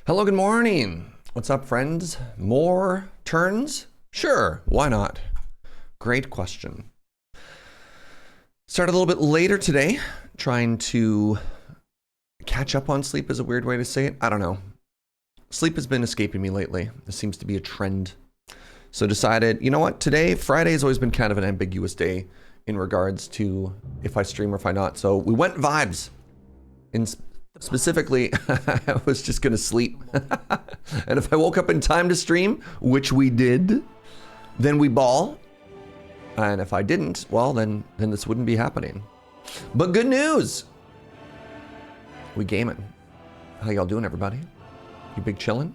Hello, good morning. What's up, friends? More turns? Sure, why not? Great question. Started a little bit later today, trying to catch up on sleep is a weird way to say it. I don't know. Sleep has been escaping me lately. This seems to be a trend. So decided, you know what? Today, Friday has always been kind of an ambiguous day in regards to if I stream or if I not. So we went vibes. Specifically, I was just gonna sleep. And if I woke up in time to stream, which we did, then we ball. And if I didn't, well, then this wouldn't be happening. But good news! We gaming. How y'all doing, everybody? You big chillin'?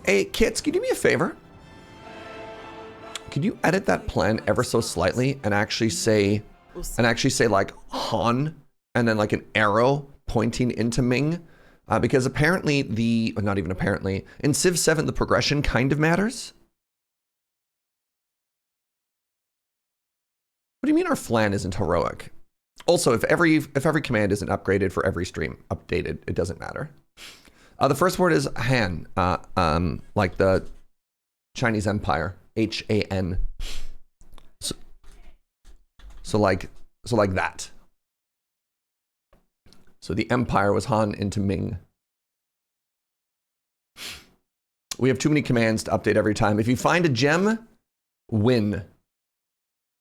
Hey, Kits, can you do me a favor? Could you edit that plan ever so slightly and actually say like Han and then like an arrow pointing into Ming? Because apparently not even apparently, in Civ VII the progression kind of matters. What do you mean our flan isn't heroic? Also, if every command isn't upgraded for every stream, updated, it doesn't matter. The first word is Han, like the Chinese Empire, H-A-N. So like that. So the Empire was Han into Ming. We have too many commands to update every time. If you find a gem, win.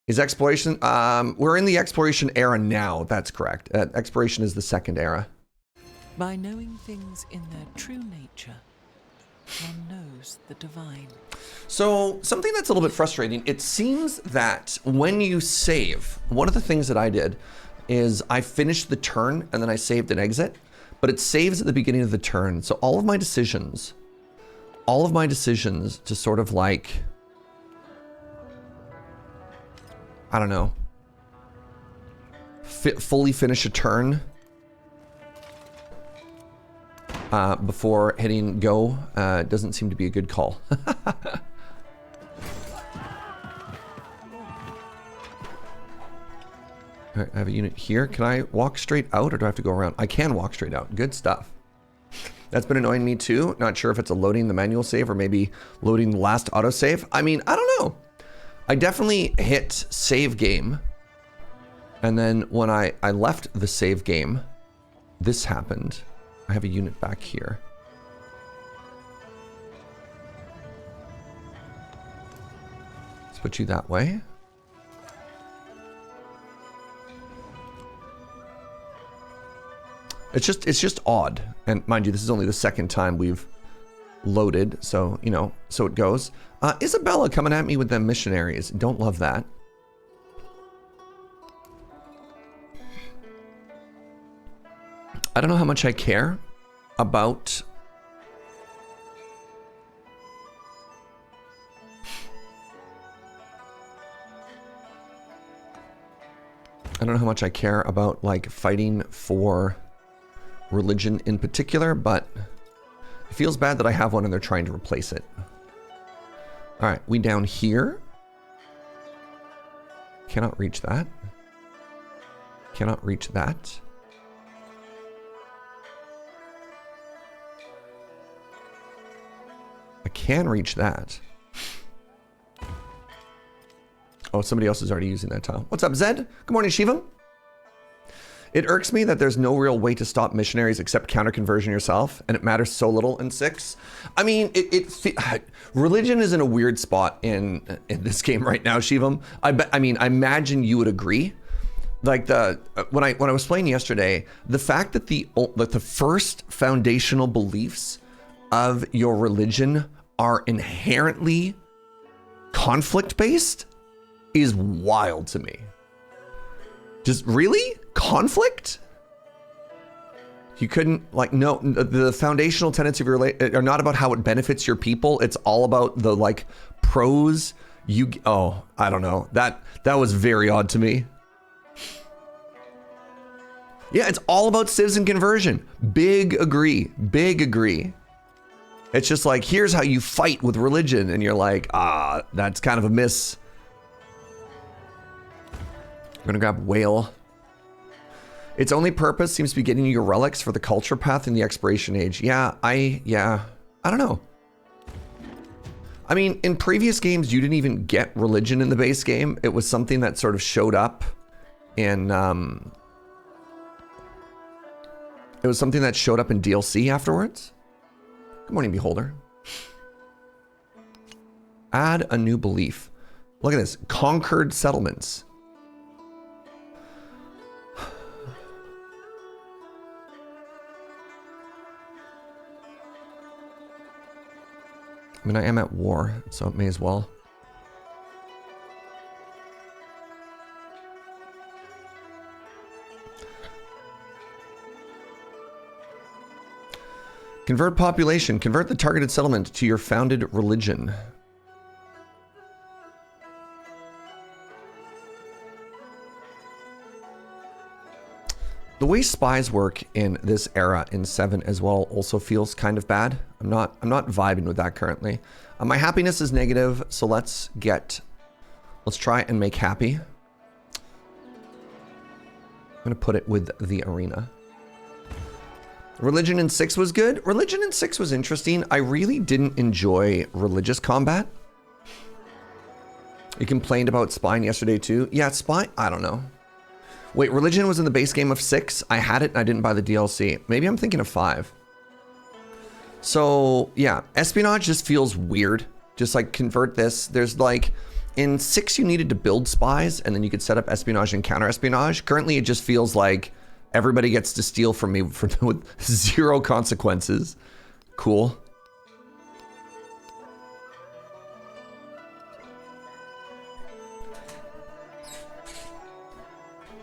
Is exploration? We're in the exploration era now. That's correct. Exploration is the second era. By knowing things in their true nature, one knows the divine. So something that's a little bit frustrating. It seems that when you save, one of the things that I did is I finished the turn and then I saved an exit, but it saves at the beginning of the turn. So all of my decisions to sort of like, I don't know, fully finish a turn before hitting go doesn't seem to be a good call. All right, I have a unit here. Can I walk straight out or do I have to go around? I can walk straight out. Good stuff. That's been annoying me too. Not sure if it's a loading the manual save or maybe loading the last autosave. I mean, I don't know. I definitely hit save game. And then when I left the save game, this happened. I have a unit back here. Let's put you that way. It's just odd. And mind you, this is only the second time we've loaded, so, you know, so it goes. Isabella coming at me with them missionaries. Don't love that. I don't know how much I care about like fighting for religion in particular, but it feels bad that I have one and they're trying to replace it. All right, we down here. Cannot reach that. Cannot reach that. I can reach that. Oh, somebody else is already using that tile. What's up, Zed? Good morning, Shivam. It irks me that there's no real way to stop missionaries except counter conversion yourself, and it matters so little in 6. I mean, religion is in a weird spot in this game right now, Shivam. I mean, I imagine you would agree. Like when I was playing yesterday, the fact that the first foundational beliefs of your religion are inherently conflict-based is wild to me. Just really? Conflict? You couldn't, like, no, the foundational tenets of your are not about how it benefits your people. It's all about the, like, pros you, oh, I don't know. That was very odd to me. Yeah, it's all about civs and conversion. Big agree. Big agree. It's just like, here's how you fight with religion. And you're like, that's kind of a miss. I'm gonna grab whale. Its only purpose seems to be getting you your relics for the culture path in the expiration age. Yeah, I don't know. I mean, in previous games, you didn't even get religion in the base game. It was something that sort of showed up in, it was something that showed up in DLC afterwards. Good morning, Beholder. Add a new belief. Look at this. Conquered settlements. I mean, I am at war, so it may as well. Convert population. Convert the targeted settlement to your founded religion. The way spies work in this era in 7 as well also feels kind of bad. I'm not vibing with that currently. My happiness is negative, so let's try and make happy. I'm gonna put it with the arena. Religion in 6 was good. Religion in 6 was interesting. I really didn't enjoy religious combat. You complained about spying yesterday too. Yeah, spy, I don't know. Wait, religion was in the base game of 6. I had it and I didn't buy the DLC. Maybe I'm thinking of 5. So yeah, espionage just feels weird. Just like convert this. There's like, in 6 you needed to build spies and then you could set up espionage and counter espionage. Currently it just feels like everybody gets to steal from me with 0 consequences. Cool.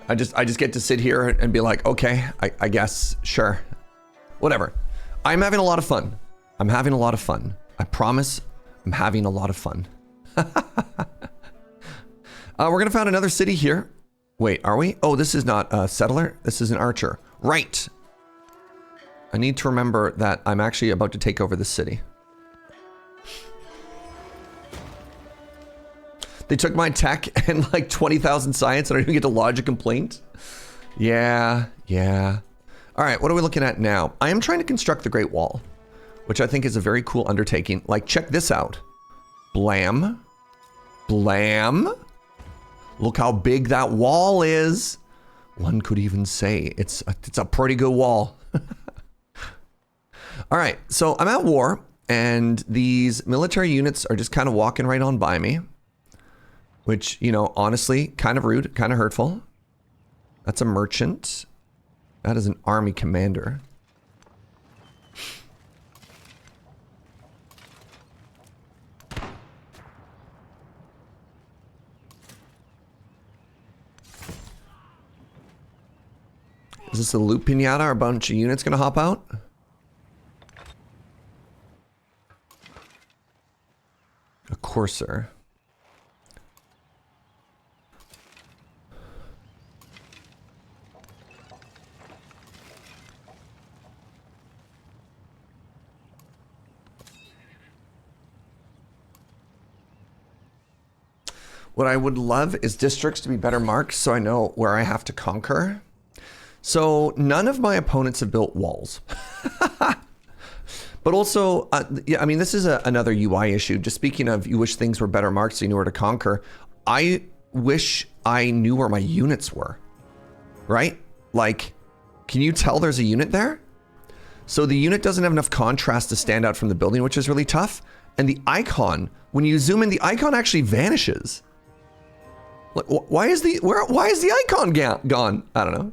I just get to sit here and be like, okay, I guess, sure. Whatever. I'm having a lot of fun. I'm having a lot of fun. I promise I'm having a lot of fun. We're gonna found another city here. Wait, are we? Oh, this is not a settler. This is an archer. Right. I need to remember that I'm actually about to take over the city. They took my tech and like 20,000 science and I didn't get to lodge a complaint. Yeah. All right, what are we looking at now? I am trying to construct the Great Wall, which I think is a very cool undertaking. Like, check this out. Blam. Blam. Look how big that wall is. One could even say it's a pretty good wall. All right, so I'm at war and these military units are just kind of walking right on by me. Which, you know, honestly, kind of rude, kind of hurtful. That's a merchant. That is an army commander. Is this a loot pinata or a bunch of units gonna hop out? A courser. What I would love is districts to be better marked so I know where I have to conquer. So none of my opponents have built walls. But also, yeah, I mean, this is another UI issue. Just speaking of, you wish things were better marked so you knew where to conquer. I wish I knew where my units were, right? Like, can you tell there's a unit there? So the unit doesn't have enough contrast to stand out from the building, which is really tough. And the icon, when you zoom in, the icon actually vanishes. Like, why is the icon gone? I don't know.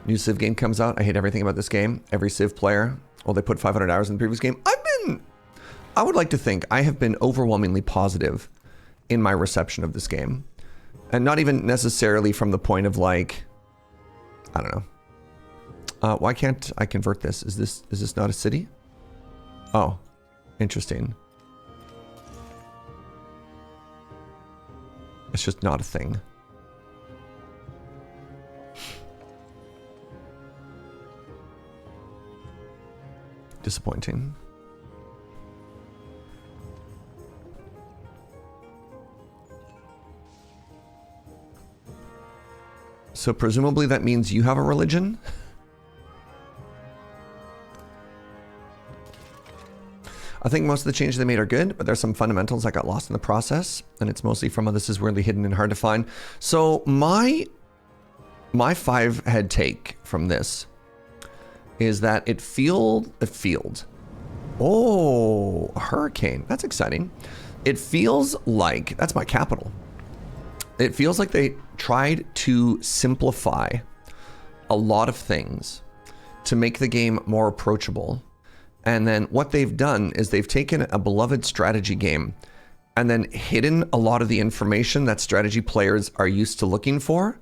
New Civ game comes out. I hate everything about this game. Every Civ player, well, they put 500 hours in the previous game. I would like to think I have been overwhelmingly positive in my reception of this game. And not even necessarily from the point of like, I don't know. Why can't I convert this? Is this not a city? Oh, interesting. It's just not a thing. Disappointing. So presumably that means you have a religion? I think most of the changes they made are good, but there's some fundamentals that got lost in the process, and it's mostly from this is weirdly hidden and hard to find. So my 5-head take from this is that it feels. Oh, a hurricane. That's exciting. It feels like, that's my capital. It feels like they tried to simplify a lot of things to make the game more approachable. And then what they've done is they've taken a beloved strategy game and then hidden a lot of the information that strategy players are used to looking for,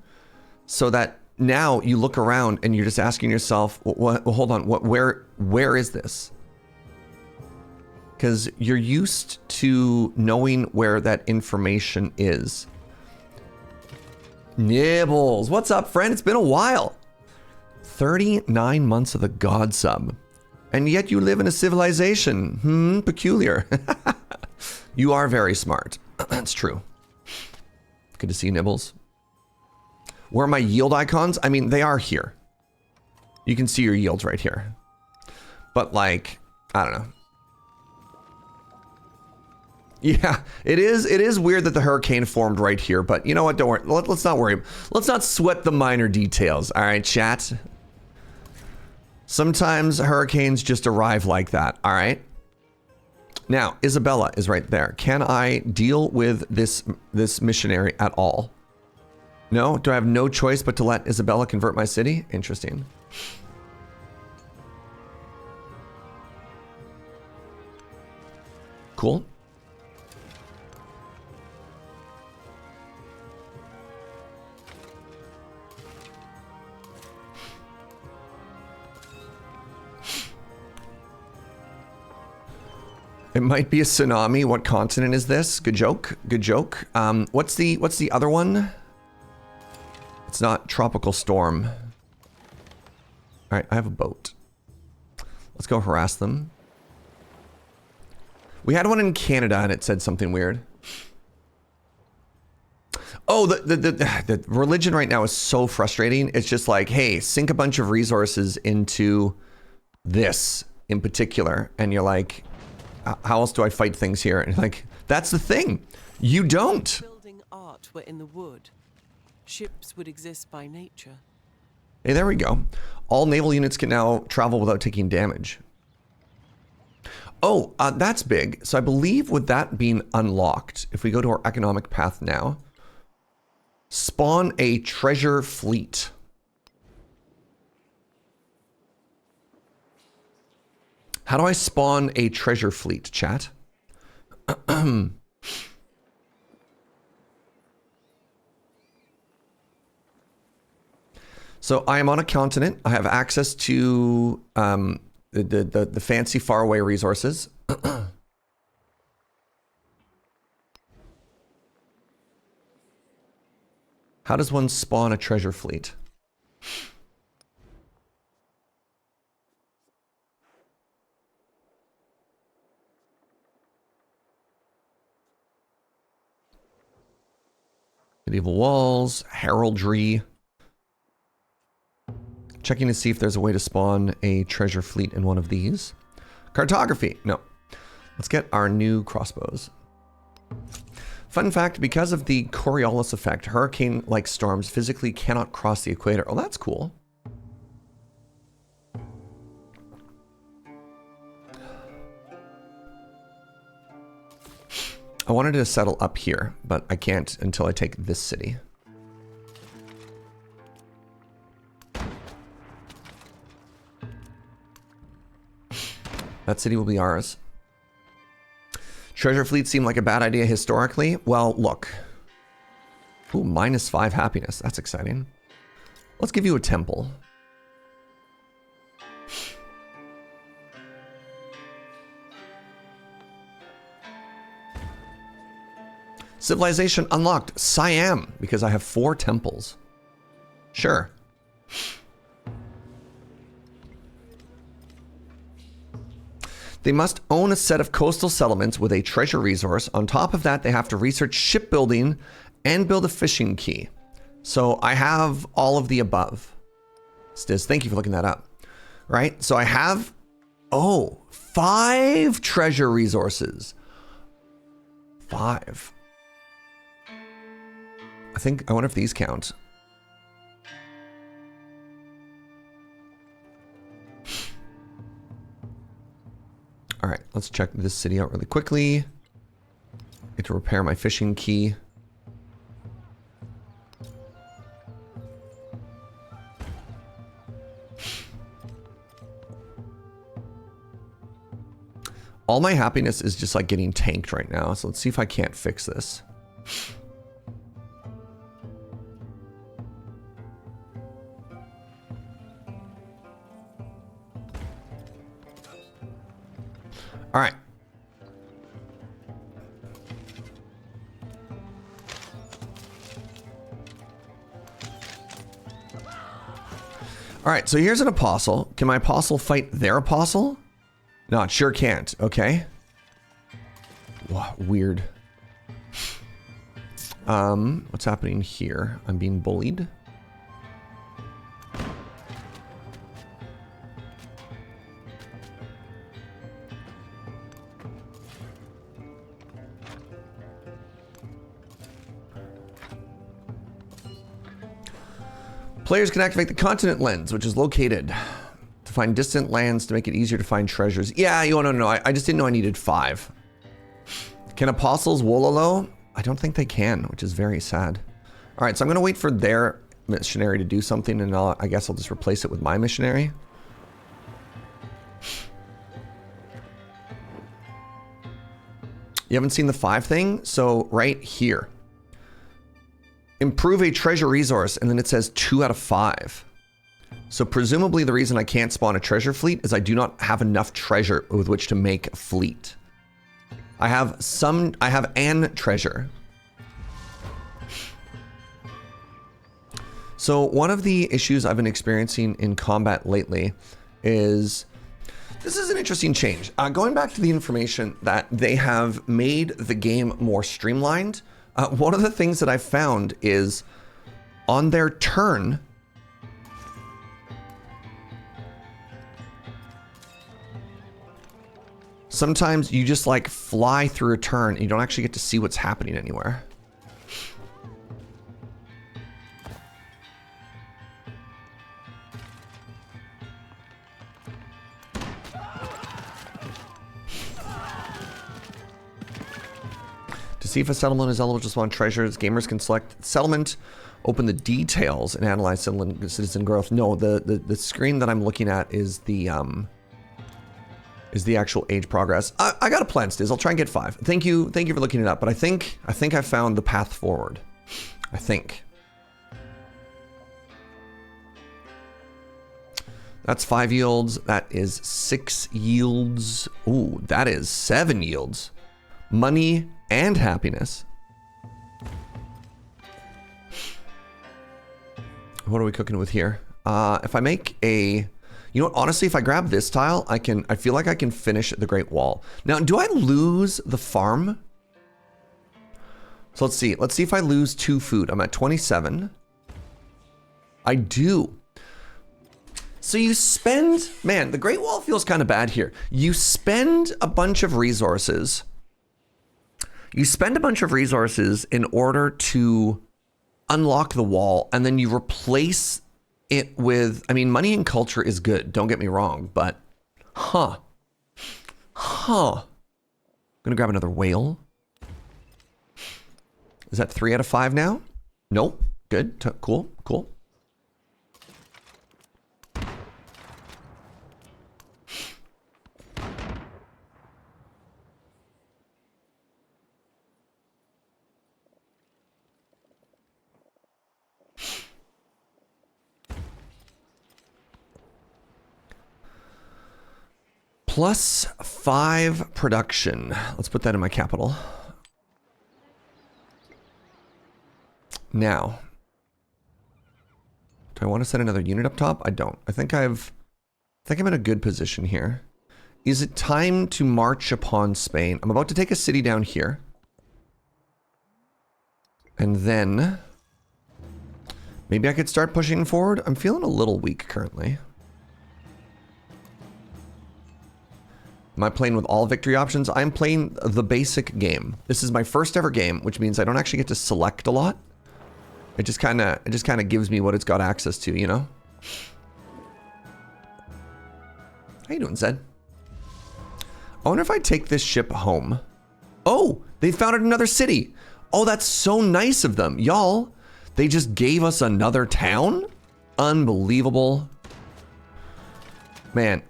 so that now you look around and you're just asking yourself, well, hold on, where is this? Because you're used to knowing where that information is. Nibbles, what's up, friend? It's been a while. 39 months of the God sub. And yet you live in a civilization. Peculiar. You are very smart. That's true. Good to see you, Nibbles. Where are my yield icons? I mean, they are here. You can see your yields right here. But like, I don't know. Yeah, it is weird that the hurricane formed right here, but you know what? Don't worry. Let's not worry. Let's not sweat the minor details. All right, chat. Sometimes hurricanes just arrive like that. All right. Now, Isabella is right there. Can I deal with this missionary at all? No? Do I have no choice but to let Isabella convert my city? Interesting. Cool. It might be a tsunami. What continent is this? Good joke. Good joke. What's the other one? It's not tropical storm. All right, I have a boat. Let's go harass them. We had one in Canada and it said something weird. Oh, the religion right now is so frustrating. It's just like, hey, sink a bunch of resources into this in particular, and you're like, how else do I fight things here? And like, that's the thing. You don't. Building art were in the wood. Ships would exist by nature. Hey, there we go. All naval units can now travel without taking damage. Oh, that's big. So I believe with that being unlocked, if we go to our economic path now, spawn a treasure fleet. How do I spawn a treasure fleet, chat? So I am on a continent. I have access to the fancy faraway resources. How does one spawn a treasure fleet? Medieval walls, heraldry. Checking to see if there's a way to spawn a treasure fleet in one of these. Cartography, no. Let's get our new crossbows. Fun fact, because of the Coriolis effect, hurricane-like storms physically cannot cross the equator. Oh, that's cool. I wanted to settle up here, but I can't until I take this city. That city will be ours. Treasure fleets seem like a bad idea historically. Well, look. Ooh, -5 happiness. That's exciting. Let's give you a temple. Civilization unlocked. Siam, because I have 4 temples. Sure. They must own a set of coastal settlements with a treasure resource. On top of that, they have to research shipbuilding and build a fishing quay. So I have all of the above. Stiz, thank you for looking that up. Right? So I have, 5 treasure resources. 5. I wonder if these count. All right, let's check this city out really quickly. Get to repair my fishing key. All my happiness is just like getting tanked right now. So let's see if I can't fix this. All right. All right, so here's an apostle. Can my apostle fight their apostle? No, it sure can't. Okay. Wow, weird. What's happening here? I'm being bullied. Players can activate the continent lens, which is located to find distant lands to make it easier to find treasures. Yeah, you want to know. I just didn't know I needed 5. Can apostles wololo? I don't think they can, which is very sad. All right, so I'm going to wait for their missionary to do something, and I guess I'll just replace it with my missionary. You haven't seen the 5 thing? So right here. Improve a treasure resource, and then it says 2 out of 5. So presumably the reason I can't spawn a treasure fleet is I do not have enough treasure with which to make a fleet. I have an treasure. So one of the issues I've been experiencing in combat lately is, this is an interesting change. Going back to the information that they have made the game more streamlined, one of the things that I've found is on their turn, sometimes you just like fly through a turn and you don't actually get to see what's happening anywhere. To see if a settlement is eligible to spawn treasures, gamers can select settlement, open the details, and analyze citizen growth. No, the screen that I'm looking at is the actual age progress. I got a plan, Stiz. I'll try and get 5. Thank you for looking it up. But I think I found the path forward. I think. That's 5 yields. That is 6 yields. Ooh, that is 7 yields. Money and happiness. What are we cooking with here? If I make a, you know what, honestly, if I grab this tile, I feel like I can finish the Great Wall. Now, do I lose the farm? So let's see if I lose 2 food. I'm at 27. I do. So you spend, man, the Great Wall feels kind of bad here. You spend a bunch of resources. You spend a bunch of resources in order to unlock the wall, and then you replace it with, I mean, money and culture is good, don't get me wrong, but I'm gonna grab another whale. Is that 3 out of 5 now? Nope. Good. Cool. Plus 5 production. Let's put that in my capital. Now, do I want to set another unit up top? I don't. I think I'm in a good position here. Is it time to march upon Spain? I'm about to take a city down here. And then Maybe I could start pushing forward. I'm feeling a little weak currently. Am I playing with all victory options? I'm playing the basic game. This is my first ever game, which means I don't actually get to select a lot. It just kind of gives me what it's got access to, you know? How you doing, Zed? I wonder if I take this ship home. Oh, they founded another city. Oh, that's so nice of them. Y'all, they just gave us another town? Unbelievable. Man.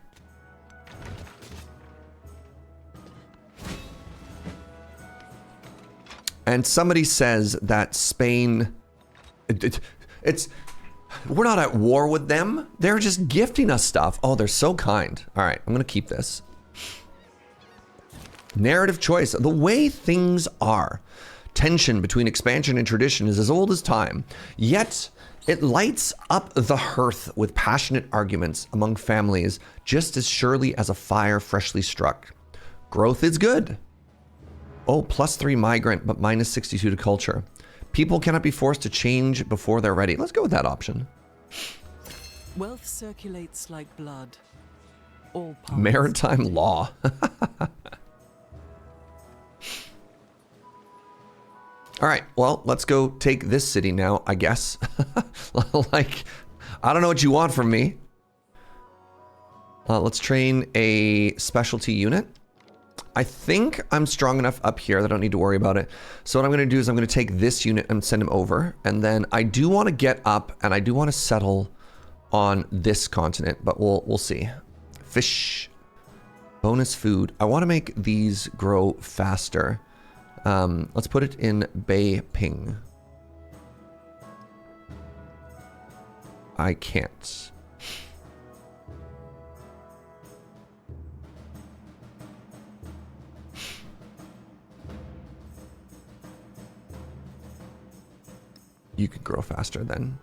And somebody says that Spain, we're not at war with them. They're just gifting us stuff. Oh, they're so kind. All right, I'm gonna keep this. Narrative choice, the way things are. Tension between expansion and tradition is as old as time, yet it lights up the hearth with passionate arguments among families just as surely as a fire freshly struck. Growth is good. Oh, +3 migrant, but -62 to culture. People cannot be forced to change before they're ready. Let's go with that option. Wealth circulates like blood. All paths. Maritime law. All right, well, let's go take this city now, I guess. Like, I don't know what you want from me. Let's train a specialty unit. I think I'm strong enough up here that I don't need to worry about it. So what I'm going to do is I'm going to take this unit and send him over. And then I do want to get up and I do want to settle on this continent, but we'll see. Fish. Bonus food. I want to make these grow faster. Let's put it in Beiping. I can't. You can grow faster then.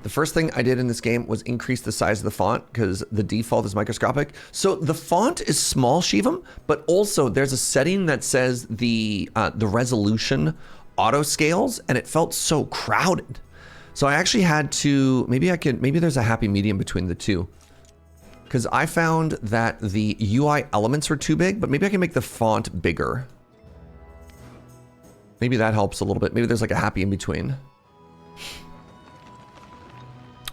The first thing I did in this game was increase the size of the font because the default is microscopic. So the font is small, Shivam, but also there's a setting that says the resolution auto scales, and it felt so crowded. So I actually had to, maybe there's a happy medium between the two. Because I found that the UI elements were too big, but maybe I can make the font bigger. Maybe that helps a little bit. Maybe there's like a happy in between.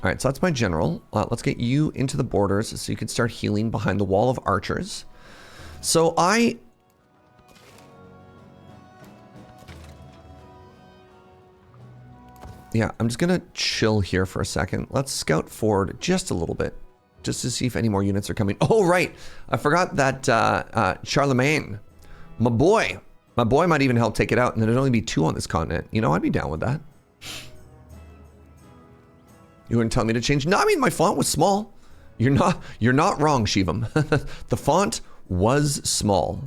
All right, so that's my general. Let's get you into the borders so you can start healing behind the wall of archers. So yeah, I'm just gonna chill here for a second. Let's scout forward just a little bit, just to see if any more units are coming. Oh, right. I forgot that Charlemagne, my boy might even help take it out, and then it'd only be 2 on this continent. You know, I'd be down with that. You wouldn't tell me to change? No, I mean, my font was small. You're not wrong, Shivam. The font was small.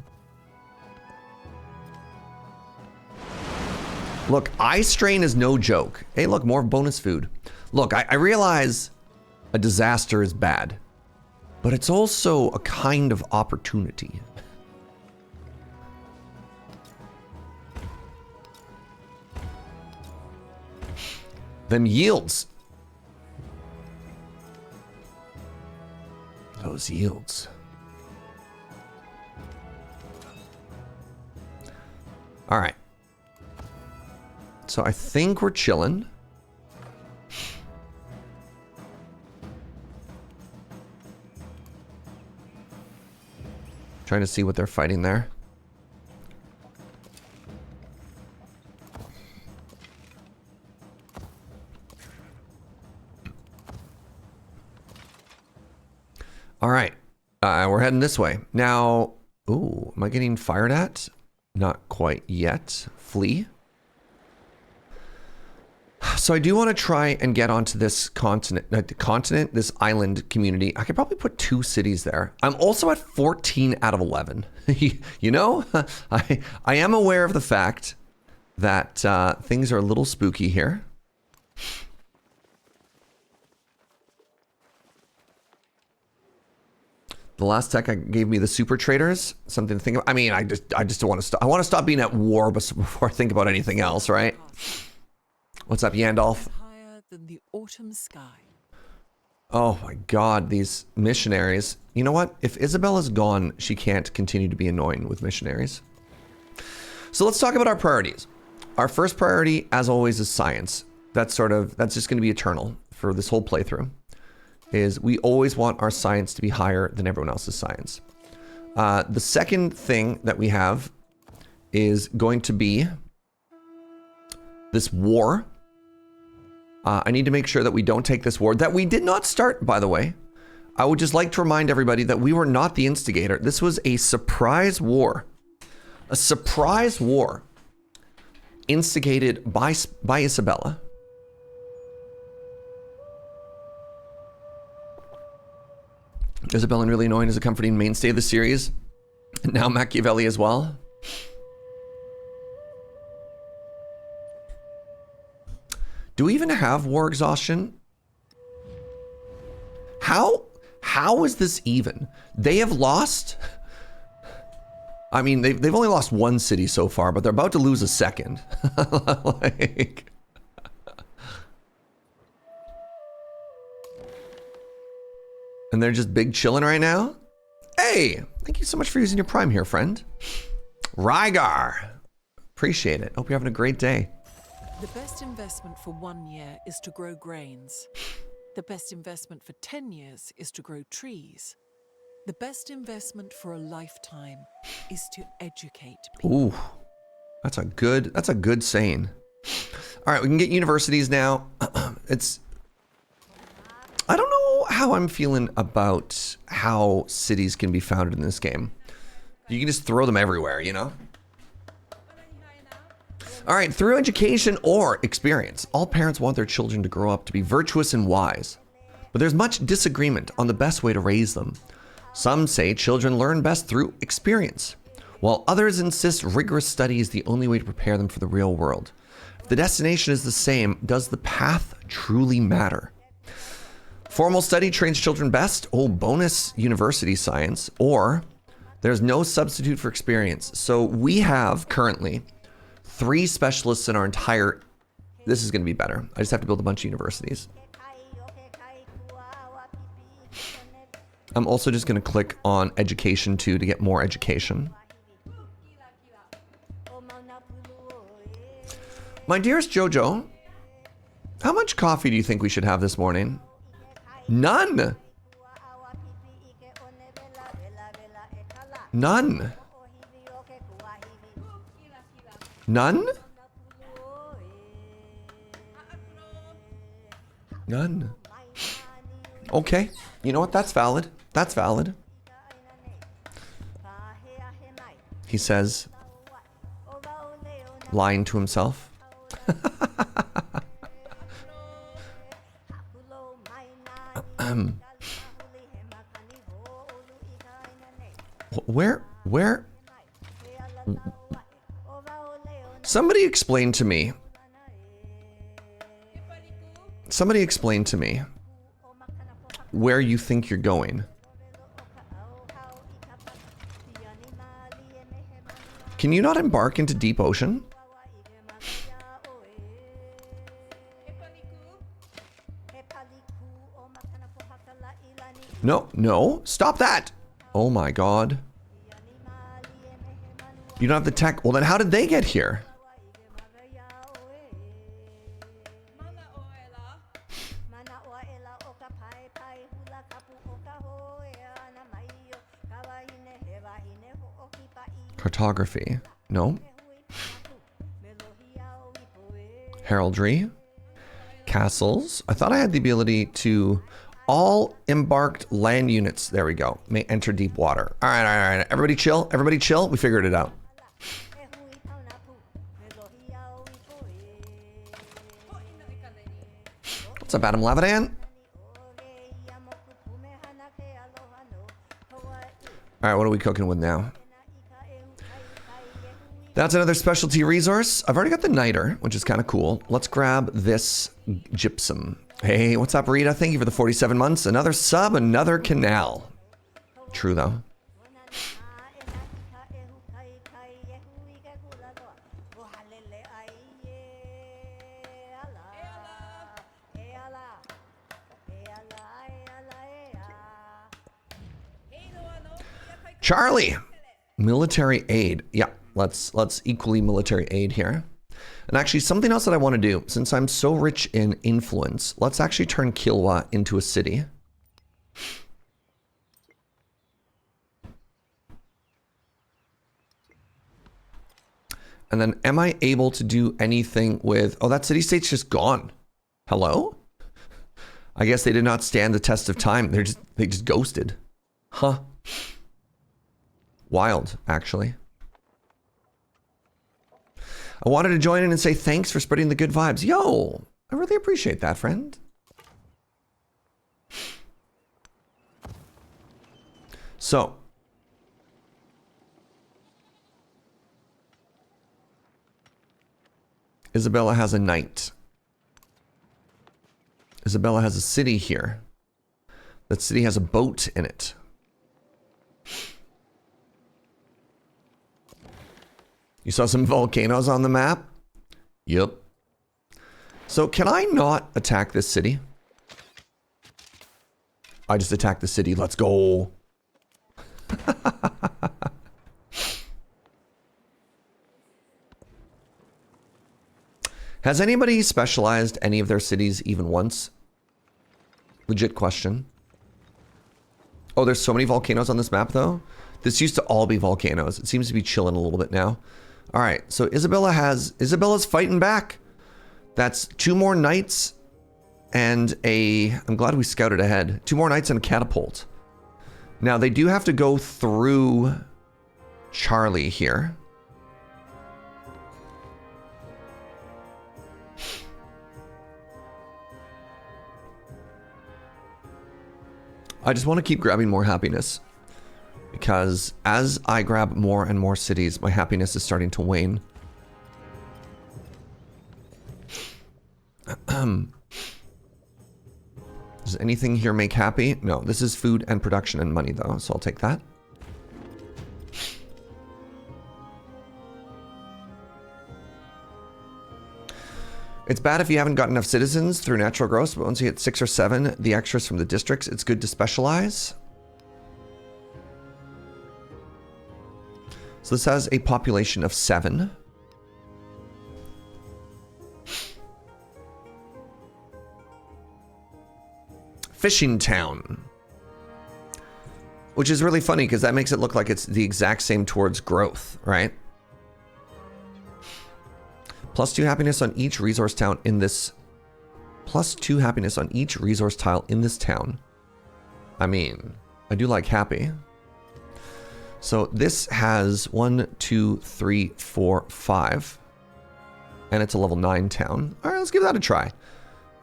Look, eye strain is no joke. Hey, look, more bonus food. Look, I realize a disaster is bad, but it's also a kind of opportunity. Them yields. Those yields. All right. So I think we're chilling. Trying to see what they're fighting there. All right, we're heading this way. Now, ooh, am I getting fired at? Not quite yet. Flee. So I do want to try and get onto this continent, this island community. I could probably put 2 cities there. I'm also at 14 out of 11. You know, I am aware of the fact that things are a little spooky here. The last tech gave me the super traders. Something to think about. I mean, I just want to stop. I want to stop being at war before I think about anything else, right? What's up, Yandolf? Higher than the autumn sky. Oh my God, these missionaries. You know what? If Isabella's gone, she can't continue to be annoying with missionaries. So let's talk about our priorities. Our first priority, as always, is science. That's just going to be eternal for this whole playthrough. Is we always want our science to be higher than everyone else's science. The second thing that we have is going to be this war. I need to make sure that we don't take this war that we did not start, by the way. I would just like to remind everybody that we were not the instigator. This was a surprise war. A surprise war instigated by Isabella. Isabella really annoying is a comforting mainstay of the series. And now Machiavelli as well. Do we even have war exhaustion? How is this even? They have lost. I mean, they've only lost one city so far, but they're about to lose a second. Like, and they're just big chilling right now. Hey, thank you so much for using your Prime here, friend. Rygar, appreciate it. Hope you're having a great day. The best investment for 1 year is to grow grains. The best investment for 10 years is to grow trees. The best investment for a lifetime is to educate people. Ooh, that's a good saying. All right, we can get universities now. I don't know how I'm feeling about how cities can be founded in this game. You can just throw them everywhere, you know? All right, through education or experience, all parents want their children to grow up to be virtuous and wise. But there's much disagreement on the best way to raise them. Some say children learn best through experience, while others insist rigorous study is the only way to prepare them for the real world. If the destination is the same, does the path truly matter? Formal study trains children best, bonus university science, or there's no substitute for experience. So we have currently 3 specialists in our entire... This is going to be better. I just have to build a bunch of universities. I'm also just going to click on education too to get more education. My dearest Jojo, how much coffee do you think we should have this morning? None. None. None? None. Okay. You know what? That's valid. That's valid. He says, lying to himself. Where? Somebody explain to me where you think you're going. Can you not embark into deep ocean? No, stop that. Oh my God. You don't have the tech. Well, then how did they get here? Cartography. No. Heraldry. Castles. I thought I had the ability to... All embarked land units, there we go, may enter deep water. All right. Everybody chill. Everybody chill. We figured it out. What's up, Adam Lavadan? All right, what are we cooking with now? That's another specialty resource. I've already got the niter, which is kind of cool. Let's grab this gypsum. Hey, what's up, Rita? Thank you for the 47 months. Another sub, another canal. True, though. Charlie, military aid. Yeah, let's equally military aid here. And actually, something else that I want to do, since I'm so rich in influence, let's actually turn Kilwa into a city. And then am I able to do anything with... Oh, that city-state's just gone. Hello? I guess they did not stand the test of time. They just ghosted. Huh. Wild, actually. I wanted to join in and say thanks for spreading the good vibes. Yo, I really appreciate that, friend. So. Isabella has a knight. Isabella has a city here. That city has a boat in it. You saw some volcanoes on the map? Yep. So can I not attack this city? I just attacked the city. Let's go. Has anybody specialized any of their cities even once? Legit question. Oh, there's so many volcanoes on this map, though. This used to all be volcanoes. It seems to be chilling a little bit now. All right, so Isabella's fighting back. That's 2 more knights and I'm glad we scouted ahead. 2 more knights and a catapult. Now, they do have to go through Charlie here. I just want to keep grabbing more happiness. Because as I grab more and more cities, my happiness is starting to wane. Does anything here make happy? No, this is food and production and money though, so I'll take that. It's bad if you haven't got enough citizens through natural growth, but once you hit 6 or 7, the extras from the districts, it's good to specialize. So this has a population of 7. Fishing town. Which is really funny because that makes it look like it's the exact same towards growth, right? +2 happiness on each resource town in this. +2 happiness on each resource tile in this town. I mean, I do like happy. So this has 1, 2, 3, 4, 5. And it's a level 9 town. All right, let's give that a try.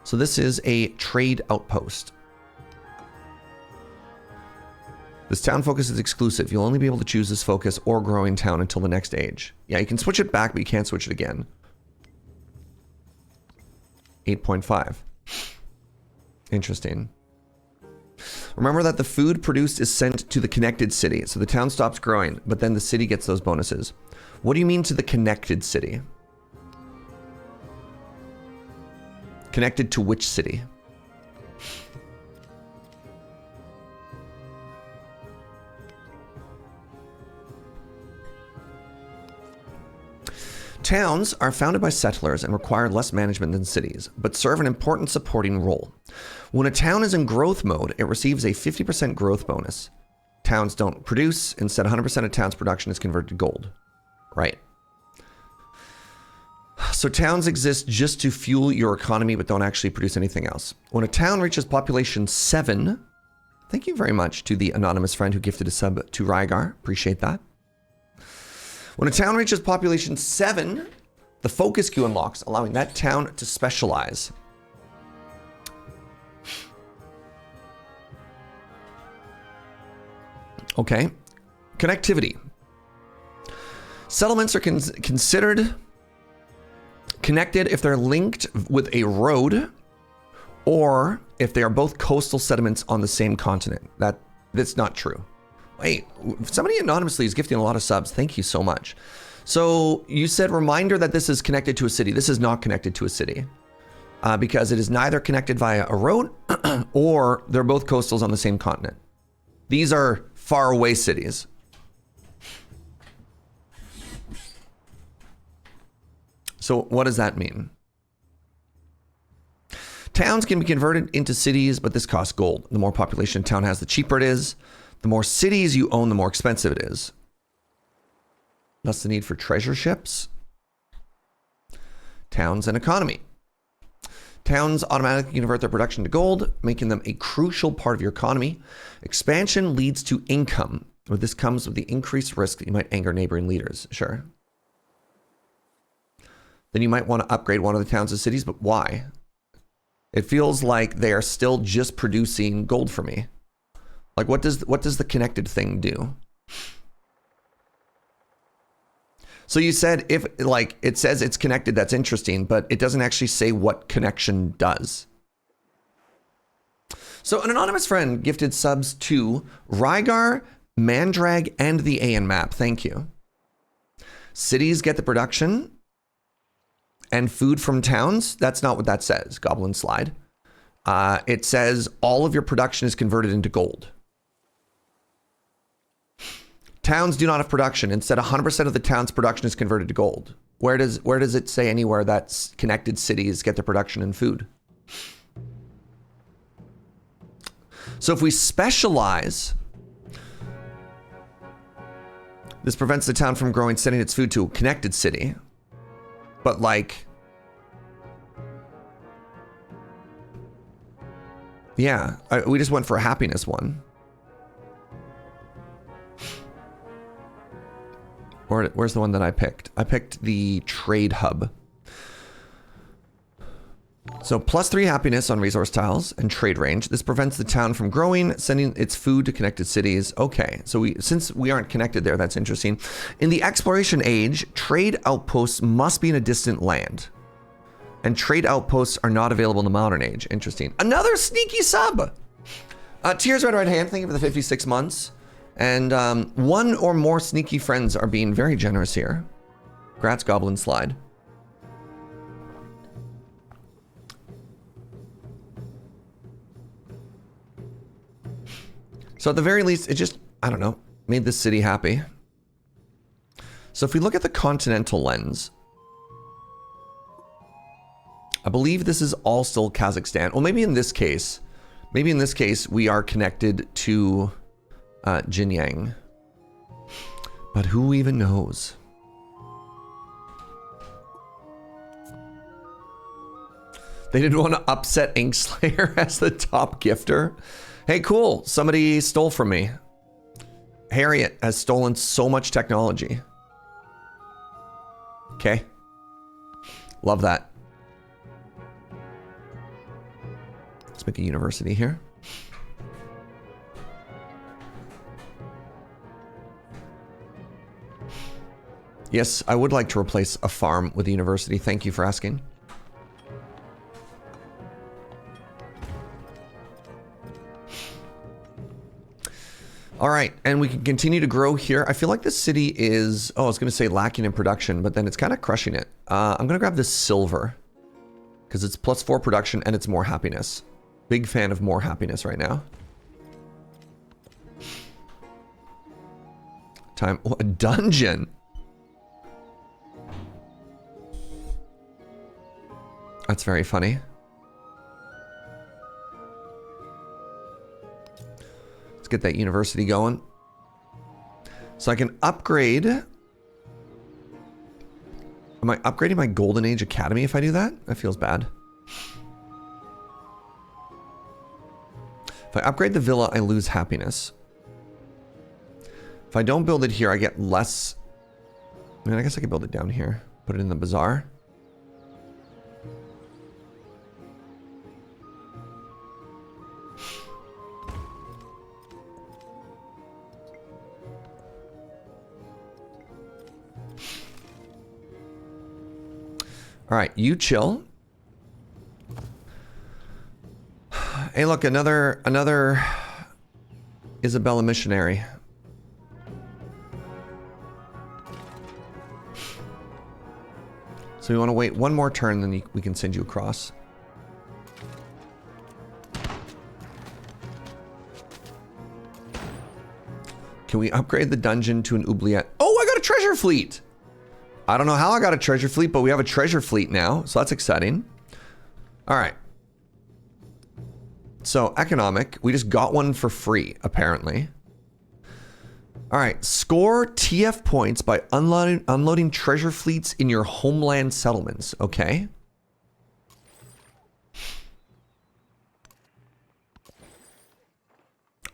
So this is a trade outpost. This town focus is exclusive. You'll only be able to choose this focus or growing town until the next age. Yeah, you can switch it back, but you can't switch it again. 8.5. Interesting. Remember that the food produced is sent to the connected city, so the town stops growing, but then the city gets those bonuses. What do you mean to the connected city? Connected to which city? Towns are founded by settlers and require less management than cities, but serve an important supporting role. When a town is in growth mode, it receives a 50% growth bonus. Towns don't produce, instead 100% of town's production is converted to gold. Right. So towns exist just to fuel your economy, but don't actually produce anything else. When a town reaches population 7, thank you very much to the anonymous friend who gifted a sub to Rygar. Appreciate that. When a town reaches population 7, the focus queue unlocks, allowing that town to specialize. Okay. Connectivity. Settlements are considered connected if they're linked with a road or if they are both coastal settlements on the same continent. That's not true. Wait, somebody anonymously is gifting a lot of subs. Thank you so much. So you said reminder that this is connected to a city. This is not connected to a city because it is neither connected via a road or they're both coastals on the same continent. These are far away cities. So what does that mean? Towns can be converted into cities, but this costs gold. The more population a town has, the cheaper it is. The more cities you own, the more expensive it is. Thus the need for treasure ships. Towns and economy. Towns automatically convert their production to gold, making them a crucial part of your economy. Expansion leads to income. With this comes with the increased risk that you might anger neighboring leaders. Sure. Then you might want to upgrade one of the towns or cities, but why? It feels like they are still just producing gold for me. Like what does the connected thing do? So you said if like it says it's connected, that's interesting, but it doesn't actually say what connection does. So an anonymous friend gifted subs to Rygar, Mandrag, and the AN map. Thank you. Cities get the production and food from towns. That's not what that says, Goblin Slide. It says all of your production is converted into gold. Towns do not have production. Instead, 100% of the town's production is converted to gold. Where does it say anywhere that connected cities get their production in food? So if we specialize, this prevents the town from growing, sending its food to a connected city. But like, yeah, we just went for a happiness one. Where's the one that I picked? I picked the trade hub. So +3 happiness on resource tiles and trade range. This prevents the town from growing, sending its food to connected cities. Okay, so since we aren't connected there, that's interesting. In the exploration age, trade outposts must be in a distant land. And trade outposts are not available in the modern age. Interesting. Another sneaky sub. Tears right hand, thank you for the 56 months. And one or more sneaky friends are being very generous here. Congrats, Goblin Slide. So at the very least, it just, I don't know, made this city happy. So if we look at the continental lens, I believe this is all still Kazakhstan. Well, maybe in this case we are connected to Jinyang. But who even knows? They didn't want to upset Inkslayer as the top gifter. Hey, cool. Somebody stole from me. Harriet has stolen so much technology. Okay. Love that. Let's make a university here. Yes, I would like to replace a farm with a university. Thank you for asking. All right, and we can continue to grow here. I feel like this city is, I was going to say lacking in production, but then it's kind of crushing it. I'm going to grab this silver because it's +4 production and it's more happiness. Big fan of more happiness right now. Time, oh, a dungeon. That's very funny. Let's get that university going. So I can upgrade. Am I upgrading my Golden Age Academy if I do that? That feels bad. If I upgrade the villa, I lose happiness. If I don't build it here, I get less. I mean, I guess I could build it down here. Put it in the bazaar. All right, you chill. Hey, look, another Isabella missionary. So we want to wait one more turn, then we can send you across. Can we upgrade the dungeon to an oubliette? Oh, I got a treasure fleet! I don't know how I got a treasure fleet, but we have a treasure fleet now, so that's exciting. All right. So, economic. We just got one for free, apparently. All right. Score TF points by unloading treasure fleets in your homeland settlements. Okay.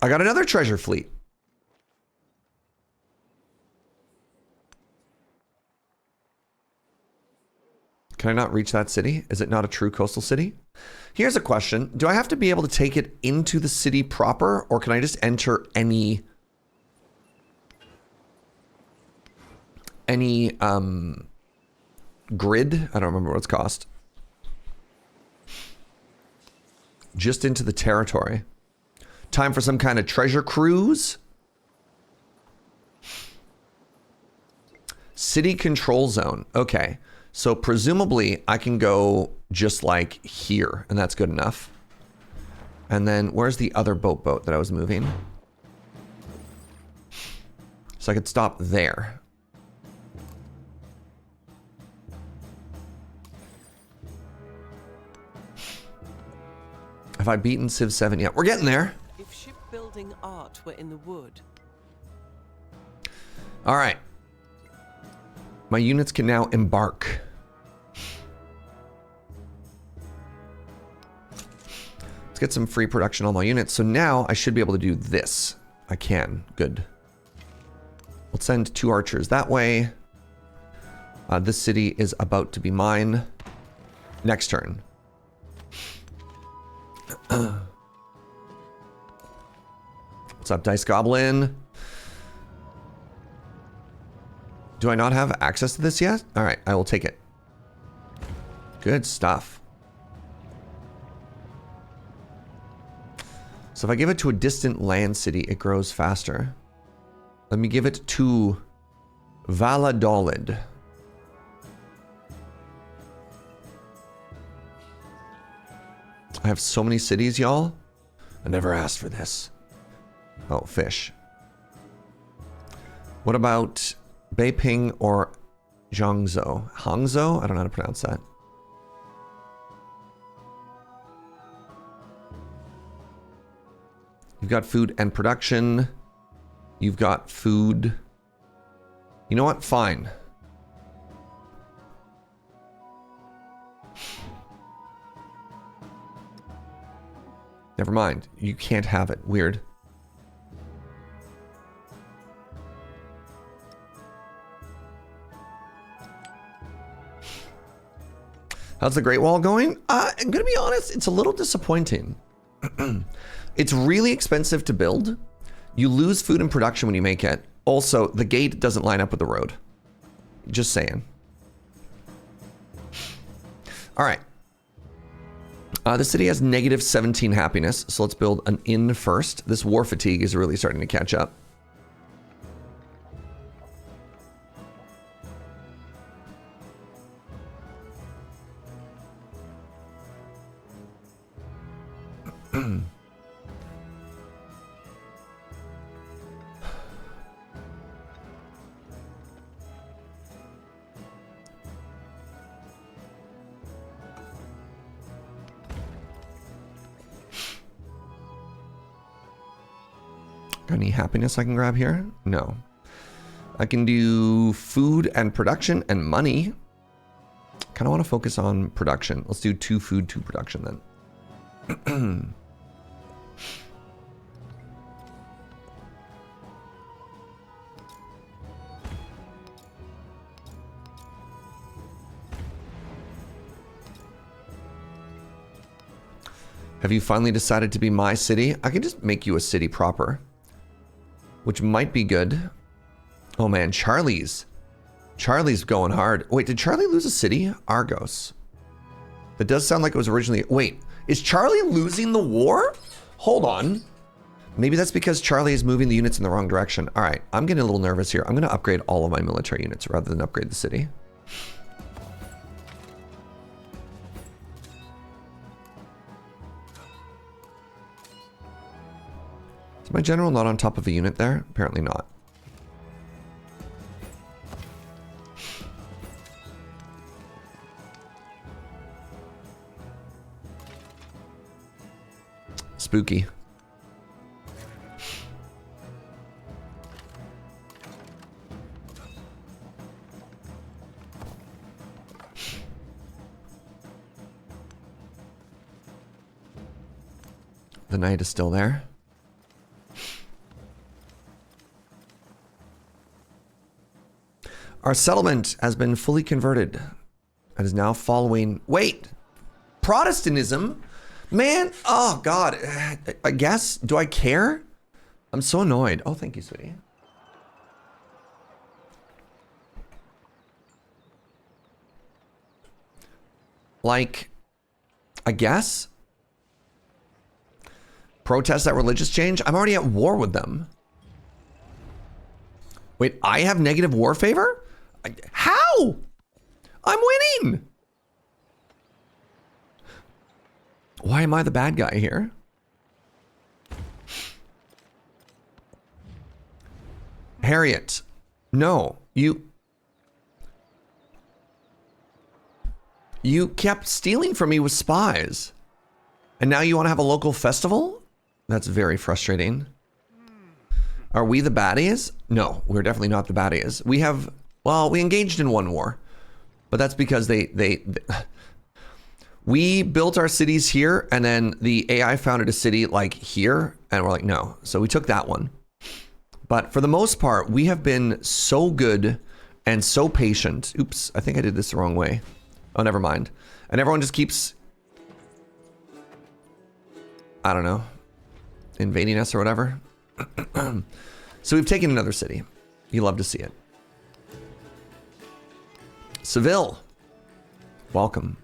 I got another treasure fleet. Can I not reach that city? Is it not a true coastal city? Here's a question. Do I have to be able to take it into the city proper, or can I just enter any grid? I don't remember what it's cost. Just into the territory. Time for some kind of treasure cruise. City control zone. Okay. So presumably I can go just like here, and that's good enough. And then where's the other boat that I was moving? So I could stop there. Have I beaten Civ VII yet? We're getting there. If shipbuilding art were in the wood. All right. My units can now embark. Let's get some free production on my units. So now I should be able to do this. I can. Good. We'll send 2 archers that way. This city is about to be mine. Next turn. What's up, Dice Goblin? Do I not have access to this yet? All right, I will take it. Good stuff. So if I give it to a distant land city, it grows faster. Let me give it to Valladolid. I have so many cities, y'all. I never asked for this. Oh, fish. What about Beiping or Zhangzhou? Hangzhou? I don't know how to pronounce that. You've got food and production. You've got food. You know what? Fine. Never mind. You can't have it. Weird. How's the Great Wall going? I'm gonna be honest, it's a little disappointing. It's really expensive to build. You lose food and production when you make it. Also, the gate doesn't line up with the road. Just saying. All right. The city has negative 17 happiness, so let's build an inn first. This war fatigue is really starting to catch up. Got any happiness I can grab here? No. I can do food and production and money. Kind of want to focus on production. Let's do 2 food, 2 production then. Have you finally decided to be my city? I can just make you a city proper, which might be good. Oh man, Charlie's going hard. Wait, did Charlie lose a city? Argos. That does sound like it was originally... Wait, is Charlie losing the war? Hold on. Maybe that's because Charlie is moving the units in the wrong direction. All right, I'm getting a little nervous here. I'm going to upgrade all of my military units rather than upgrade the city. Is my general not on top of a unit there? Apparently not. Spooky. The knight is still there. Our settlement has been fully converted and is now following... Wait! Protestantism? Man, oh God. I guess, do I care? I'm so annoyed. Oh, thank you, sweetie. Like, I guess? Protest that religious change? I'm already at war with them. Wait, I have negative war favor? How? I'm winning! Why am I the bad guy here? Harriet. No, you kept stealing from me with spies. And now you want to have a local festival? That's very frustrating. Are we the baddies? No, we're definitely not the baddies. We have, well, we engaged in one war. But that's because we built our cities here, and then the AI founded a city like here, and we're like, no. So we took that one. But for the most part, we have been so good and so patient. Oops, I think I did this the wrong way. Oh, never mind. And everyone just keeps, I don't know, invading us or whatever. So we've taken another city. You love to see it. Seville. Welcome.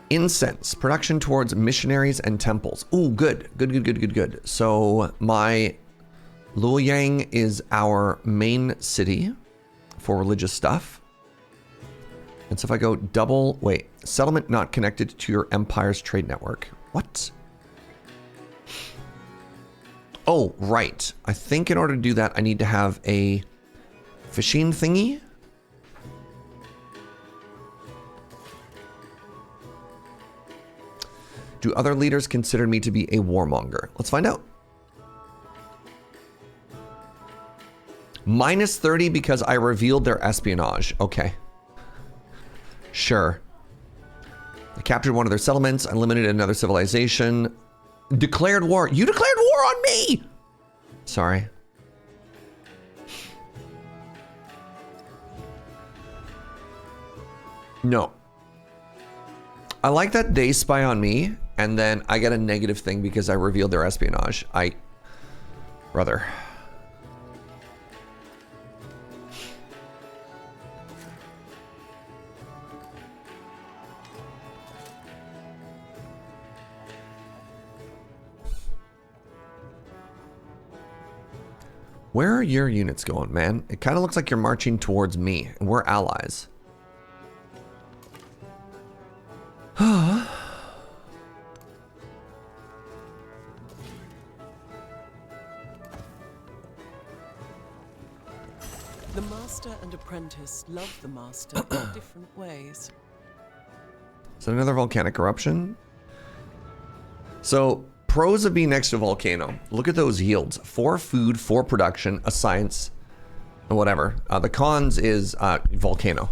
Incense. Production towards missionaries and temples. Ooh, good. Good. So my Luoyang is our main city for religious stuff. And so if I go double, wait, settlement not connected to your empire's trade network. What? Oh, right. I think in order to do that, I need to have a fishing thingy. Do other leaders consider me to be a warmonger? Let's find out. Minus 30 because I revealed their espionage. Okay. Sure. I captured one of their settlements. I eliminated another civilization. Declared war. You declared war on me! Sorry. No. I like that they spy on me, and then I get a negative thing because I revealed their espionage. Brother. Where are your units going, man? It kind of looks like you're marching towards me, and we're allies. The master and apprentice love the master in different ways. Is that another volcanic eruption? So, pros of being next to a volcano. Look at those yields. 4 food, 4 production, a science, and whatever. The cons is volcano.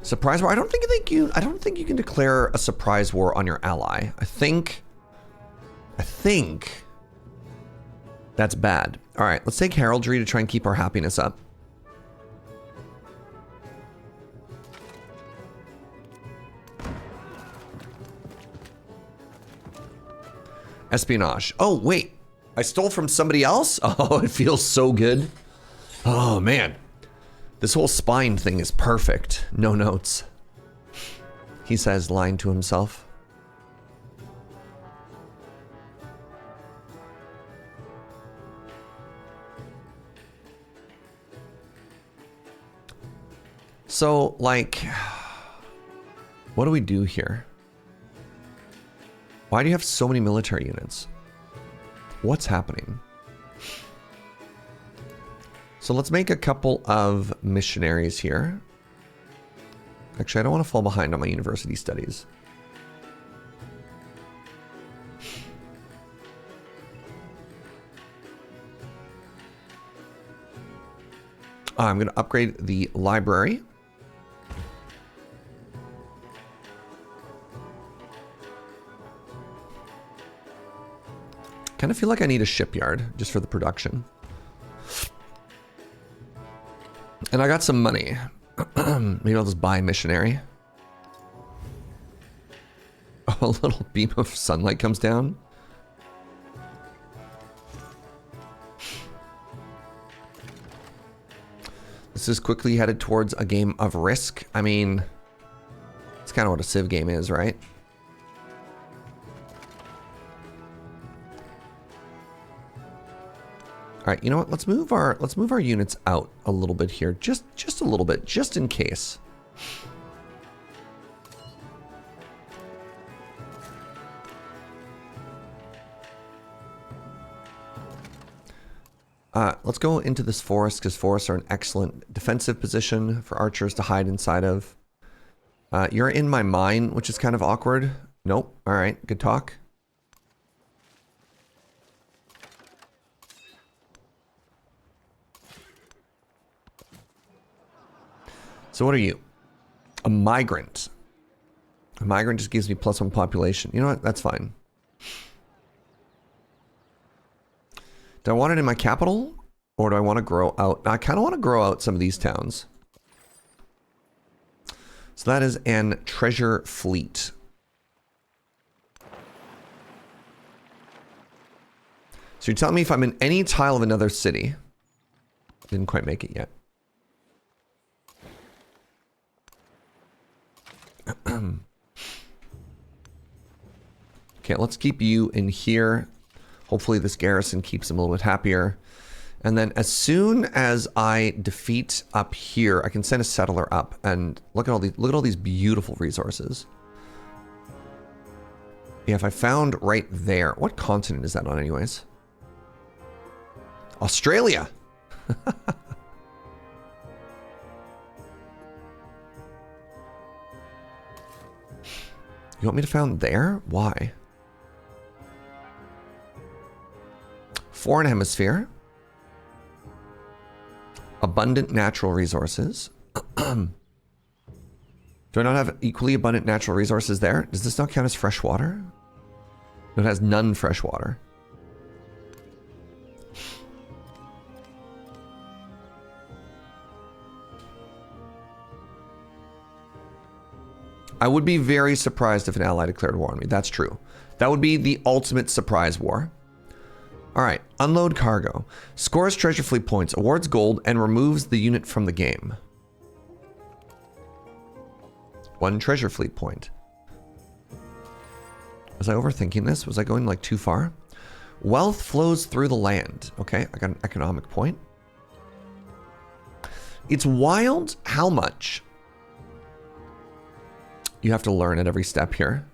Surprise war. I don't think you can declare a surprise war on your ally. I think that's bad. All right, let's take heraldry to try and keep our happiness up. Espionage. Oh, wait. I stole from somebody else? Oh, it feels so good. Oh, man. This whole spine thing is perfect. No notes. He says, lying to himself. So, like, what do we do here? Why do you have so many military units? What's happening? So let's make a couple of missionaries here. Actually, I don't want to fall behind on my university studies. I'm going to upgrade the library. Kind of feel like I need a shipyard just for the production. And I got some money. Maybe I'll just buy a missionary. Oh, a little beam of sunlight comes down. This is quickly headed towards a game of Risk. I mean, it's kind of what a Civ game is, right? All right, you know what? Let's move our units out a little bit here, just a little bit, just in case. Let's go into this forest, because forests are an excellent defensive position for archers to hide inside of. You're in my mine, which is kind of awkward. Nope. All right, good talk. So what are you? A migrant. A migrant just gives me +1 population. You know what? That's fine. Do I want it in my capital? Or do I want to grow out? I kind of want to grow out some of these towns. So that is an treasure fleet. So you're telling me if I'm in any tile of another city. Didn't quite make it yet. Okay, let's keep you in here. Hopefully this garrison keeps them a little bit happier. And then as soon as I defeat up here, I can send a settler up and look at all these beautiful resources. Yeah, if I found right there, what continent is that on anyways? Australia. You want me to found there? Why? Foreign hemisphere. Abundant natural resources. Do I not have equally abundant natural resources there? Does this not count as fresh water? No, it has none fresh water. I would be very surprised if an ally declared war on me. That's true. That would be the ultimate surprise war. All right, unload cargo. Scores treasure fleet points, awards gold, and removes the unit from the game. 1 treasure fleet point. Was I overthinking this? Was I going like too far? Wealth flows through the land. Okay, I got an economic point. It's wild how much you have to learn at every step here.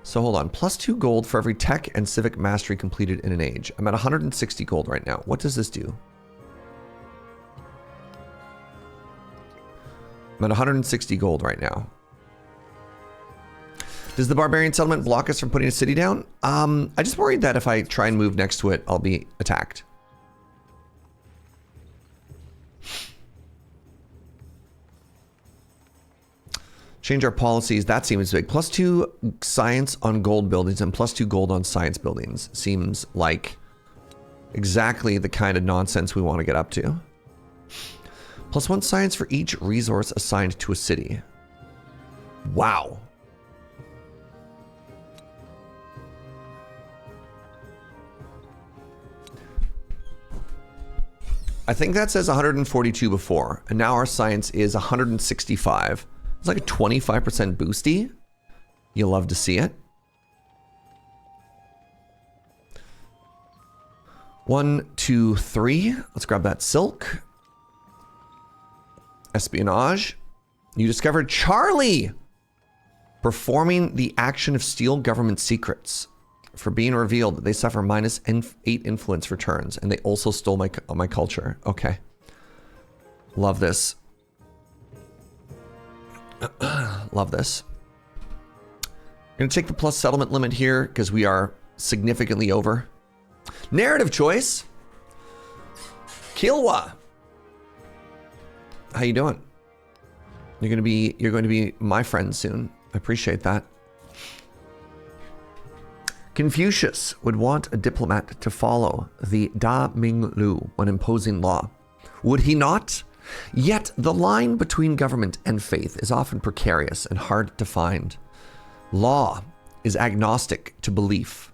So hold on, +2 gold for every tech and civic mastery completed in an age. I'm at 160 gold right now. What does this do? I'm at 160 gold right now. Does the barbarian settlement block us from putting a city down? I just worried that if I try and move next to it, I'll be attacked. Change our policies. That seems big. +2 science on gold buildings and +2 gold on science buildings. Seems like exactly the kind of nonsense we want to get up to. +1 science for each resource assigned to a city. Wow. I think that says 142 before, and now our science is 165. It's like a 25% boosty. You'll love to see it. 1, 2, 3. Let's grab that silk. Espionage. You discovered Charlie. Performing the action of steal government secrets. For being revealed that they suffer -8 influence for turns, and they also stole my culture. Okay. Love this. Love this. I'm going to take the plus settlement limit here because we are significantly over. Narrative choice. Kilwa. How you doing? You're going to be my friend soon. I appreciate that. Confucius would want a diplomat to follow the Da Ming Lu when imposing law. Would he not? Yet the line between government and faith is often precarious and hard to find. Law is agnostic to belief.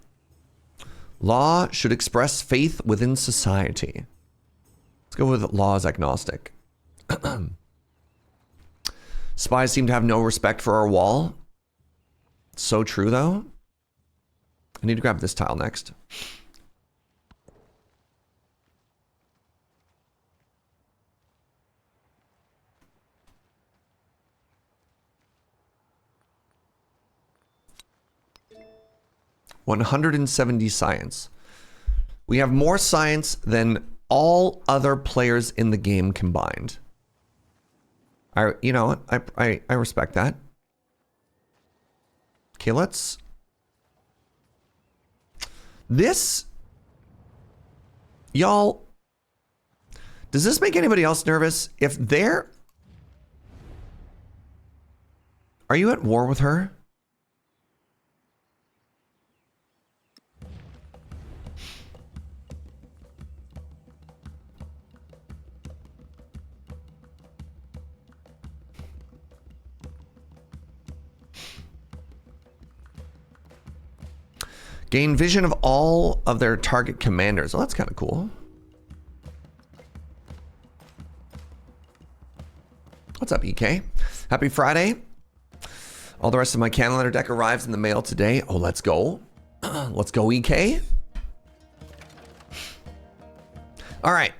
Law should express faith within society. Let's go with law is agnostic. Spies seem to have no respect for our wall. So true, though. I need to grab this tile next. $170 science. We have more science than all other players in the game combined. You know what? I respect that. Okay, let's... This... Y'all... Does this make anybody else nervous? If they're... Are you at war with her? Gain vision of all of their target commanders. Oh, that's kind of cool. What's up, EK? Happy Friday. All the rest of my Canal letter deck arrives in the mail today. Oh, let's go. Let's go, EK. All right.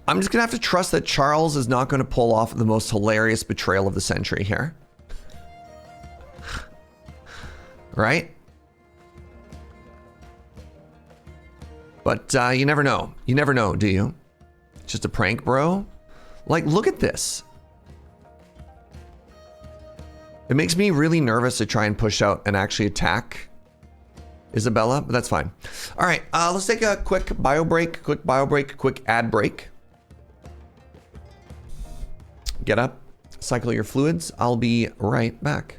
I'm just going to have to trust that Charles is not going to pull off the most hilarious betrayal of the century here. Right? But you never know. You never know, do you? It's just a prank, bro. Like, look at this. It makes me really nervous to try and push out and actually attack Isabella, but that's fine. All right, let's take a quick bio break, quick ad break. Get up, cycle your fluids. I'll be right back.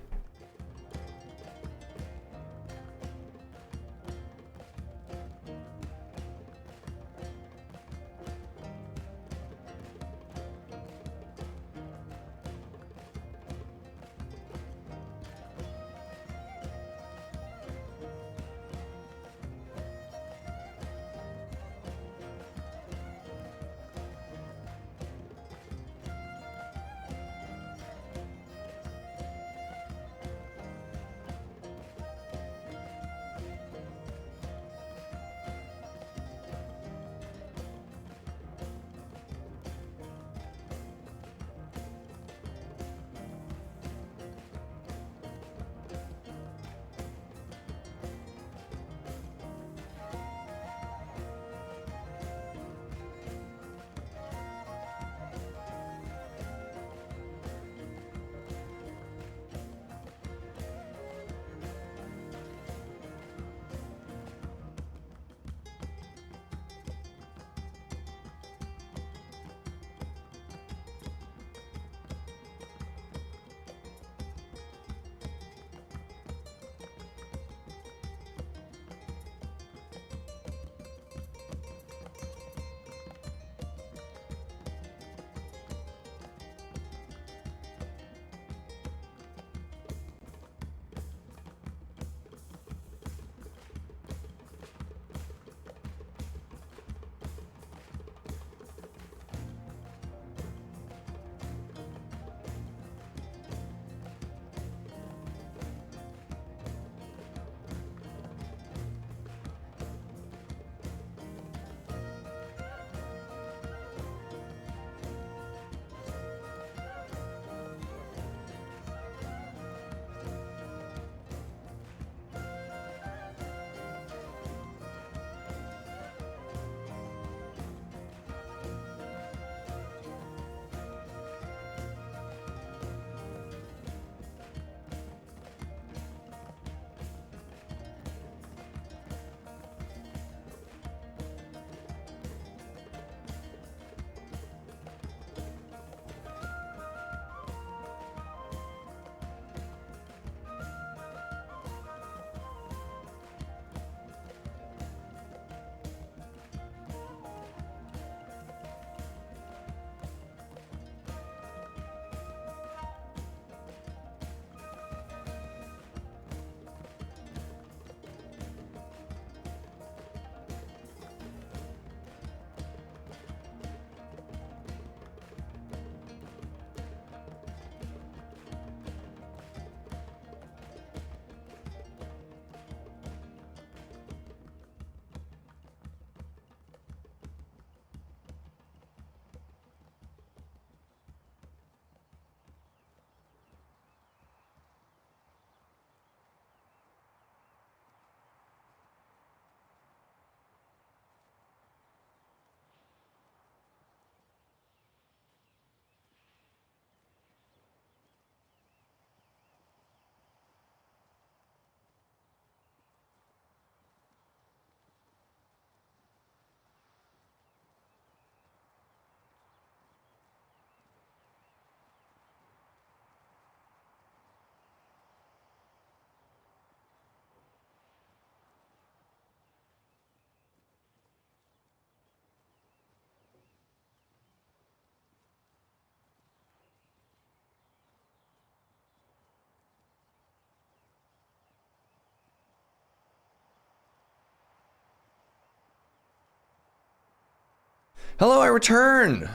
Hello, I return.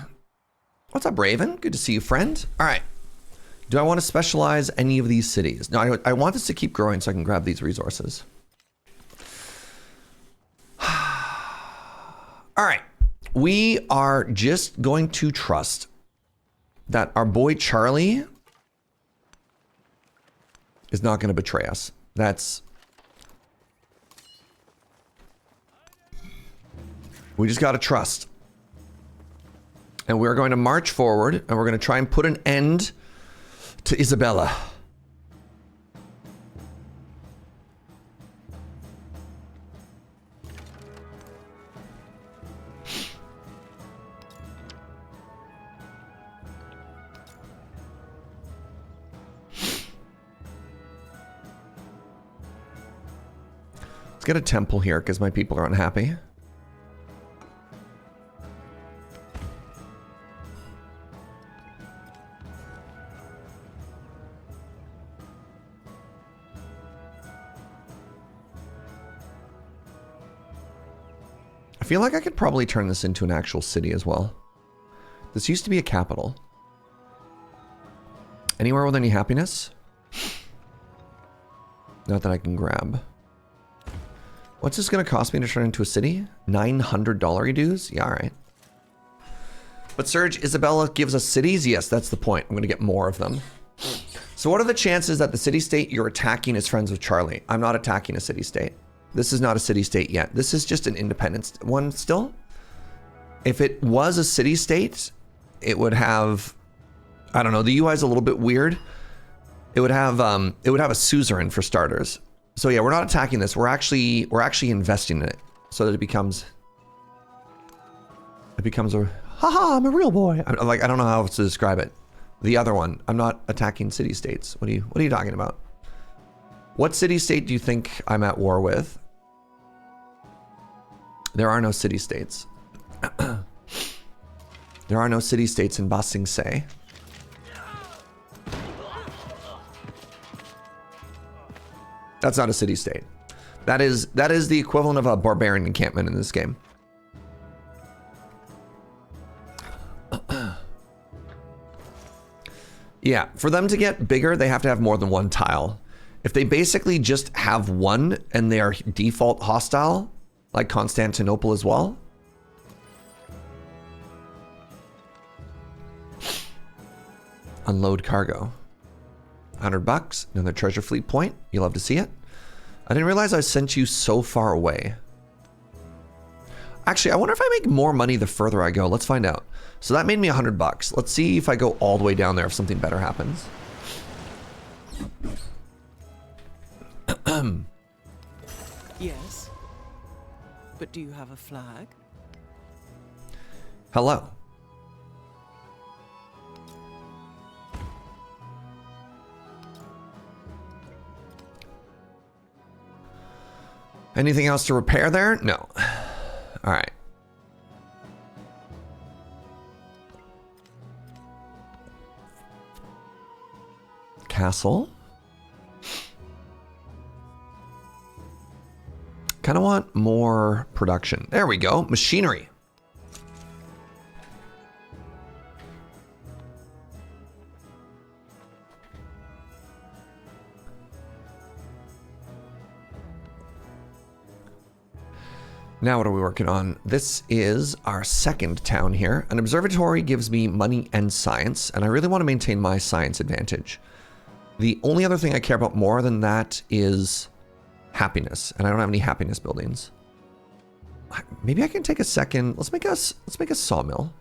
What's up, Raven? Good to see you, friend. All right. Do I want to specialize any of these cities? No, I want this to keep growing so I can grab these resources. All right. We are just going to trust that our boy Charlie is not going to betray us. We just got to trust. And we're going to march forward and we're going to try and put an end to Isabella. Let's get a temple here because my people are unhappy. I feel like I could probably turn this into an actual city as well. This used to be a capital. Anywhere with any happiness? Not that I can grab. What's this going to cost me to turn into a city? $900 dues? Yeah, all right. But Serge, Isabella gives us cities? Yes, that's the point. I'm going to get more of them. So what are the chances that the city-state you're attacking is friends with Charlie? I'm not attacking a city-state. This is not a city-state yet. This is just an independent one still. If it was a city-state, it would have... I don't know, the UI is a little bit weird. It would have a suzerain for starters. So yeah, we're not attacking this. We're actually investing in it so that it becomes a haha, I'm a real boy. I'm like, I don't know how else to describe it. The other one, I'm not attacking city states. What are you talking about? What city state do you think I'm at war with? There are no city states. There are no city states in Ba Sing Se. That's not a city-state. That is the equivalent of a barbarian encampment in this game. Yeah, for them to get bigger, they have to have more than one tile. If they basically just have one and they are default hostile, like Constantinople as well. Unload cargo. $100, another treasure fleet point. You'll love to see it. I didn't realize I sent you so far away. Actually, I wonder if I make more money the further I go. Let's find out. So that made me $100. Let's see if I go all the way down there if something better happens. Yes. But do you have a flag? Hello. Anything else to repair there? No. All right. Castle. Kind of want more production. There we go. Machinery. Now what are we working on? This is our second town here. An observatory gives me money and science, and I really want to maintain my science advantage. The only other thing I care about more than that is happiness, and I don't have any happiness buildings. Maybe I can take a second. Let's make a sawmill.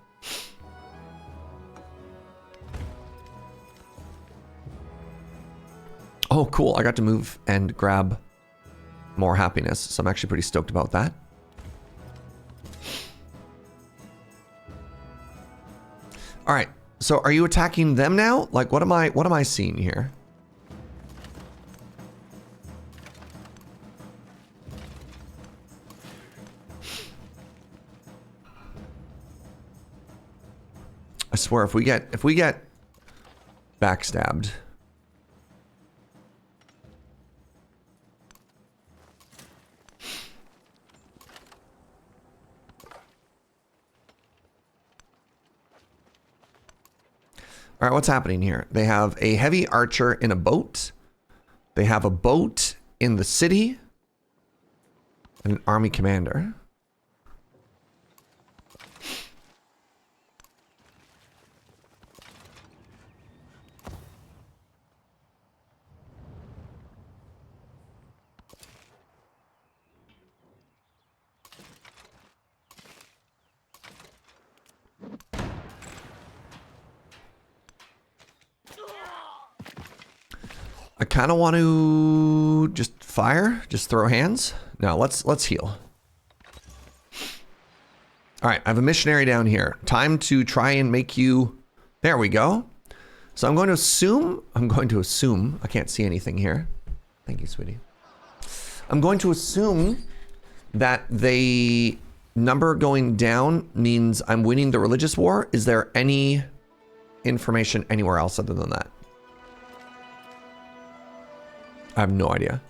Oh, cool. I got to move and grab more happiness, so I'm actually pretty stoked about that. All right, so are you attacking them now? Like, what am I seeing here? I swear, if we get backstabbed. All right, what's happening here? They have a heavy archer in a boat. They have a boat in the city. And an army commander. I kind of want to just fire, just throw hands. No, let's heal. All right, I have a missionary down here. Time to try and make you. There we go. So I'm going to assume. I can't see anything here. Thank you, sweetie. I'm going to assume that the number going down means I'm winning the religious war. Is there any information anywhere else other than that? I have no idea.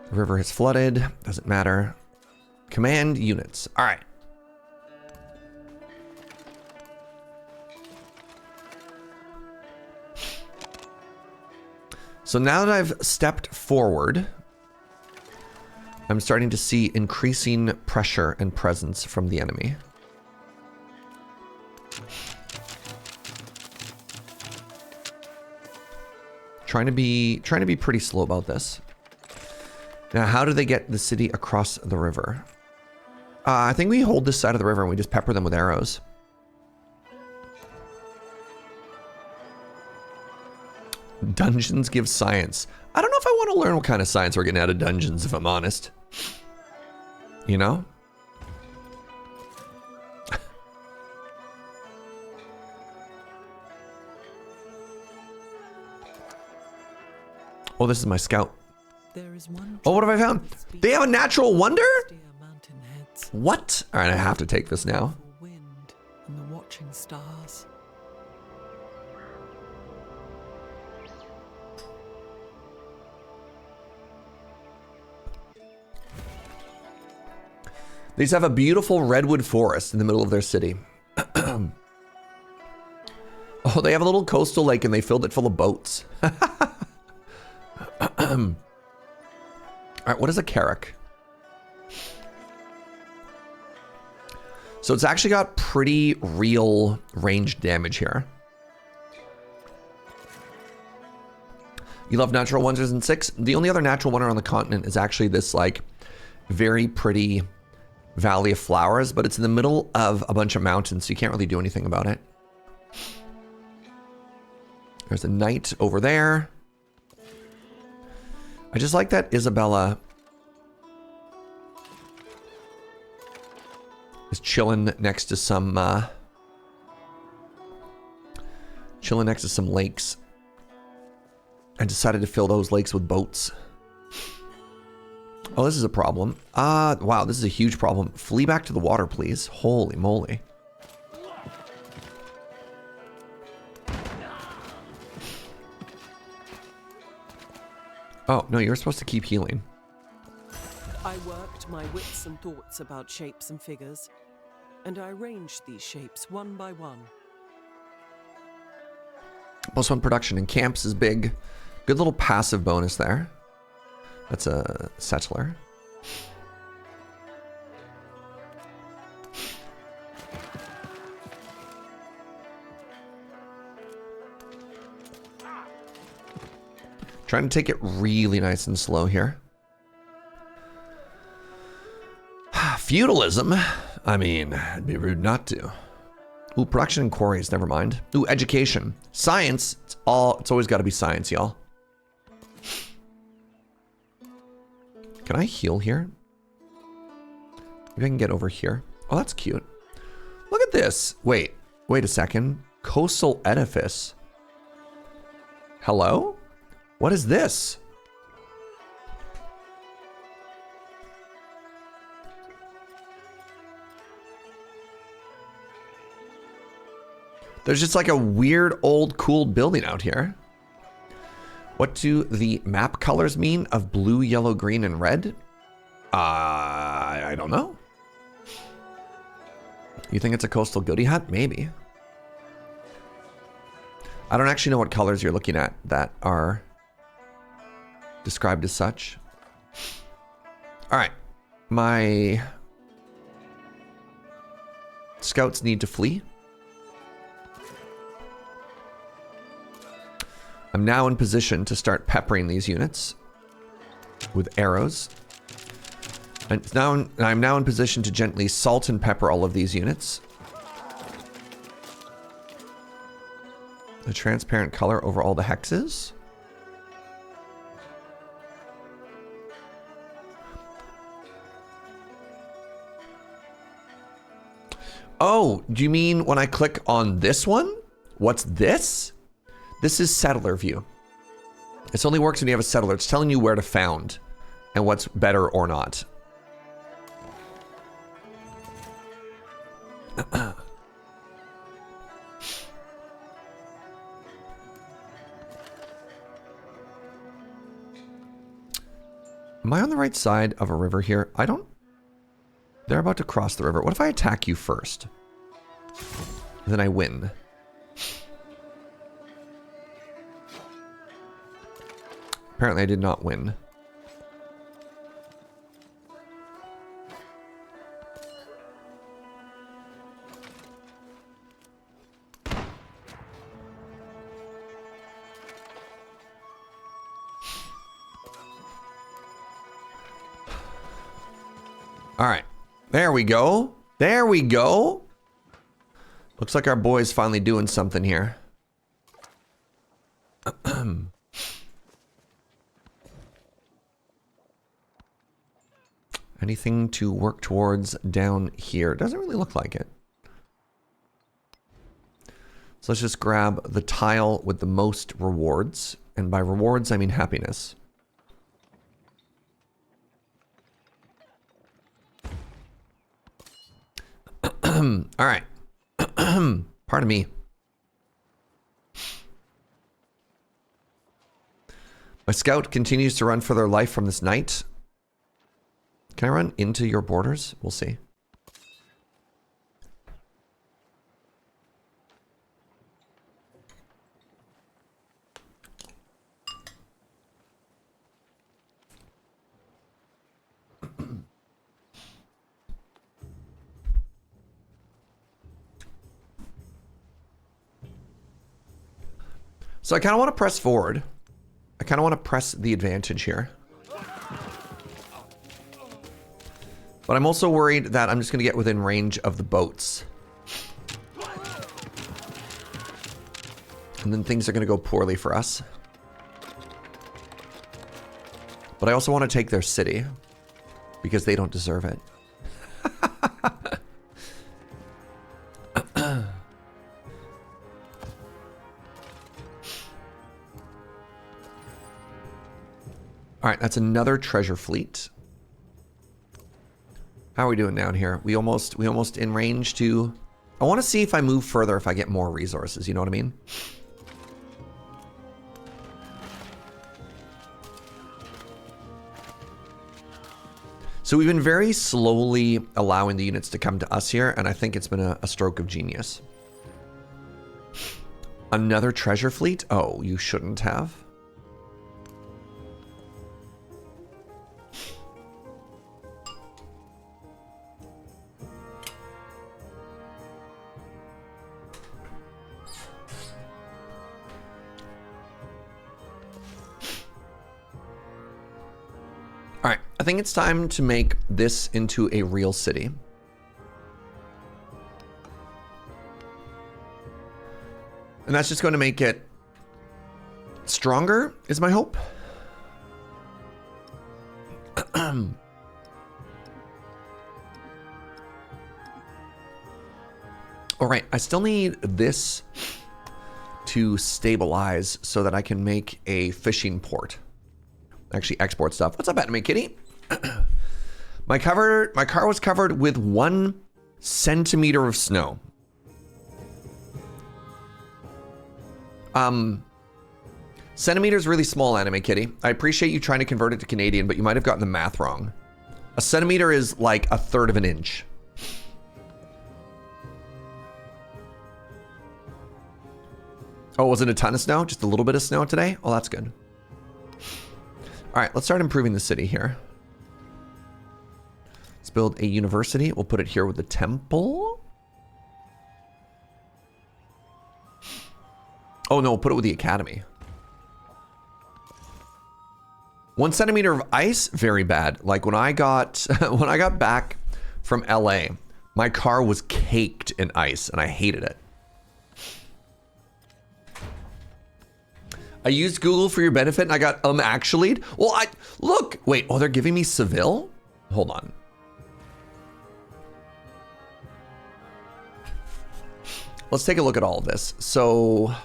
The river has flooded. Doesn't matter. Command units. All right. So now that I've stepped forward, I'm starting to see increasing pressure and presence from the enemy. Trying to be pretty slow about this. Now, how do they get the city across the river? I think we hold this side of the river and we just pepper them with arrows. Dungeons give science. I don't know if I want to learn what kind of science we're getting out of dungeons, if I'm honest. You know? Oh, this is my scout. Oh, what have I found? They have a natural wonder? What? All right, I have to take this now. Wind and the watching stars. They just have a beautiful redwood forest in the middle of their city. Oh, they have a little coastal lake and they filled it full of boats. All right, what is a carrack? So it's actually got pretty real ranged damage here. You love natural wonders in 6? The only other natural wonder on the continent is actually this like very pretty Valley of Flowers, but it's in the middle of a bunch of mountains, so you can't really do anything about it. There's a knight over there. I just like that Isabella is chilling next to some lakes. I decided to fill those lakes with boats. Oh, this is a problem. Wow, this is a huge problem. Flee back to the water, please. Holy moly. Oh, no, you're supposed to keep healing. I worked my wits and thoughts about shapes and figures, and I arranged these shapes one by one. +1 production in camps is big. Good little passive bonus there. That's a settler. Trying to take it really nice and slow here. Feudalism? I mean, it'd be rude not to. Ooh, production and quarries, never mind. Ooh, education. Science, it's always got to be science, y'all. Can I heal here? Maybe I can get over here. Oh, that's cute. Look at this. Wait a second. Coastal edifice. Hello? What is this? There's just like a weird old cool building out here. What do the map colors mean of blue, yellow, green, and red? I don't know. You think it's a coastal goodie hut? Maybe. I don't actually know what colors you're looking at that are described as such. All right. My scouts need to flee. I'm now in position to start peppering these units with arrows. And I'm now in position to gently salt and pepper all of these units. The transparent color over all the hexes. Oh, do you mean when I click on this one? What's this? This is settler view. This only works when you have a settler. It's telling you where to found and what's better or not. Am I on the right side of a river here? I don't... They're about to cross the river. What if I attack you first? Then I win. Apparently I did not win. All right. There we go. There we go. Looks like our boy's finally doing something here. Anything to work towards down here? Doesn't really look like it. So let's just grab the tile with the most rewards. And by rewards, I mean happiness. All right. Pardon me. My scout continues to run for their life from this knight. Can I run into your borders? We'll see. So I kind of want to press forward. I kind of want to press the advantage here. But I'm also worried that I'm just going to get within range of the boats. And then things are going to go poorly for us. But I also want to take their city. Because they don't deserve it. All right, that's another treasure fleet. How are we doing down here? We almost in range to... I want to see if I move further if I get more resources, you know what I mean? So we've been very slowly allowing the units to come to us here, and I think it's been a stroke of genius. Another treasure fleet? Oh, you shouldn't have. I think it's time to make this into a real city. And that's just going to make it stronger, is my hope. All right, I still need this to stabilize so that I can make a fishing port. Actually export stuff. What's up, Batman Kitty? My car was covered with 1 centimeter of snow. Centimeter is really small, Anime Kitty. I appreciate you trying to convert it to Canadian, but you might have gotten the math wrong. A centimeter is like 1/3 of an inch. Oh, was it a ton of snow? Just a little bit of snow today? Oh, that's good. All right, let's start improving the city here. Let's build a university. We'll put it here with the temple. Oh no, we'll put it with the academy. 1 centimeter of ice, very bad. Like when I got when I got back from LA, my car was caked in ice and I hated it. I used Google for your benefit and I got actually. Well, look, wait, oh, they're giving me Seville? Hold on. Let's take a look at all of this. So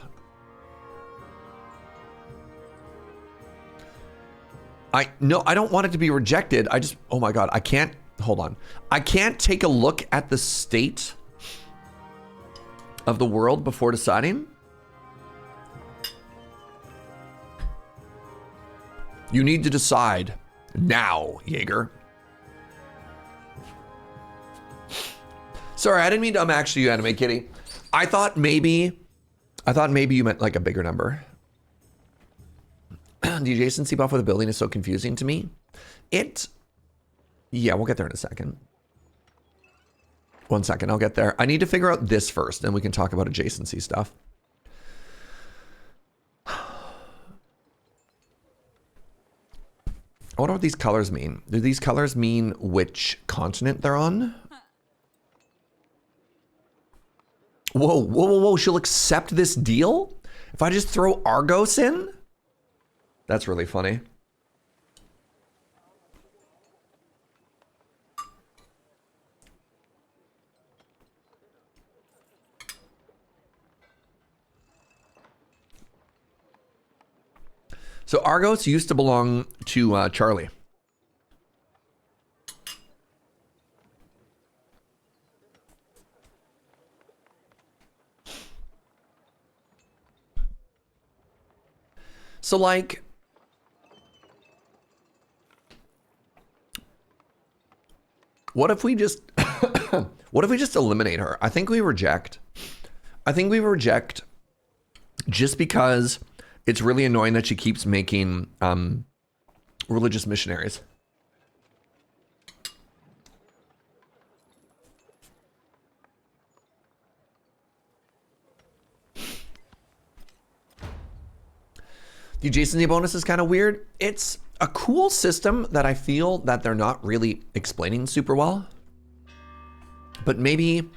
I don't want it to be rejected. Oh my God, I can't, hold on. I can't take a look at the state of the world before deciding. You need to decide now, Jaeger. Sorry, I didn't mean to actually you, Anime Kitty. I thought maybe you meant like a bigger number. The adjacency buff with a building is so confusing to me. Yeah, we'll get there in a second. 1 second, I'll get there. I need to figure out this first, then we can talk about adjacency stuff. I wonder what these colors mean. Do these colors mean which continent they're on? Whoa, whoa, whoa, whoa. She'll accept this deal? If I just throw Argos in? That's really funny. So Argos used to belong to Charlie. So like, what if we just, what if we just eliminate her? I think we reject. I think we reject just because it's really annoying that she keeps making religious missionaries. The adjacency bonus is kind of weird. It's a cool system that I feel that they're not really explaining super well. But maybe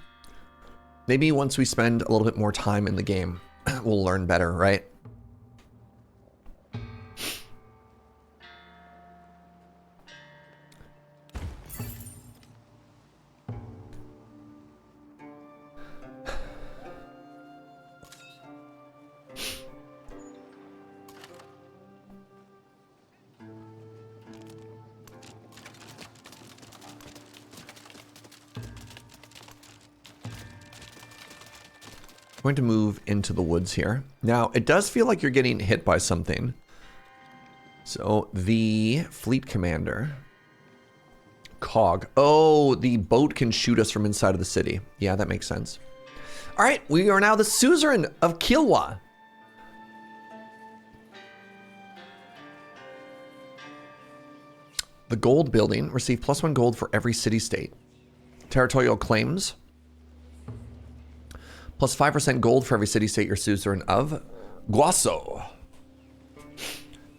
once we spend a little bit more time in the game, we'll learn better, right? Going to move into the woods here. Now, it does feel like you're getting hit by something. So, the fleet commander. Cog. Oh, the boat can shoot us from inside of the city. Yeah, that makes sense. All right, we are now the suzerain of Kilwa. The gold building. Receive +1 gold for every city-state. Territorial claims. Plus 5% gold for every city-state you're suzerain of. Guaso.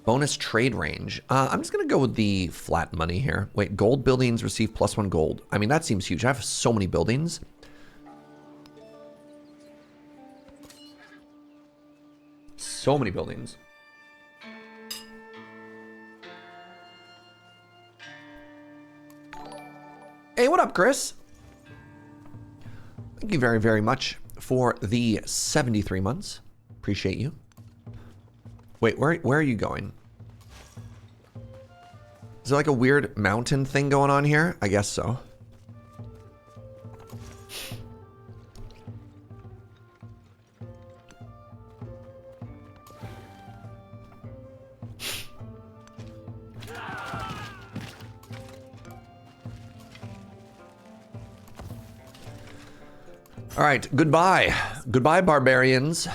Bonus trade range. I'm just going to go with the flat money here. Wait, gold buildings receive +1 gold. I mean, that seems huge. I have so many buildings. So many buildings. Hey, what up, Chris? Thank you very, very much for the 73 months. Appreciate you. Wait, where are you going? Is there like a weird mountain thing going on here? I guess so. All right, goodbye. Goodbye, barbarians.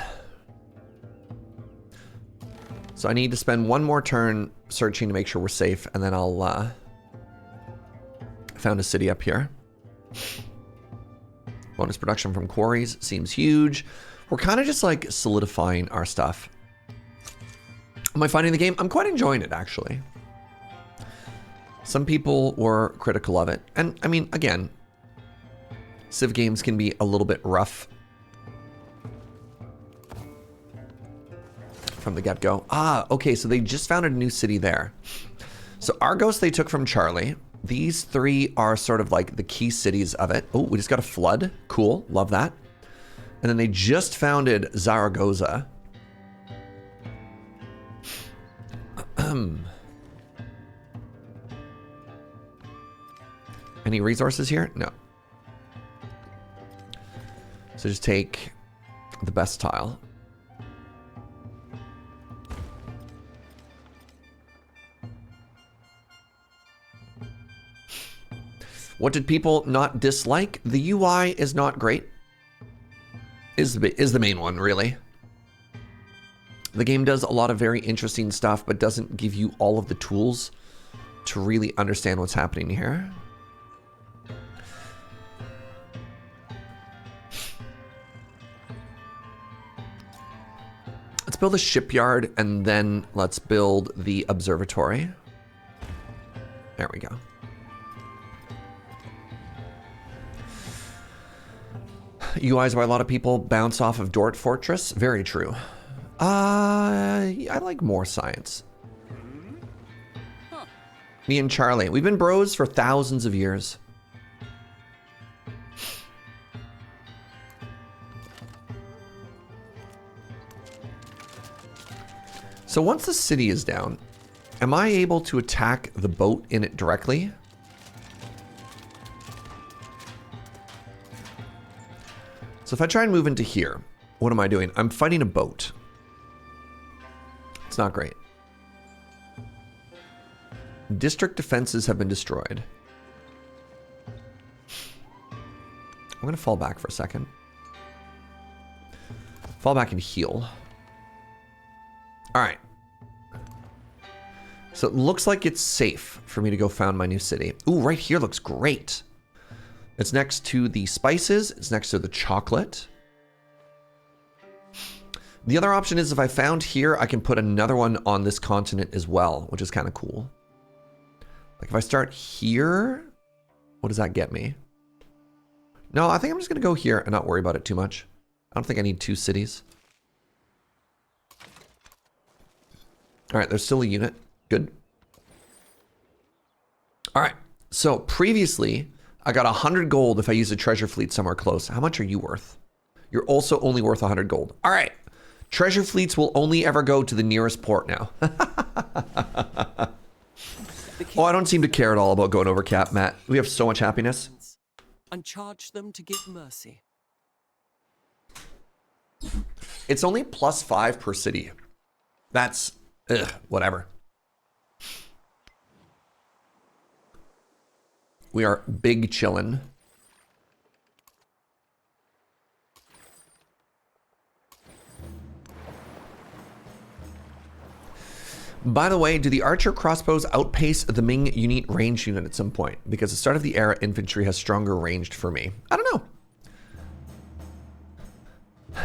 So I need to spend one more turn searching to make sure we're safe, and then I'll, found a city up here. Bonus production from quarries seems huge. We're kind of just like solidifying our stuff. Am I finding the game? I'm quite enjoying it, actually. Some people were critical of it. And I mean, again, Civ games can be a little bit rough from the get-go. Ah, okay, so they just founded a new city there. So Argos they took from Charlie. These three are sort of like the key cities of it. Oh, we just got a flood. Cool, love that. And then they just founded Zaragoza. Any resources here? No. So just take the best tile. What did people not dislike? The UI is not great. Is the main one, really. The game does a lot of very interesting stuff, but doesn't give you all of the tools to really understand what's happening here. Let's build a shipyard, and then let's build the observatory. There we go. UIs why a lot of people bounce off of Dort Fortress. Very true. I like more science. Me and Charlie, we've been bros for thousands of years. So once the city is down, am I able to attack the boat in it directly? So if I try and move into here, what am I doing? I'm fighting a boat. It's not great. District defenses have been destroyed. I'm gonna fall back for a second. Fall back and heal. All right. So it looks like it's safe for me to go found my new city. Ooh, right here looks great. It's next to the spices. It's next to the chocolate. The other option is if I found here, I can put another one on this continent as well, which is kind of cool. Like if I start here, what does that get me? No, I think I'm just going to go here and not worry about it too much. I don't think I need two cities. All right, there's still a unit. Good. All right, so previously, I got 100 gold if I use a treasure fleet somewhere close. How much are you worth? You're also only worth 100 gold. All right. Treasure fleets will only ever go to the nearest port now. Oh, I don't seem to care at all about going over cap, Matt. We have so much happiness. And charge them to give mercy. It's only +5 per city. That's, whatever. We are big chillin'. By the way, do the archer crossbows outpace the Ming unit range unit at some point? Because at the start of the era, infantry has stronger ranged for me. I don't know.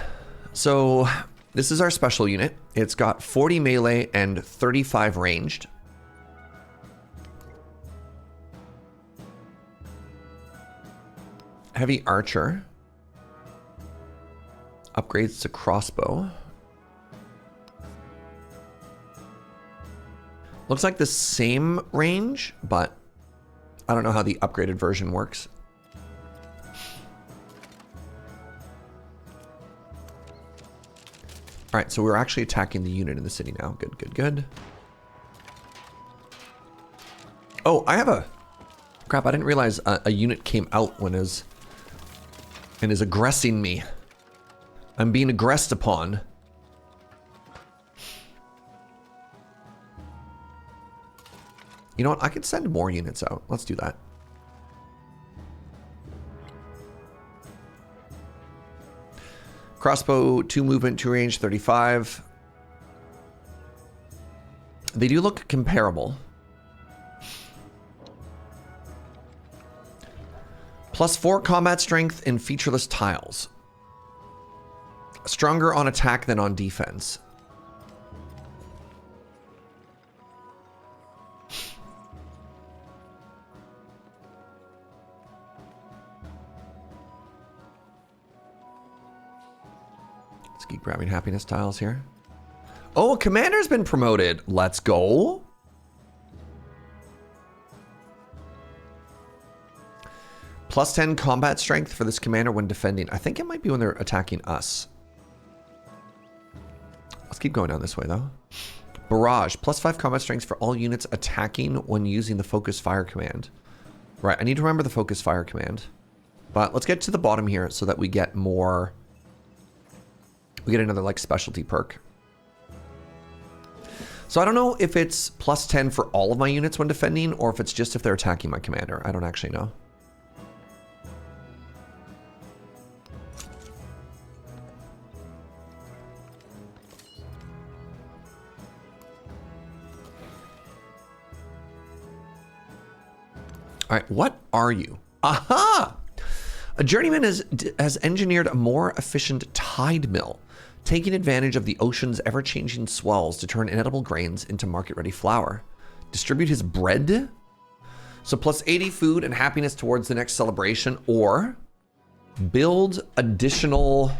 So this is our special unit. It's got 40 melee and 35 ranged. Heavy archer. Upgrades to crossbow. Looks like the same range, but I don't know how the upgraded version works. All right, so we're actually attacking the unit in the city now. Good, good, good. Oh, I have a... Crap, I didn't realize a unit came out when is aggressing me. I'm being aggressed upon. You know what? I could send more units out. Let's do that. Crossbow, 2 movement, 2 range, 35. They do look comparable. +4 combat strength in featureless tiles. Stronger on attack than on defense. Let's keep grabbing happiness tiles here. Oh, commander's been promoted. Let's go. +10 combat strength for this commander when defending. I think it might be when they're attacking us. Let's keep going down this way though. Barrage, +5 combat strength for all units attacking when using the focus fire command. Right, I need to remember the focus fire command. But let's get to the bottom here so that we get more. We get another like specialty perk. So I don't know if it's +10 for all of my units when defending or if it's just if they're attacking my commander. I don't actually know. All right, what are you? Aha! A journeyman has engineered a more efficient tide mill, taking advantage of the ocean's ever-changing swells to turn inedible grains into market-ready flour. Distribute his bread? So +80 food and happiness towards the next celebration, or build additional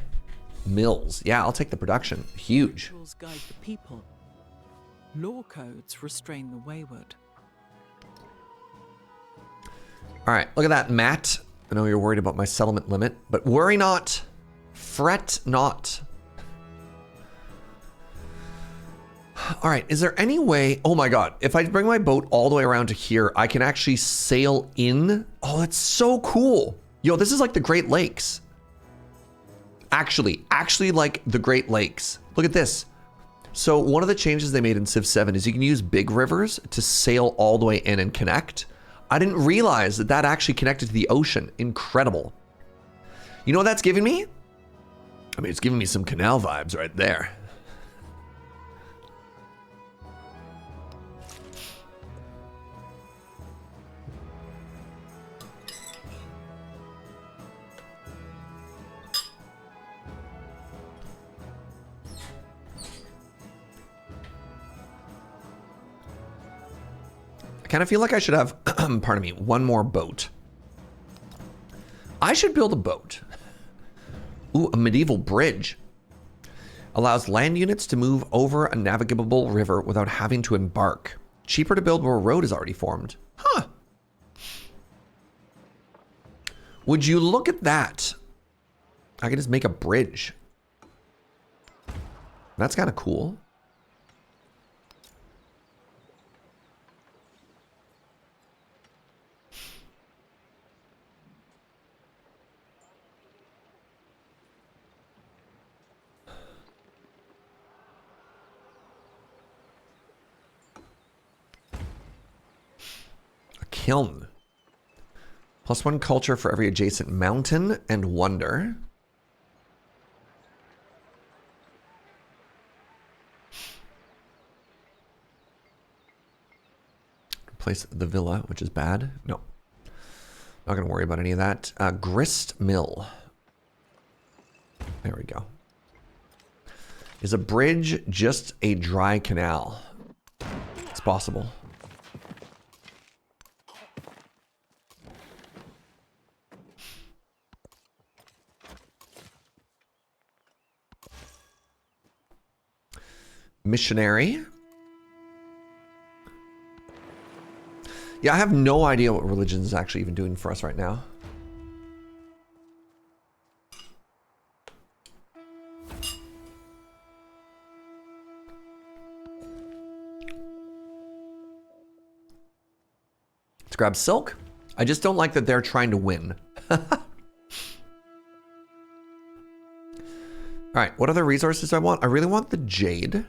mills. Yeah, I'll take the production. Huge. Rules guide the people. Law codes restrain the wayward. All right, look at that, Matt. I know you're worried about my settlement limit, but worry not, fret not. All right, is there any way, oh my God, if I bring my boat all the way around to here, I can actually sail in? Oh, that's so cool. Yo, this is like the Great Lakes. Actually like the Great Lakes. Look at this. So one of the changes they made in Civ VII is you can use big rivers to sail all the way in and connect. I didn't realize that that actually connected to the ocean. Incredible. You know what that's giving me? I mean, it's giving me some Canal vibes right there. I kind of feel like I should have, pardon me, one more boat. I should build a boat. Ooh, a medieval bridge. Allows land units to move over a navigable river without having to embark. Cheaper to build where a road is already formed. Huh. Would you look at that? I could just make a bridge. That's kind of cool. Kiln. +1 culture for every adjacent mountain and wonder. Replace the villa, which is bad. No. Not going to worry about any of that. Grist mill. There we go. Is a bridge just a dry canal? It's possible. Missionary. Yeah, I have no idea what religion is actually even doing for us right now. Let's grab silk. I just don't like that they're trying to win. All right, what other resources do I want? I really want the jade.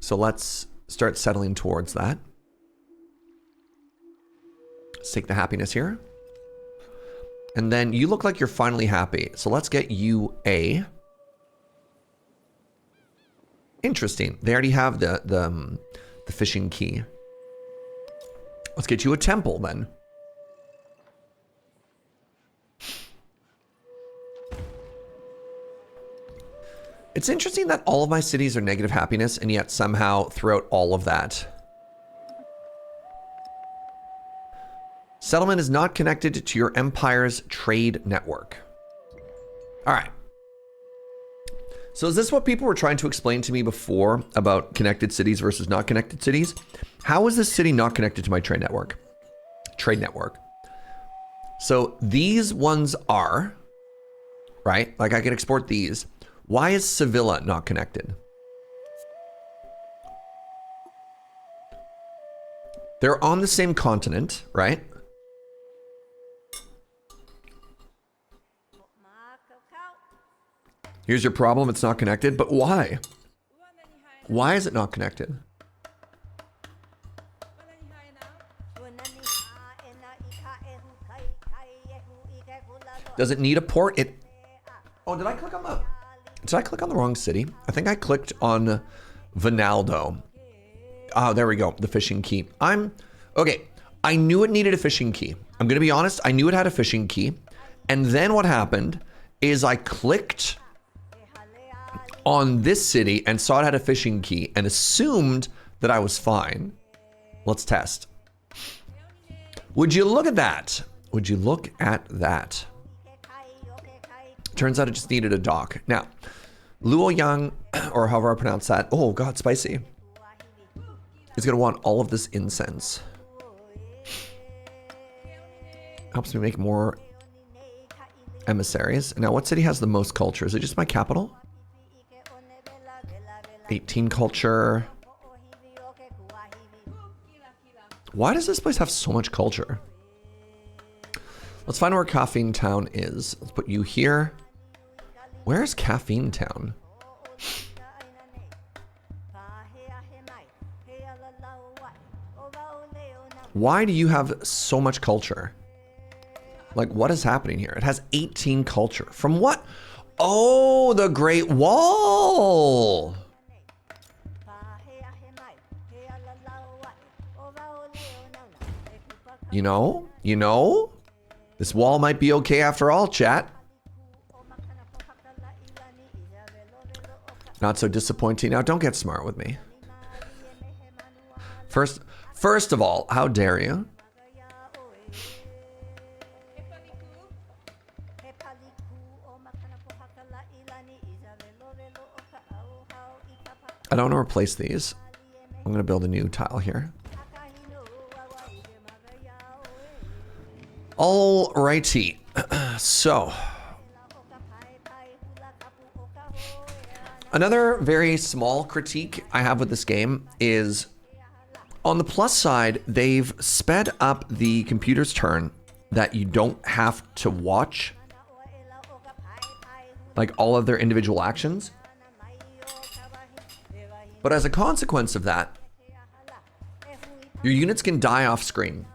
So let's start settling towards that. Let's take the happiness here. And then you look like you're finally happy. So let's get you a... Interesting. They already have the fishing key. Let's get you a temple then. It's interesting that all of my cities are negative happiness, and yet somehow throughout all of that, settlement is not connected to your empire's trade network. All right. So is this what people were trying to explain to me before about connected cities versus not connected cities? How is this city not connected to my trade network? Trade network. So these ones are, right? Like I can export these. Why is Sevilla not connected? They're on the same continent, right? Here's your problem, it's not connected, but why? Why is it not connected? Does it need a port? Oh, did I click on the wrong city? I think I clicked on Vinaldo. Oh, there we go, the fishing key. Okay, I knew it needed a fishing key. I'm gonna be honest, I knew it had a fishing key. And then what happened is I clicked on this city and saw it had a fishing key and assumed that I was fine. Let's test. Would you look at that? Would you look at that? Turns out it just needed a dock. Now, Luoyang, or however I pronounce that. Oh God, spicy. Is gonna want all of this incense. Helps me make more emissaries. Now, what city has the most culture? Is it just my capital? 18 culture. Why does this place have so much culture? Let's find where Caffeine Town is. Let's put you here. Where is Caffeine Town? Why do you have so much culture? Like, what is happening here? It has 18 culture. From what? Oh, the Great Wall. You know, this wall might be okay after all, chat. Not so disappointing. Now, don't get smart with me. First of all, how dare you? I don't want to replace these. I'm going to build a new tile here. Alrighty. So, another very small critique I have with this game is, on the plus side, they've sped up the computer's turn that you don't have to watch like all of their individual actions. But as a consequence of that, your units can die off screen.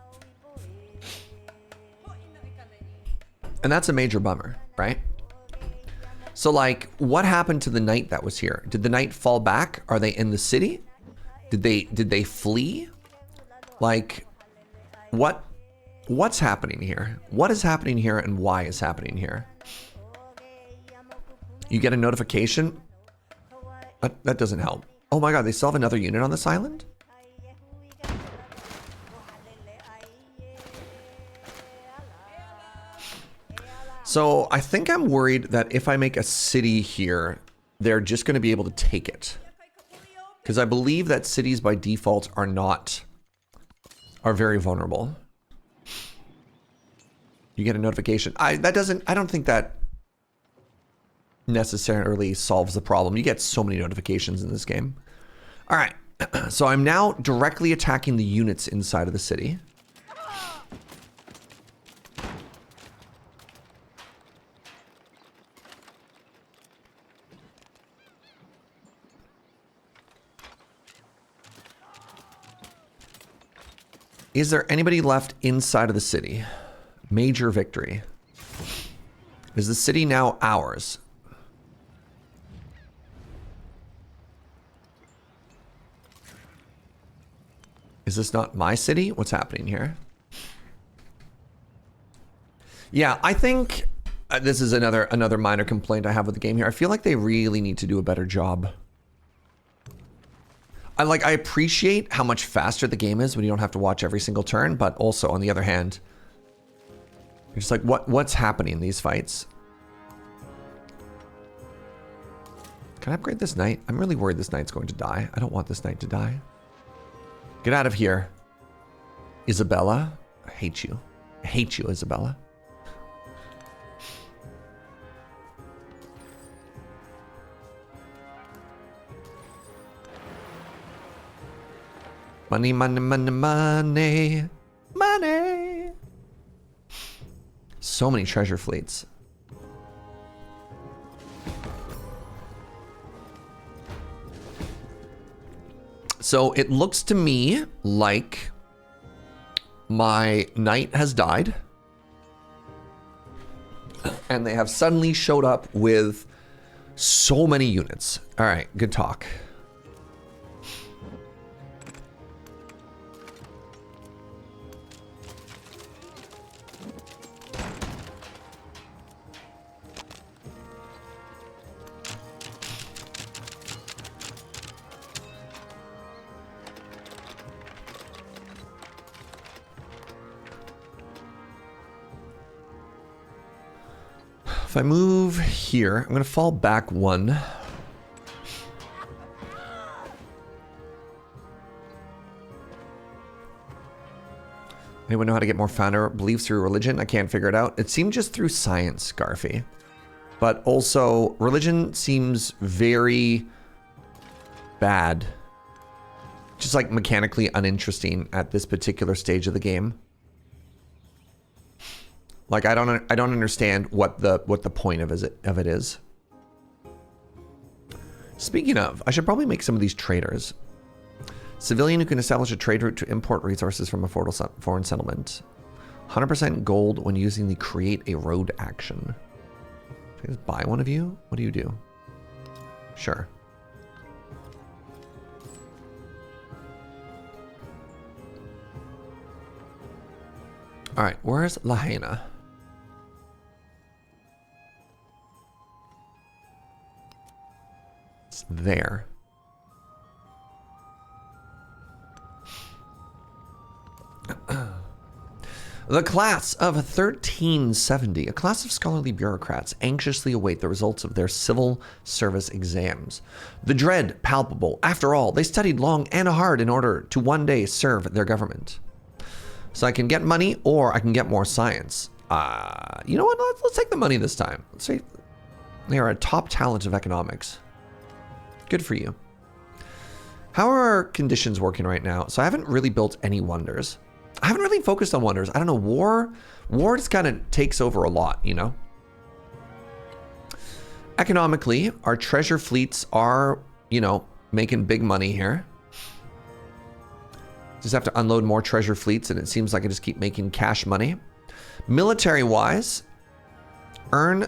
And that's a major bummer, right? So like, what happened to the knight that was here? Did the knight fall back? Are they in the city? Did they flee? Like, what's happening here? What is happening here and why is happening here? You get a notification? That doesn't help. Oh my God, they still have another unit on this island? So I think I'm worried that if I make a city here, they're just going to be able to take it. Because I believe that cities by default are very vulnerable. You get a notification. I don't think that necessarily solves the problem. You get so many notifications in this game. All right. So I'm now directly attacking the units inside of the city. Is there anybody left inside of the city? Major victory. Is the city now ours? Is this not my city? What's happening here? Yeah, I think this is another minor complaint I have with the game here. I feel like they really need to do a better job. I appreciate how much faster the game is when you don't have to watch every single turn, but also on the other hand, you're just like, what's happening in these fights? Can I upgrade this knight? I'm really worried this knight's going to die. I don't want this knight to die. Get out of here. Isabella. I hate you. I hate you, Isabella. Money, money, money, money. Money. So many treasure fleets. So it looks to me like my knight has died. And they have suddenly showed up with so many units. All right, good talk. If I move here, I'm going to fall back one. Anyone know how to get more founder beliefs through religion? I can't figure it out. It seemed just through science, Garfy. But also, religion seems very bad. Just like mechanically uninteresting at this particular stage of the game. Like I don't understand what the point of it is. Speaking of, I should probably make some of these traders. Civilian who can establish a trade route to import resources from a foreign settlement. 100% gold when using the create a road action. Can I just buy one of you? What do you do? Sure. All right, where's Lahaina? It's there. The class of 1370, a class of scholarly bureaucrats anxiously await the results of their civil service exams. The dread palpable. After all, they studied long and hard in order to one day serve their government. So I can get money or I can get more science. You know what? Let's take the money this time. Let's say they are a top talent of economics. Good for you. How are our conditions working right now? So I haven't really built any wonders. I haven't really focused on wonders. I don't know, war just kind of takes over a lot, you know? Economically, our treasure fleets are, you know, making big money here. Just have to unload more treasure fleets and it seems like I just keep making cash money. Military-wise, earn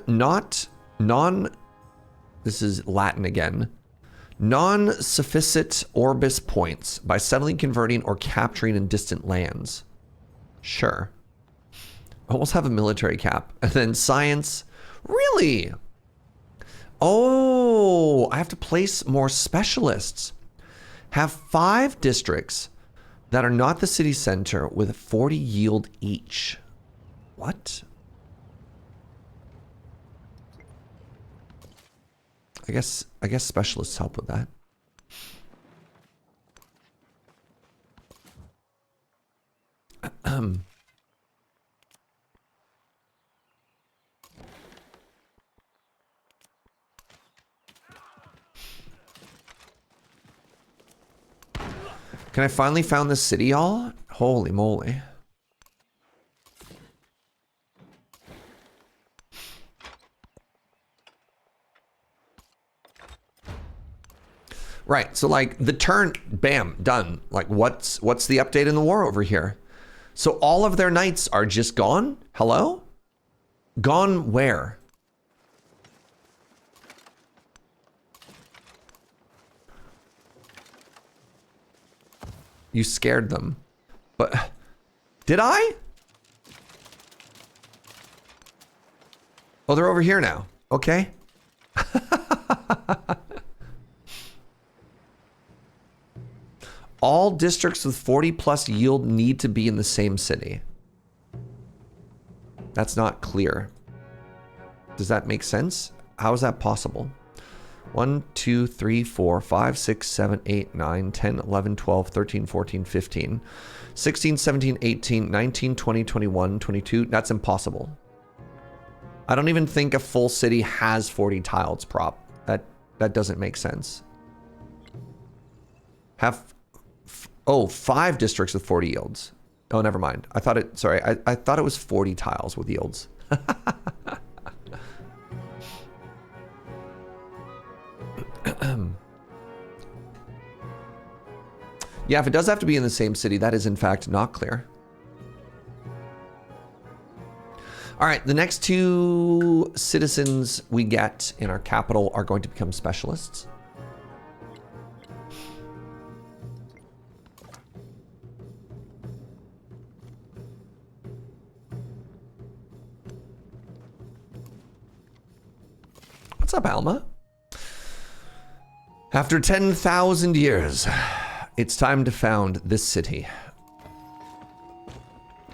this is Latin again, non-sufficit orbis points by settling, converting, or capturing in distant lands. Sure. Almost have a military cap. And then science. Really? Oh, I have to place more specialists. Have 5 districts that are not the city center with 40 yield each. What? I guess specialists help with that. Can I finally found this city, y'all? Holy moly. Right, so like the turn, bam, done. Like what's the update in the war over here? So all of their knights are just gone? Hello? Gone where? You scared them. But did I? Oh, they're over here now. Okay. All districts with 40 plus yield need to be in the same city. That's not clear. Does that make sense? How is that possible? 1, 2, 3, 4, 5, 6, 7, 8, 9, 10, 11, 12, 13, 14, 15, 16, 17, 18, 19, 20, 21, 22. That's impossible. I don't even think a full city has 40 tiles prop. That doesn't make sense. Have, 5 districts with 40 yields. Oh, never mind. I thought it, sorry, I thought it was 40 tiles with yields. Yeah, if it does have to be in the same city, that is in fact not clear. All right, the next 2 citizens we get in our capital are going to become specialists. What's up, Alma? After 10,000 years, it's time to found this city.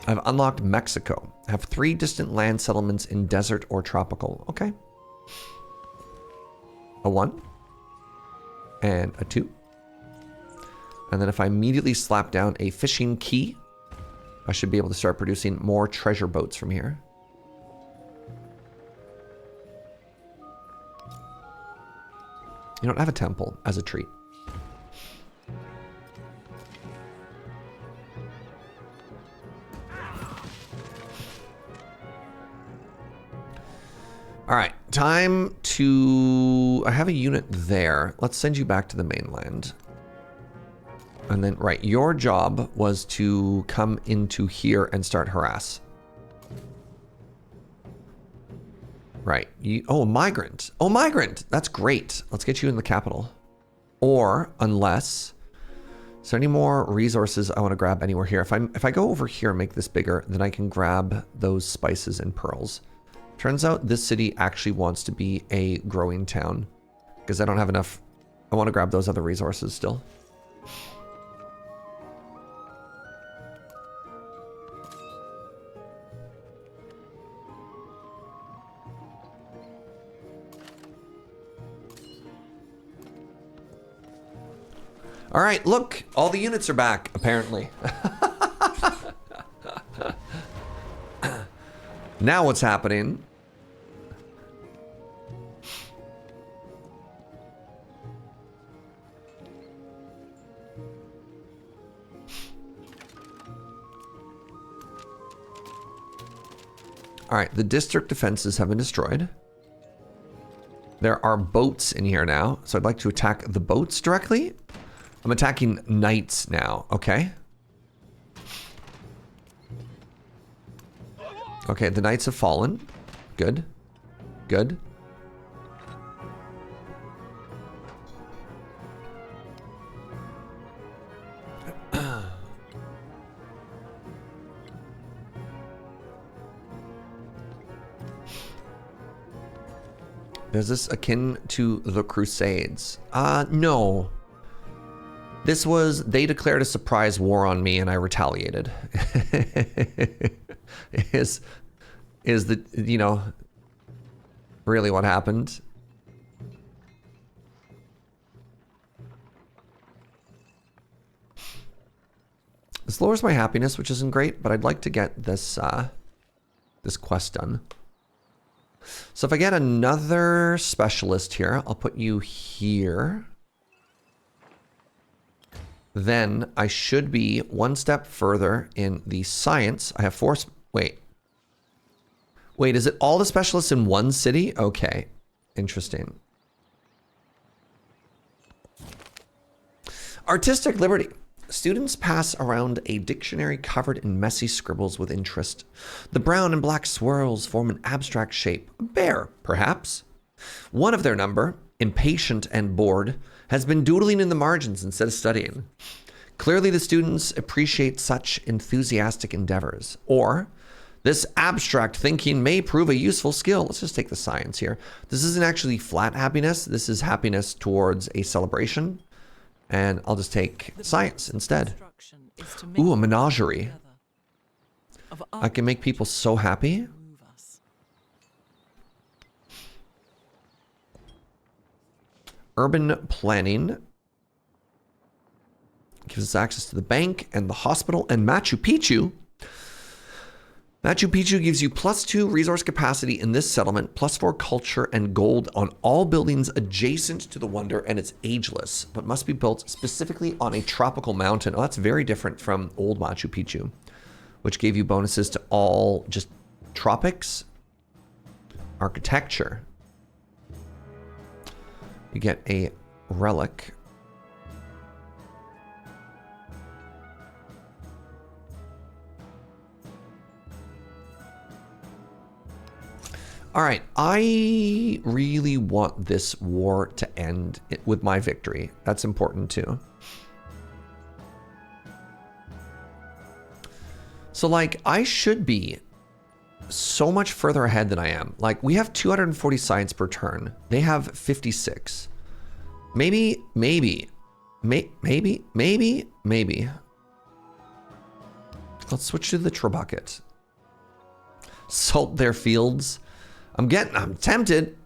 I've unlocked Mexico. I have 3 distant land settlements in desert or tropical. Okay. A 1. And a 2. And then if I immediately slap down a fishing key, I should be able to start producing more treasure boats from here. You don't have a temple as a treat. All right, time to... I have a unit there. Let's send you back to the mainland. And then, right, your job was to come into here and start harass. Right. Oh, migrant. Oh, migrant. That's great. Let's get you in the capital. Or, unless... Is there any more resources I want to grab anywhere here? If I go over here and make this bigger, then I can grab those spices and pearls. Turns out this city actually wants to be a growing town. Because I don't have enough... I want to grab those other resources still. All right, look, all the units are back, apparently. Now what's happening? All right, the district defenses have been destroyed. There are boats in here now, so I'd like to attack the boats directly. I'm attacking knights now, okay? Okay, the knights have fallen. Good. Good. Is this akin to the Crusades? No. This was, they declared a surprise war on me and I retaliated. is the, you know, really what happened? This lowers my happiness, which isn't great, but I'd like to get this, this quest done. So if I get another specialist here, I'll put you here. Then I should be one step further in the science. I have 4... Wait. Wait, is it all the specialists in one city? Okay. Interesting. Artistic liberty. Students pass around a dictionary covered in messy scribbles with interest. The brown and black swirls form an abstract shape. A bear, perhaps. One of their number, impatient and bored, has been doodling in the margins instead of studying. Clearly the students appreciate such enthusiastic endeavors. Or, this abstract thinking may prove a useful skill. Let's just take the science here. This isn't actually flat happiness. This is happiness towards a celebration. And I'll just take science instead. Ooh, a menagerie. I can make people so happy. Urban planning gives us access to the bank and the hospital and Machu Picchu. Machu Picchu gives you +2 resource capacity in this settlement, +4 culture and gold on all buildings adjacent to the wonder, and it's ageless, but must be built specifically on a tropical mountain. Oh, that's very different from old Machu Picchu, which gave you bonuses to all just tropics. Architecture. You get a relic. All right, I really want this war to end with my victory. That's important too. So like, I should be so much further ahead than I am. Like, we have 240 science per turn. They have 56. Maybe. Let's switch to the Trebuchet. Salt their fields. I'm tempted.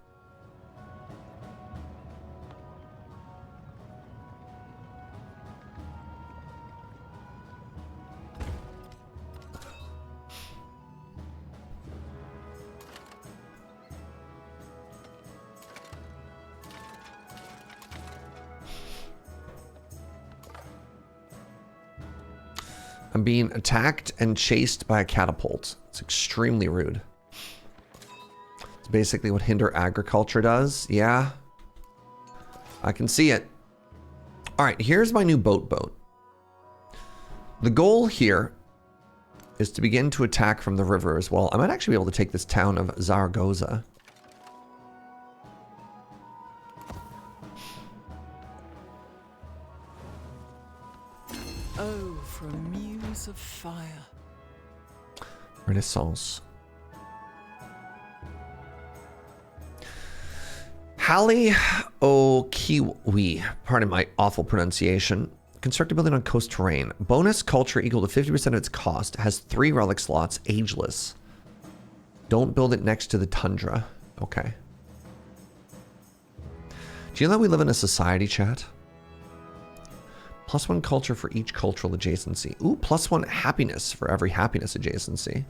I'm being attacked and chased by a catapult. It's extremely rude. It's basically what hinder agriculture does. Yeah. I can see it. All right, here's my new boat. The goal here is to begin to attack from the river as well. I might actually be able to take this town of Zaragoza. Oh, for a muse of fire. Renaissance. Hali Okiwi, pardon my awful pronunciation. Construct a building on coast terrain. Bonus culture equal to 50% of its cost. Has 3 relic slots. Ageless. Don't build it next to the tundra. Okay. Do you know that we live in a society, chat? +1 culture for each cultural adjacency. Ooh, +1 happiness for every happiness adjacency.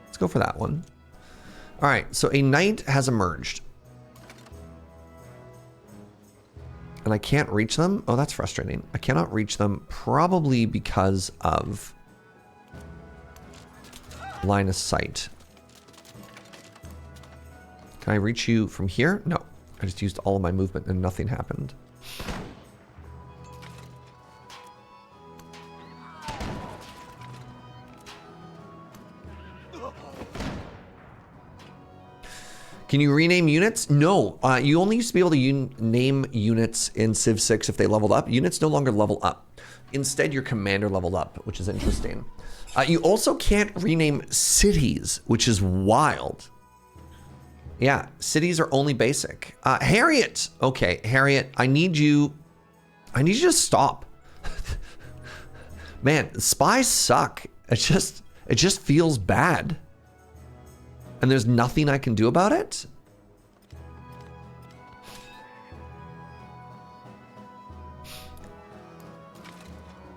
Let's go for that one. All right, so a knight has emerged. And I can't reach them? Oh, that's frustrating. I cannot reach them probably because of line of sight. Can I reach you from here? No. I just used all of my movement and nothing happened. Can you rename units? No, you only used to be able to name units in Civ 6 if they leveled up. Units no longer level up. Instead, your commander leveled up, which is interesting. You also can't rename cities, which is wild. Yeah, cities are only basic. Harriet. Okay, Harriet, I need you to stop. Man, spies suck. It just feels bad. And there's nothing I can do about it?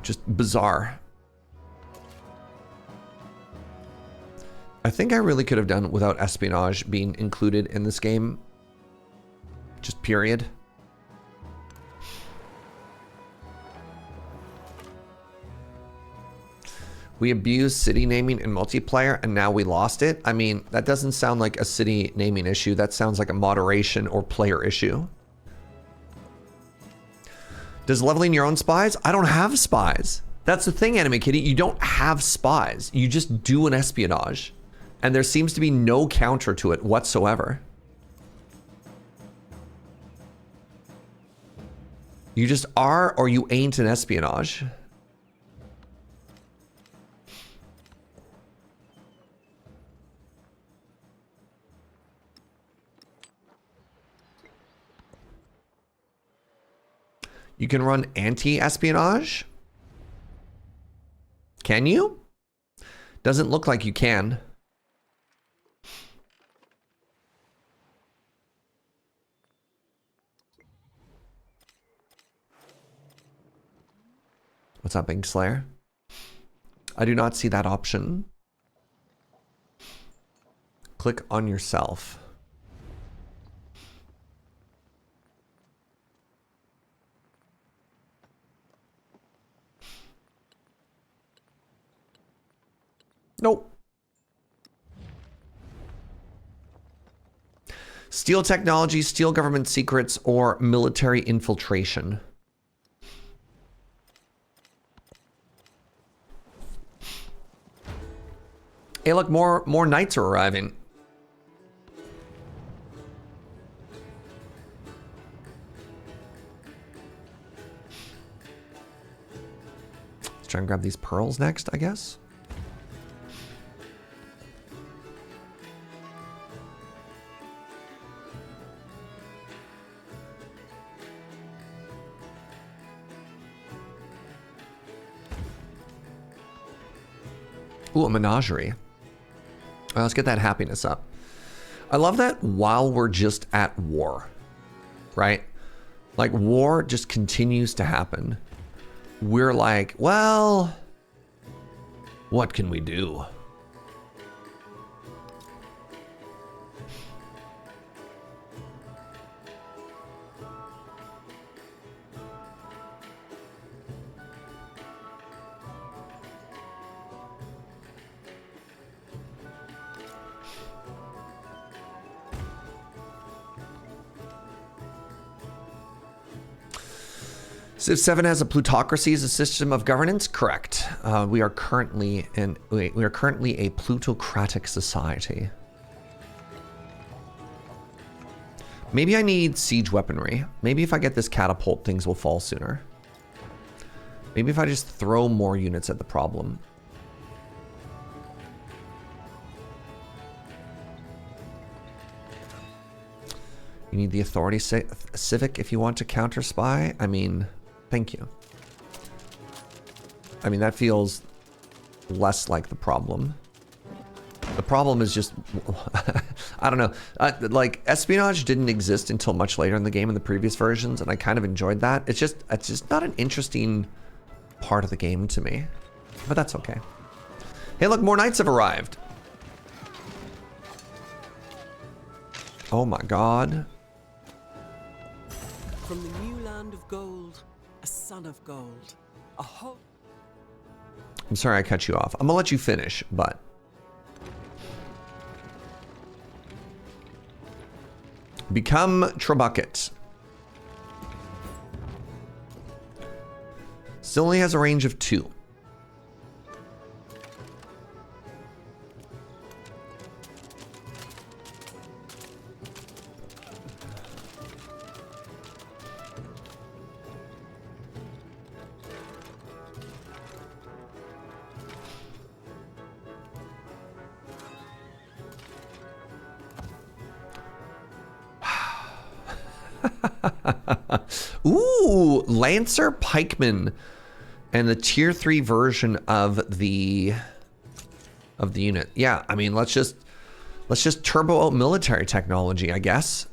Just bizarre. I think I really could have done without espionage being included in this game. Just period. We abused city naming in multiplayer and now we lost it. I mean, that doesn't sound like a city naming issue. That sounds like a moderation or player issue. Does leveling your own spies? I don't have spies. That's the thing, Anime Kitty. You don't have spies. You just do an espionage. And there seems to be no counter to it whatsoever. You just are or you ain't an espionage. You can run anti-espionage? Can you? Doesn't look like you can. What's up, Big Slayer? I do not see that option. Click on yourself. Nope. Steal technology, steal government secrets, or military infiltration. Hey, look, more knights are arriving. Let's try and grab these pearls next, I guess. Ooh, a menagerie. Let's get that happiness up. I love that while we're just at war, right? Like, war just continues to happen. We're like, well, what can we do? Civ VII has a plutocracy as a system of governance. Correct. We are currently a plutocratic society. Maybe I need siege weaponry. Maybe if I get this catapult, things will fall sooner. Maybe if I just throw more units at the problem. You need the authority civic if you want to counter spy. I mean, thank you. I mean, that feels less like the problem. The problem is just, I don't know. Like, espionage didn't exist until much later in the game in the previous versions, and I kind of enjoyed that. It's just not an interesting part of the game to me, but that's okay. Hey, look, more knights have arrived. Oh my God. From the new land of gold, a son of gold, a hope. I'm sorry I cut you off. I'm gonna let you finish, but become Trebuchet. Still only has a range of 2. Ooh, Lancer Pikeman, and the tier 3 version of the unit. Yeah, I mean, let's just turbo out military technology, I guess.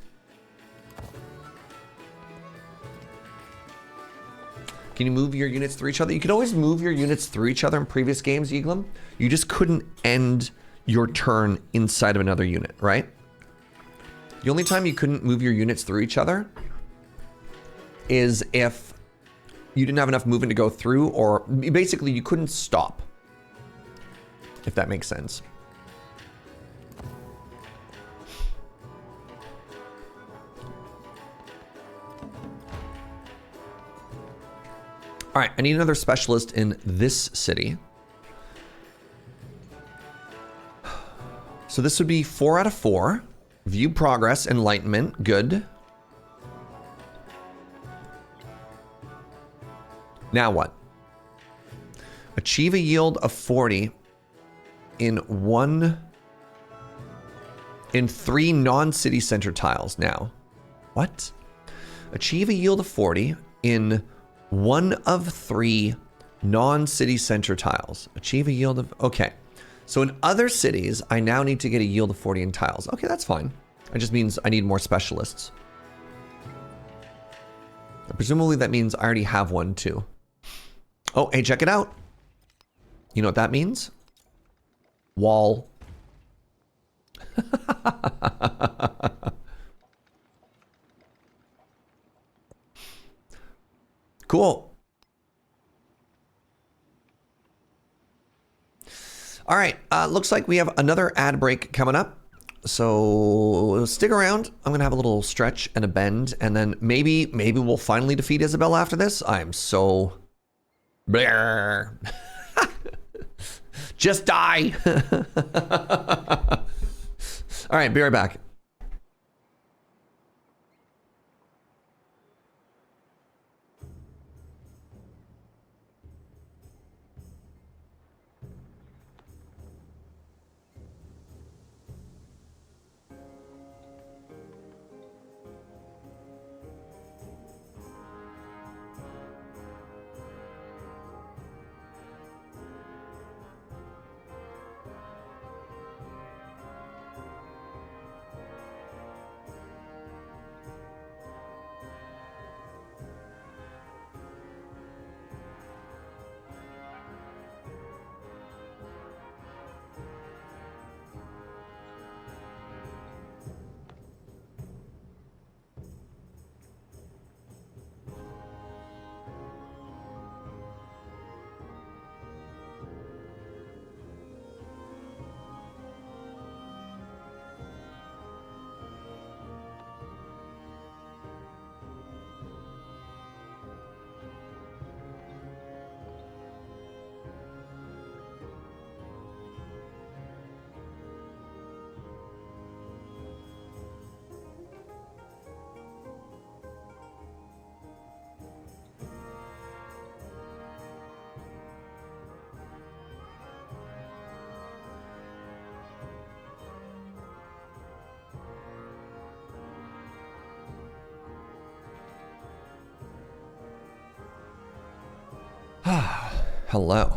Can you move your units through each other? You could always move your units through each other in previous games, Eaglem. You just couldn't end your turn inside of another unit, right? The only time you couldn't move your units through each other is if you didn't have enough movement to go through, or basically you couldn't stop, if that makes sense. All right, I need another specialist in this city. So this would be 4 out of 4. View progress, enlightenment, good. Now what? Achieve a yield of 40 in 3 non-city center tiles now. What? Achieve a yield of 40 in 1 of 3 non-city center tiles. Achieve a yield of... Okay. So in other cities, I now need to get a yield of 40 in tiles. Okay, that's fine. It just means I need more specialists. Presumably that means I already have one too. Oh, hey, check it out. You know what that means? Wall. Cool. All right, looks like we have another ad break coming up. So stick around. I'm gonna have a little stretch and a bend, and then maybe we'll finally defeat Isabella after this. I'm so... Bleh. Just die. All right, be right back. Hello.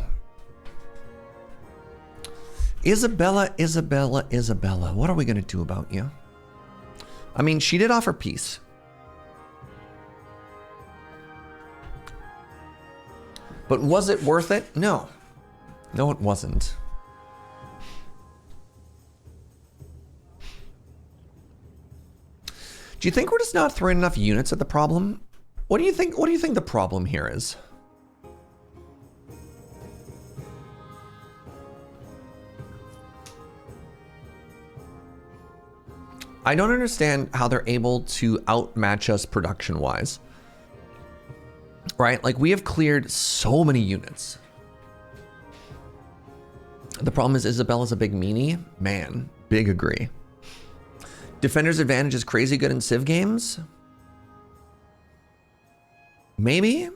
Isabella. What are we going to do about you? I mean, she did offer peace. But was it worth it? No. No, it wasn't. Do you think we're just not throwing enough units at the problem? What do you think the problem here is? I don't understand how they're able to outmatch us production-wise. Right? Like, we have cleared so many units. The problem is Isabella's a big meanie. Man, big agree. Defender's advantage is crazy good in Civ games? Maybe?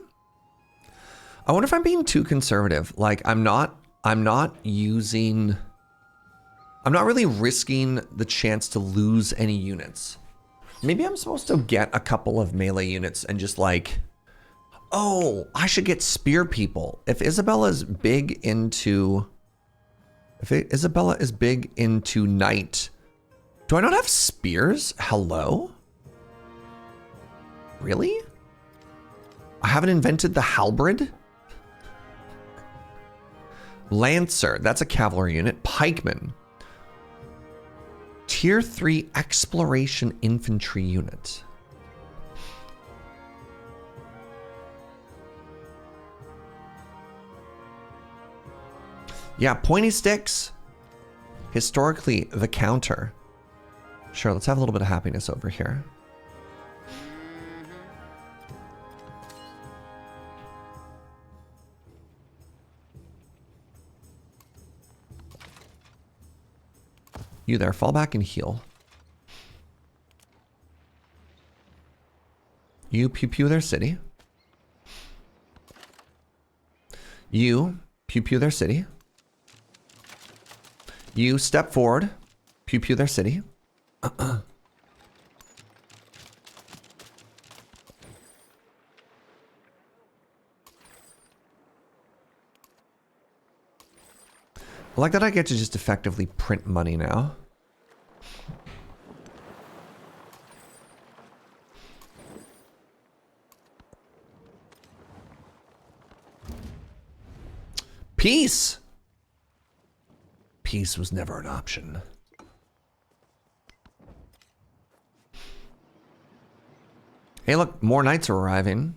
I wonder if I'm being too conservative. Like, I'm not really risking the chance to lose any units. Maybe I'm supposed to get a couple of melee units and just like, oh, I should get spear people. If Isabella is big into knight, do I not have spears? Hello? Really? I haven't invented the halberd? Lancer, that's a cavalry unit. Pikeman. Tier 3 exploration infantry unit. Yeah, pointy sticks. Historically, the counter. Sure, let's have a little bit of happiness over here. You there, fall back and heal. You pew pew their city. You pew pew their city. You step forward, pew pew their city. I like that I get to just effectively print money now. Peace! Peace was never an option. Hey, look, more knights are arriving.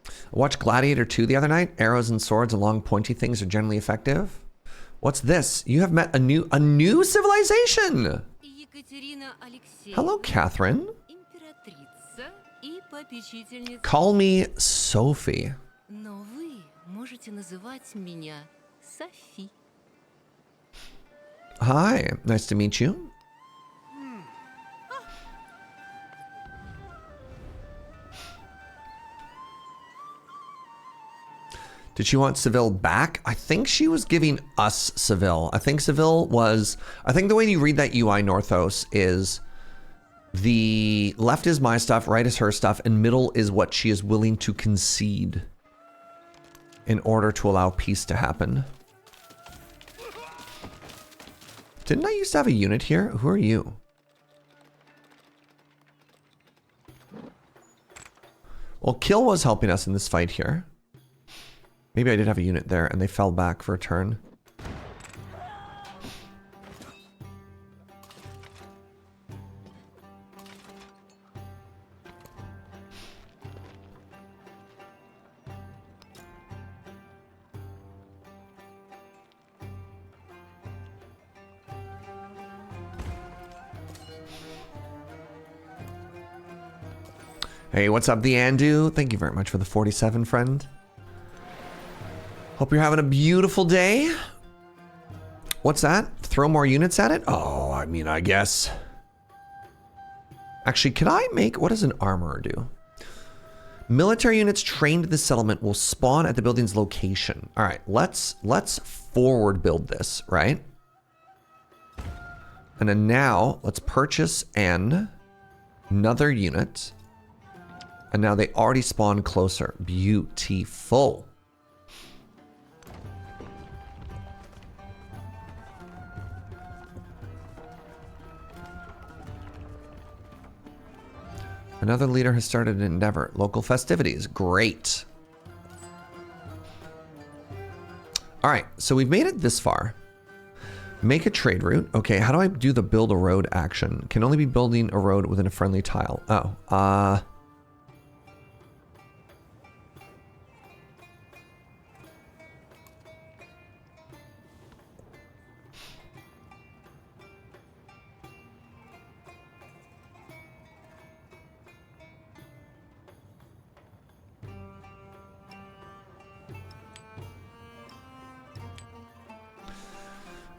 I watched Gladiator 2 the other night. Arrows and swords and long pointy things are generally effective. What's this? You have met a new civilization. Hello, Catherine. Call me Sophie. Hi, nice to meet you. Did she want Seville back? I think she was giving us Seville. I think Seville was... I think the way you read that UI, Northos, is the left is my stuff, right is her stuff, and middle is what she is willing to concede in order to allow peace to happen. Didn't I used to have a unit here? Who are you? Well, Kill was helping us in this fight here. Maybe I did have a unit there and they fell back for a turn. Hey, what's up, the Andu? Thank you very much for the 47, friend. Hope you're having a beautiful day. What's that? Throw more units at it? Oh, I mean, I guess. Actually, could I make... What does an armorer do? Military units trained in the settlement will spawn at the building's location. All right, let's forward build this, right? And then now, let's purchase another unit. And now they already spawn closer. Beautiful. Another leader has started an endeavor. Local festivities. Great. All right, so we've made it this far. Make a trade route. Okay, how do I do the build a road action? Can only be building a road within a friendly tile. Oh,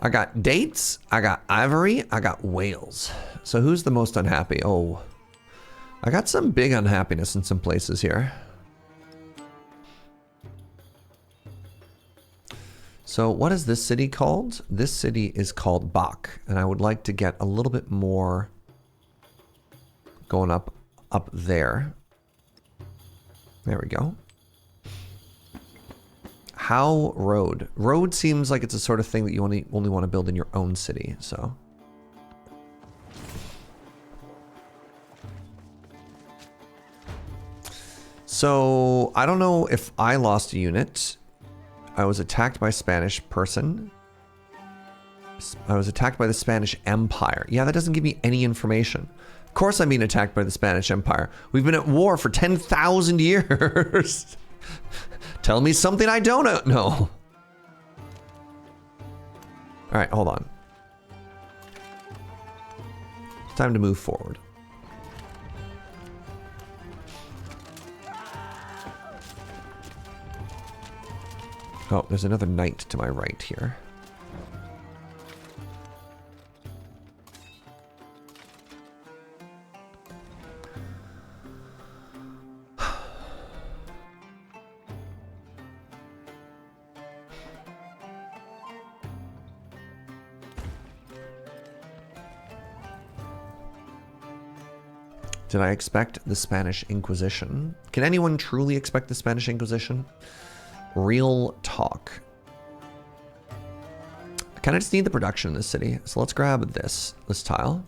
I got dates, I got ivory, I got whales. So who's the most unhappy? Oh, I got some big unhappiness in some places here. So what is this city called? This city is called Bach, and I would like to get a little bit more going up there. There we go. How road? Road seems like it's a sort of thing that you only want to build in your own city, so. So, I don't know if I lost a unit. I was attacked by a Spanish person. I was attacked by the Spanish Empire. Yeah, that doesn't give me any information. Of course I'm being attacked by the Spanish Empire. We've been at war for 10,000 years. Tell me something I don't know. All right, hold on. It's time to move forward. Oh, there's another knight to my right here. Did I expect the Spanish Inquisition? Can anyone truly expect the Spanish Inquisition? Real talk. kind of just need the production in this city. So let's grab this tile.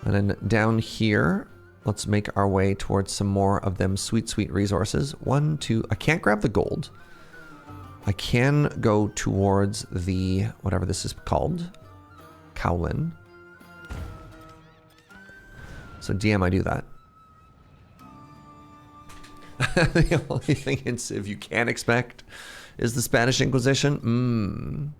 And then down here, let's make our way towards some more of them sweet, sweet resources. 1, 2, I can't grab the gold. I can go towards the, whatever this is called, Cowlin. So DM, I do that. The only thing in Civ you can't expect is the Spanish Inquisition.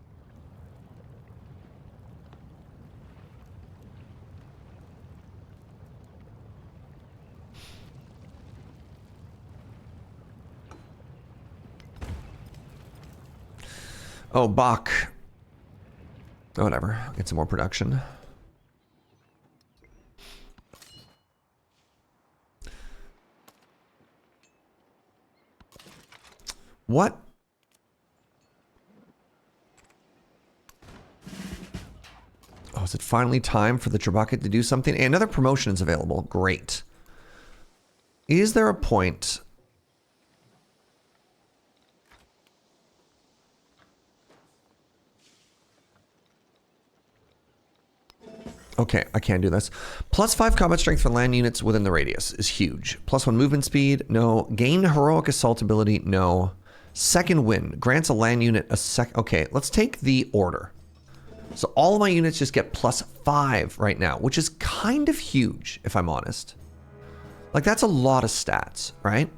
Oh, Bach. Whatever. Get some more production. What? Oh, is it finally time for the Trebuchet to do something? Hey, another promotion is available. Great. Is there a point... Okay, I can't do this. +5 combat strength for land units within the radius is huge. +1 movement speed, no. Gain heroic assault ability, no. Second wind grants a land unit a sec. Okay, let's take the order. So all of my units just get +5 right now, which is kind of huge, if I'm honest. Like, that's a lot of stats, right?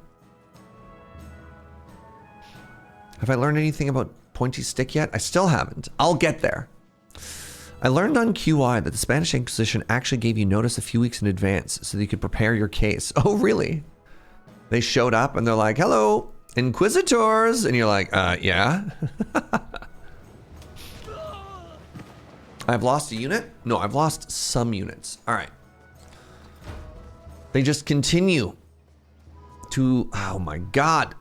Have I learned anything about pointy stick yet? I still haven't. I'll get there. I learned on QI that the Spanish Inquisition actually gave you notice a few weeks in advance so that you could prepare your case. Oh, really? They showed up and they're like, hello, Inquisitors. And you're like, yeah. I've lost a unit? No, I've lost some units. All right. They just continue to, oh my God.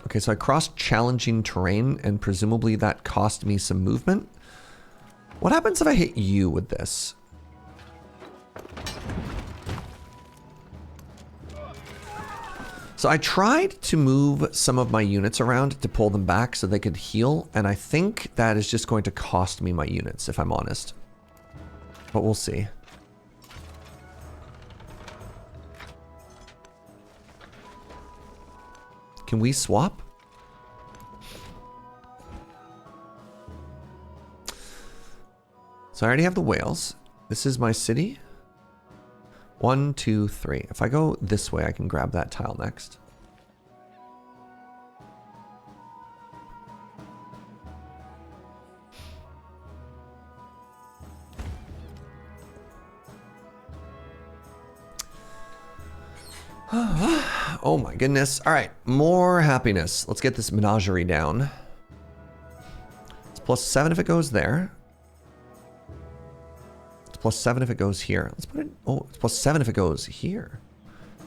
Okay, so I crossed challenging terrain, and presumably that cost me some movement. What happens if I hit you with this? So I tried to move some of my units around to pull them back so they could heal, and I think that is just going to cost me my units, if I'm honest. But we'll see. Can we swap? So I already have the whales. This is my city. 1, 2, 3. If I go this way, I can grab that tile next. Oh my goodness. All right, more happiness. Let's get this menagerie down. It's +7 if it goes there. It's +7 if it goes here. Let's put it, oh, it's +7 if it goes here.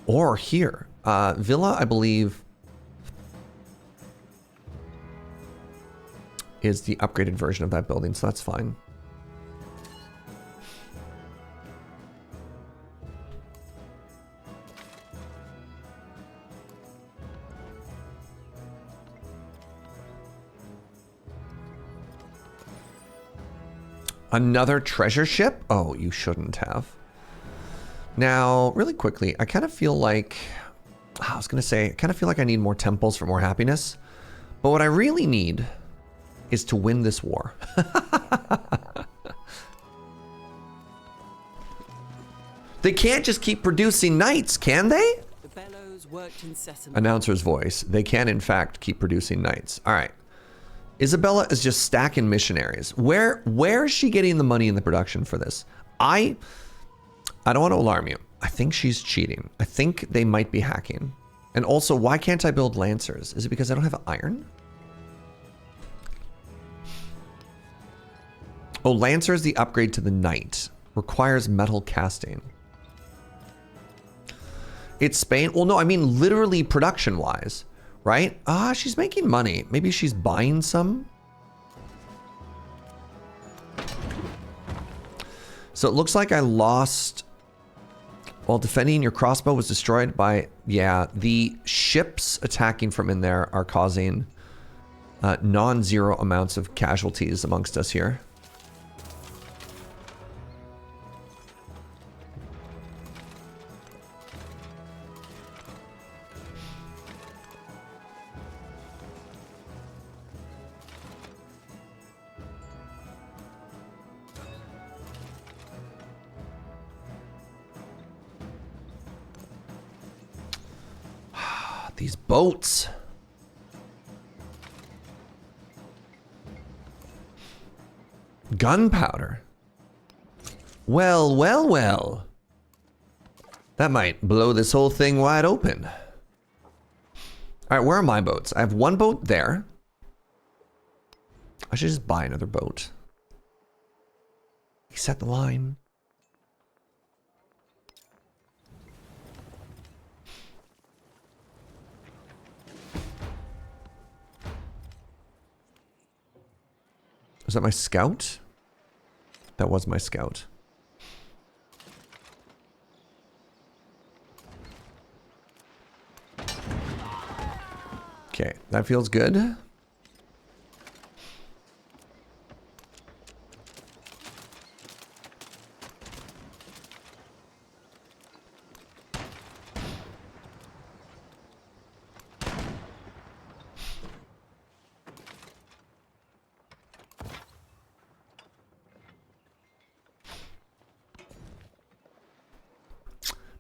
Or here. Villa, I believe, is the upgraded version of that building, so that's fine. Another treasure ship? Oh, you shouldn't have. Now, really quickly, I kind of feel like... I was going to say, I kind of feel like I need more temples for more happiness. But what I really need is to win this war. They can't just keep producing knights, can they? The bellows worked incessantly. Announcer's voice. They can, in fact, keep producing knights. All right. Isabella is just stacking missionaries. Where is she getting the money in the production for this? I don't want to alarm you. I think she's cheating. I think they might be hacking. And also, why can't I build lancers? Is it because I don't have iron? Oh, lancer is the upgrade to the knight. Requires metal casting. It's Spain. Well, no, I mean literally production-wise. Right? Ah, she's making money. Maybe she's buying some. So it looks like I lost While defending, your crossbow was destroyed by... Yeah, the ships attacking from in there are causing non-zero amounts of casualties amongst us here. These boats. Gunpowder. Well, well, well. That might blow this whole thing wide open. All right, where are my boats? I have one boat there. I should just buy another boat. Set the line. Was that my scout? That was my scout. Okay, that feels good.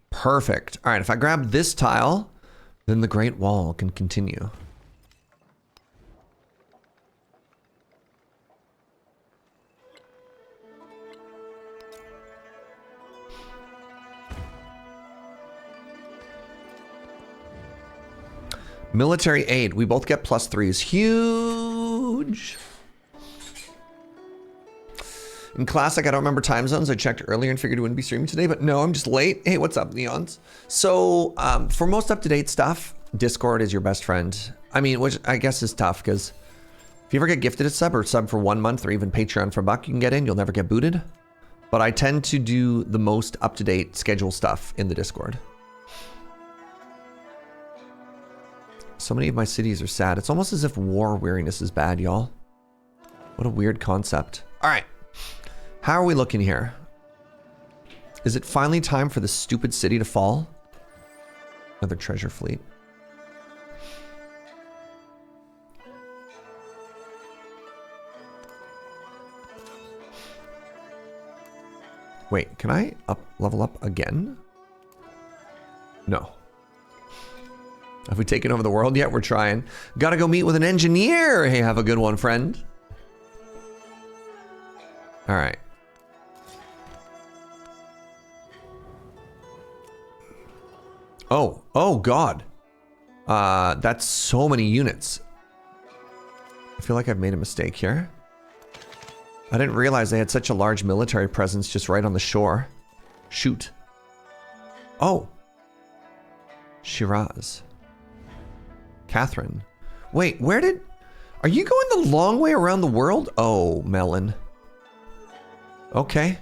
Perfect. All right, if I grab this tile, then the Great Wall can continue. Military aid. We both get +3s. Huge. In Classic, I don't remember time zones. I checked earlier and figured it wouldn't be streaming today, but no, I'm just late. Hey, what's up, Neons? So, for most up-to-date stuff, Discord is your best friend. I mean, which I guess is tough, because if you ever get gifted a sub or sub for 1 month or even Patreon for $1 you can get in, you'll never get booted. But I tend to do the most up-to-date schedule stuff in the Discord. So many of my cities are sad. It's almost as if war weariness is bad, y'all. What a weird concept. All right. How are we looking here? Is it finally time for the stupid city to fall? Another treasure fleet. Wait, can I level up again? No. Have we taken over the world yet? We're trying. Gotta go meet with an engineer. Hey, have a good one, friend. All right. Oh God. That's so many units. I feel like I've made a mistake here. I didn't realize they had such a large military presence just right on the shore. Shoot. Oh. Shiraz. Catherine. Wait, where did... Are you going the long way around the world? Oh, Melon. Okay.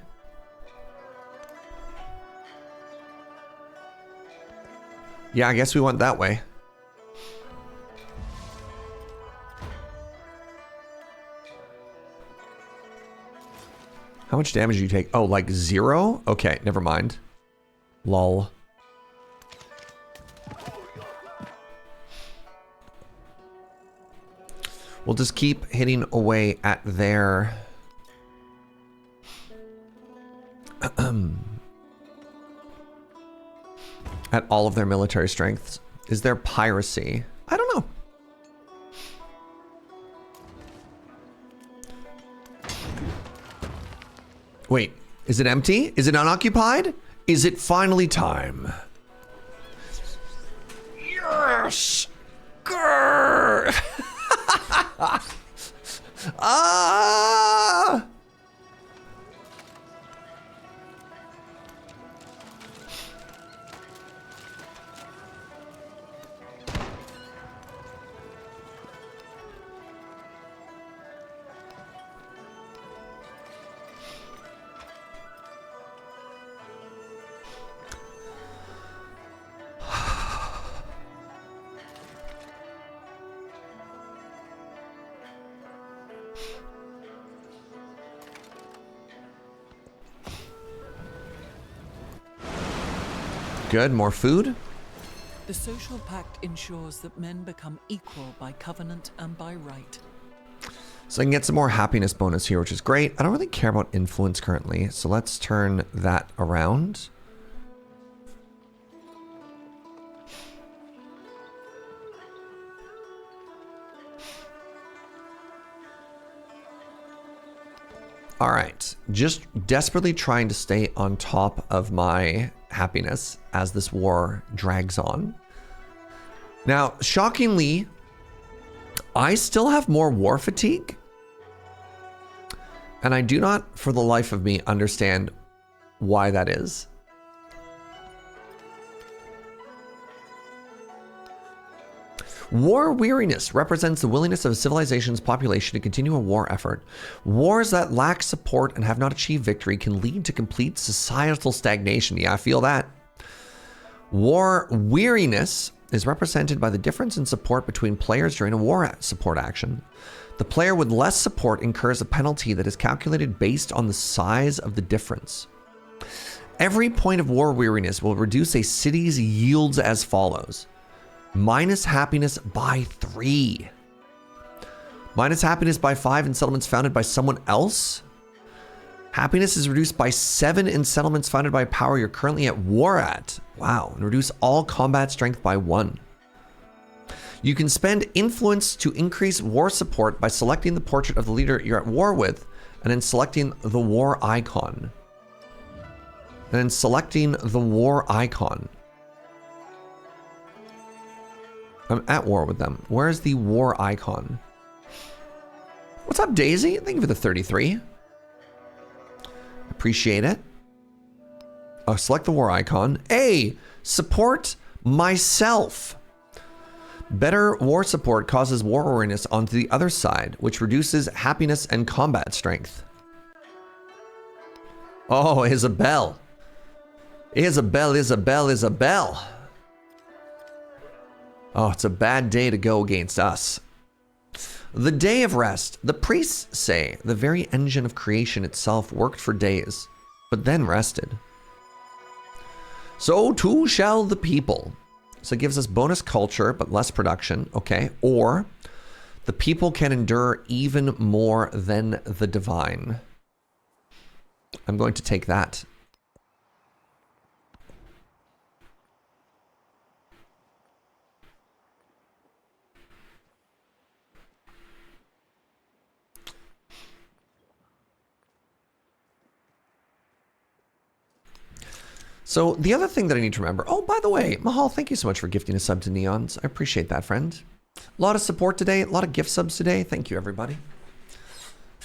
Yeah, I guess we went that way. How much damage do you take? Oh, like 0? Okay, never mind. Lol. We'll just keep hitting away at their... at all of their military strengths. Is there piracy? I don't know. Wait, is it empty? Is it unoccupied? Is it finally time? Yes! Grrr! Ah! good. More food. The social pact ensures that men become equal by covenant and by right. So I can get some more happiness bonus here, which is great. I don't really care about influence currently, so let's turn that around. All right, just desperately trying to stay on top of my happiness as this war drags on. Now, shockingly, I still have more war fatigue, and I do not, for the life of me, understand why that is. War weariness represents the willingness of a civilization's population to continue a war effort. Wars that lack support and have not achieved victory can lead to complete societal stagnation. Yeah, I feel that. War weariness is represented by the difference in support between players during a war support action. The player with less support incurs a penalty that is calculated based on the size of the difference. Every point of war weariness will reduce a city's yields as follows. Minus happiness by 3. Minus happiness by 5 in settlements founded by someone else. Happiness is reduced by 7 in settlements founded by a power you're currently at war at. Wow. And reduce all combat strength by 1. You can spend influence to increase war support by selecting the portrait of the leader you're at war with, and then selecting the war icon. And then selecting the war icon. I'm at war with them. Where's the war icon? What's up, Daisy? Thank you for the 33. Appreciate it. Oh, select the war icon. A, support myself. Better war support causes war weariness onto the other side, which reduces happiness and combat strength. Oh, Isabel. Isabel, Isabel, Isabel. Oh, it's a bad day to go against us. The day of rest. The priests say the very engine of creation itself worked for days, but then rested. So too shall the people. So it gives us bonus culture, but less production. Okay. Or the people can endure even more than the divine. I'm going to take that. So the other thing that I need to remember, oh, by the way, Mahal, thank you so much for gifting a sub to Neons. I appreciate that, friend. A lot of support today, a lot of gift subs today. Thank you, everybody.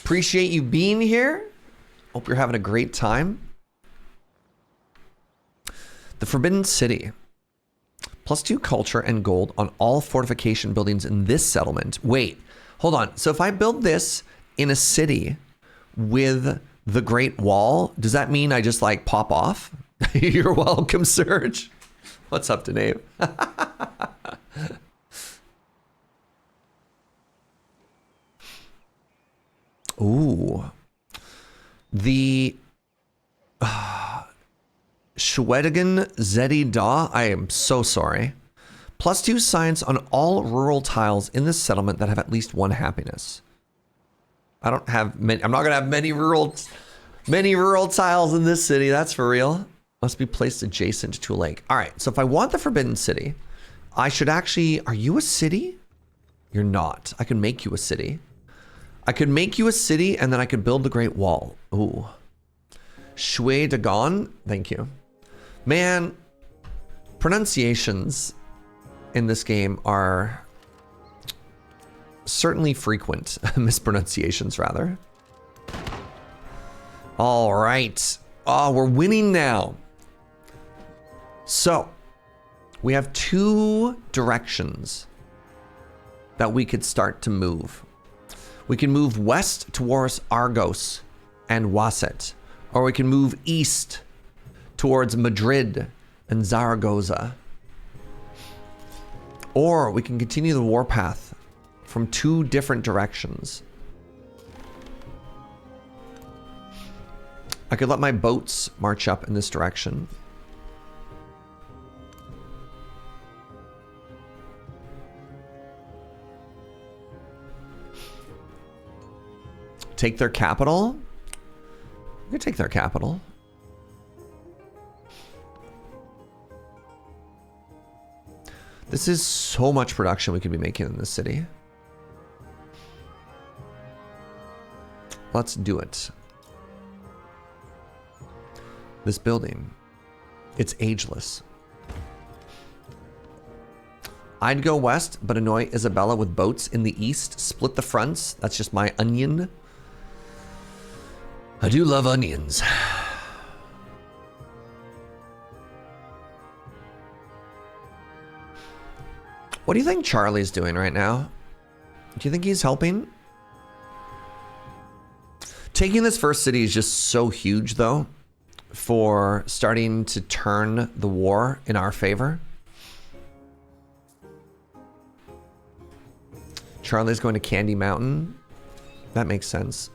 Appreciate you being here. Hope you're having a great time. The Forbidden City. +2 culture and gold on all fortification buildings in this settlement. Wait, hold on. So if I build this in a city with the Great Wall, does that mean I just like pop off? You're welcome, Serge. What's up, Danae? Ooh. The Schwedigen Zedi Da. I am so sorry. +2 science on all rural tiles in this settlement that have at least 1 happiness. I don't have many. I'm not gonna have many rural tiles in this city. That's for real. Must be placed adjacent to a lake. All right, so if I want the Forbidden City, I should actually... Are you a city? You're not. I can make you a city. I could make you a city, and then I could build the Great Wall. Ooh. Shui Dagon? Thank you. Man, pronunciations in this game are certainly frequent. Mispronunciations, rather. All right. Oh, we're winning now. So, we have 2 directions that we could start to move. We can move west towards Argos and Wasset, or we can move east towards Madrid and Zaragoza. Or we can continue the warpath from 2 different directions. I could let my boats march up in this direction. Take their capital? We could take their capital. This is so much production we could be making in this city. Let's do it. This building, it's ageless. I'd go west, but annoy Isabella with boats in the east. Split the fronts. That's just my onion. I do love onions. What do you think Charlie's doing right now? Do you think he's helping? Taking this first city is just so huge, though, for starting to turn the war in our favor. Charlie's going to Candy Mountain. That makes sense.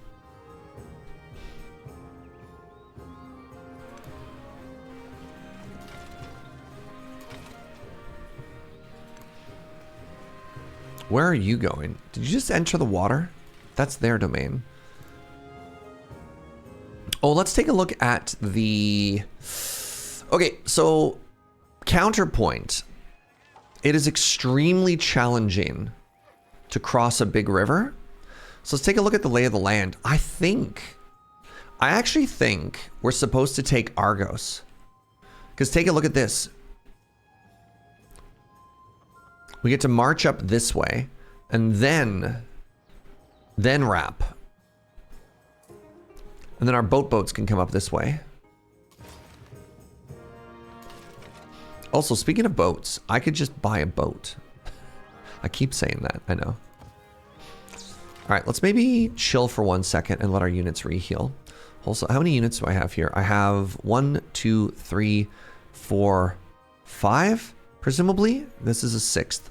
Where are you going? Did you just enter the water? That's their domain. Oh, let's take a look at the... Okay, so counterpoint. It is extremely challenging to cross a big river. So let's take a look at the lay of the land. I actually think we're supposed to take Argos. Because take a look at this. We get to march up this way and then wrap. And then our boats can come up this way. Also, speaking of boats, I could just buy a boat. I keep saying that, I know. All right, let's maybe chill for 1 second and let our units re-heal. Also, how many units do I have here? I have 1, 2, 3, 4, 5, presumably. This is a 6th.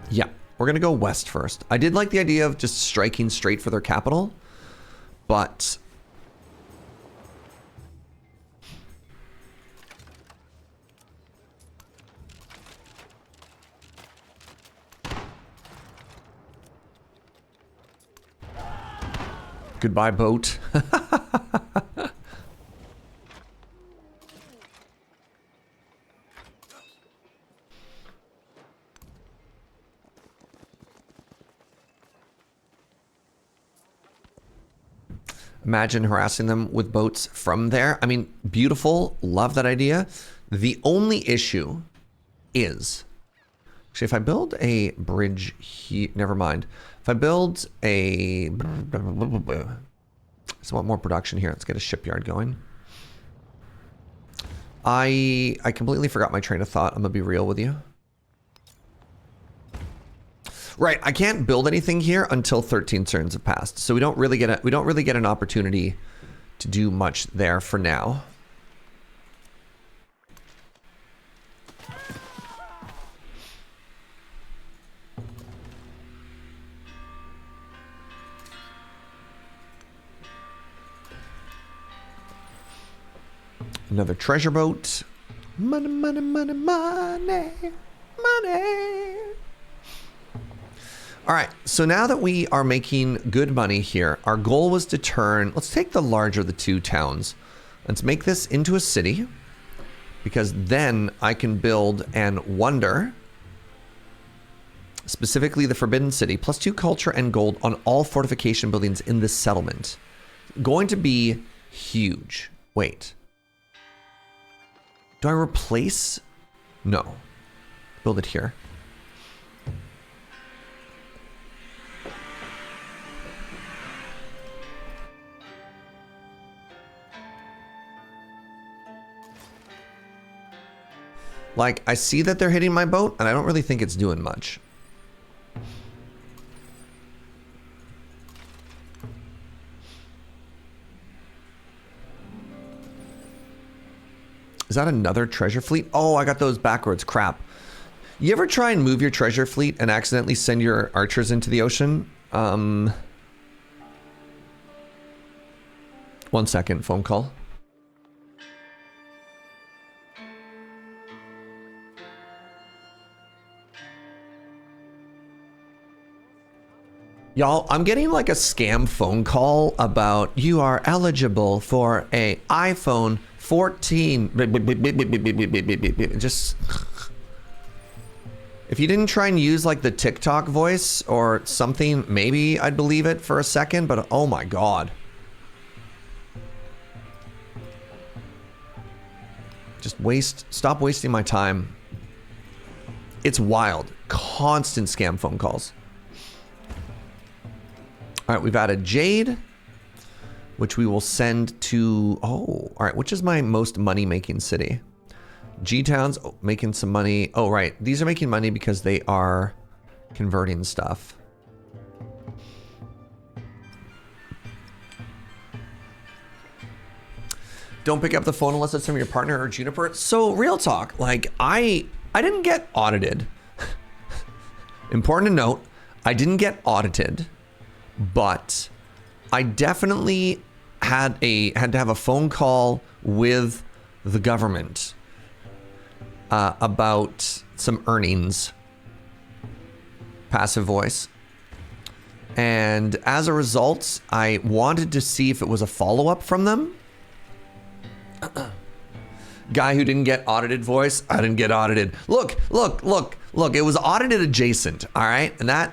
Yeah, we're gonna go west first. I did like the idea of just striking straight for their capital, but goodbye, boat. Imagine harassing them with boats from there. I mean, beautiful. Love that idea. The only issue is... Actually, if I build a bridge here... Never mind. If I build a... I want more production here. Let's get a shipyard going. I completely forgot my train of thought. I'm going to be real with you. Right, I can't build anything here until 13 turns have passed, so we don't really get an opportunity to do much there for now. Another treasure boat. Money, money, money, money, money. All right, so now that we are making good money here, our goal was to turn, let's take the larger of the two towns. Let's make this into a city, because then I can build and wonder, specifically the Forbidden City, +2 culture and gold on all fortification buildings in this settlement. Going to be huge. Wait. Do I replace? No. Build it here. Like, I see that they're hitting my boat, and I don't really think it's doing much. Is that another treasure fleet? Oh, I got those backwards. Crap. You ever try and move your treasure fleet and accidentally send your archers into the ocean? 1 second, phone call. Y'all, I'm getting like a scam phone call about you are eligible for a iPhone 14. Just if you didn't try and use like the TikTok voice or something, maybe I'd believe it for a second, but oh my God. Just stop wasting my time. It's wild. Constant scam phone calls. All right, we've added Jade, which we will send to, all right, which is my most money-making city? G-Town's making some money. Oh, right, these are making money because they are converting stuff. Don't pick up the phone unless it's from your partner or Juniper. So, real talk, like, I didn't get audited. Important to note, I didn't get audited. But I definitely had to have a phone call with the government about some earnings. Passive voice. And as a result, I wanted to see if it was a follow-up from them. Guy who didn't get audited voice. I didn't get audited. Look. It was audited adjacent. All right. And that...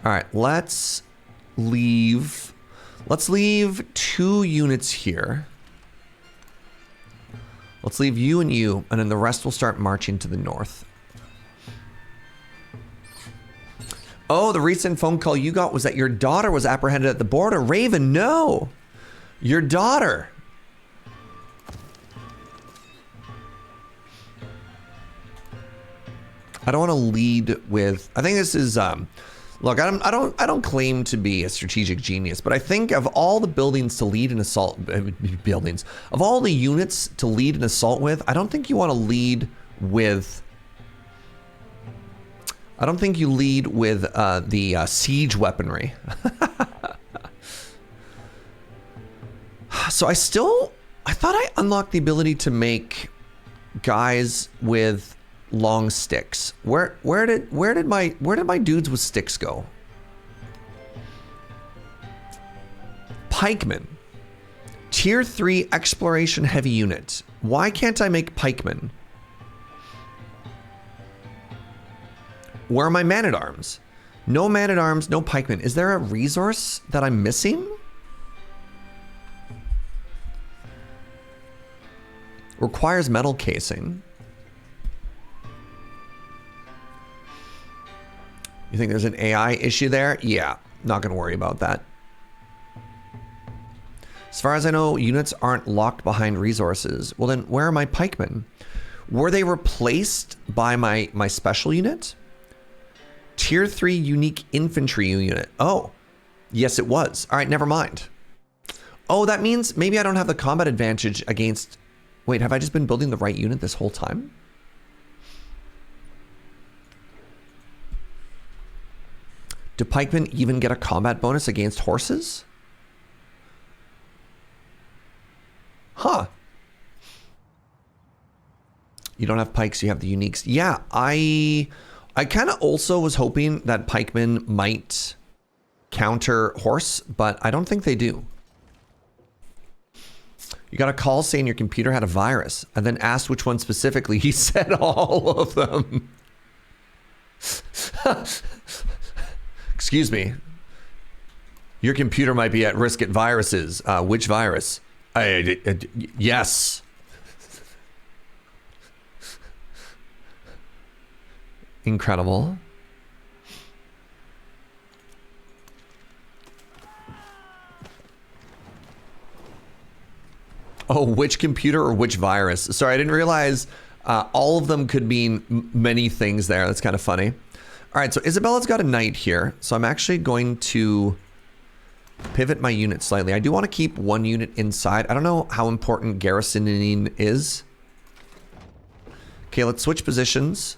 All right, let's leave 2 units here. Let's leave you, and then the rest will start marching to the north. Oh, the recent phone call you got was that your daughter was apprehended at the border. Raven, no! Your daughter. I don't want to lead with... I think this is... Look, I don't claim to be a strategic genius, but I think of all the buildings to lead an assault... Of all the units to lead an assault with, I don't think you want to lead with... I don't think you lead with the siege weaponry. So I thought I unlocked the ability to make guys with long sticks. Where did my dudes with sticks go? Pikemen. Tier 3 exploration heavy unit. Why can't I make pikemen? Where are my man-at-arms? No man-at-arms, no pikemen. Is there a resource that I'm missing? Requires metal casing. You think there's an AI issue there? Yeah, not gonna worry about that. As far as I know, units aren't locked behind resources. Well then, where are my pikemen? Were they replaced by my special unit? Tier 3 unique infantry unit. Oh, yes it was. All right, never mind. Oh, that means maybe I don't have the combat advantage against... Wait, have I just been building the right unit this whole time? Do pikemen even get a combat bonus against horses? Huh. You don't have pikes, you have the uniques. Yeah, I kind of also was hoping that pikemen might counter horse, but I don't think they do. You got a call saying your computer had a virus, and then asked which one specifically. He said all of them. Excuse me. Your computer might be at risk at viruses. Which virus? Yes. Incredible. Oh, which computer or which virus? Sorry, I didn't realize all of them could mean many things there. That's kind of funny. All right, so Isabella's got a knight here. So I'm actually going to pivot my unit slightly. I do want to keep one unit inside. I don't know how important garrisoning is. Okay, let's switch positions.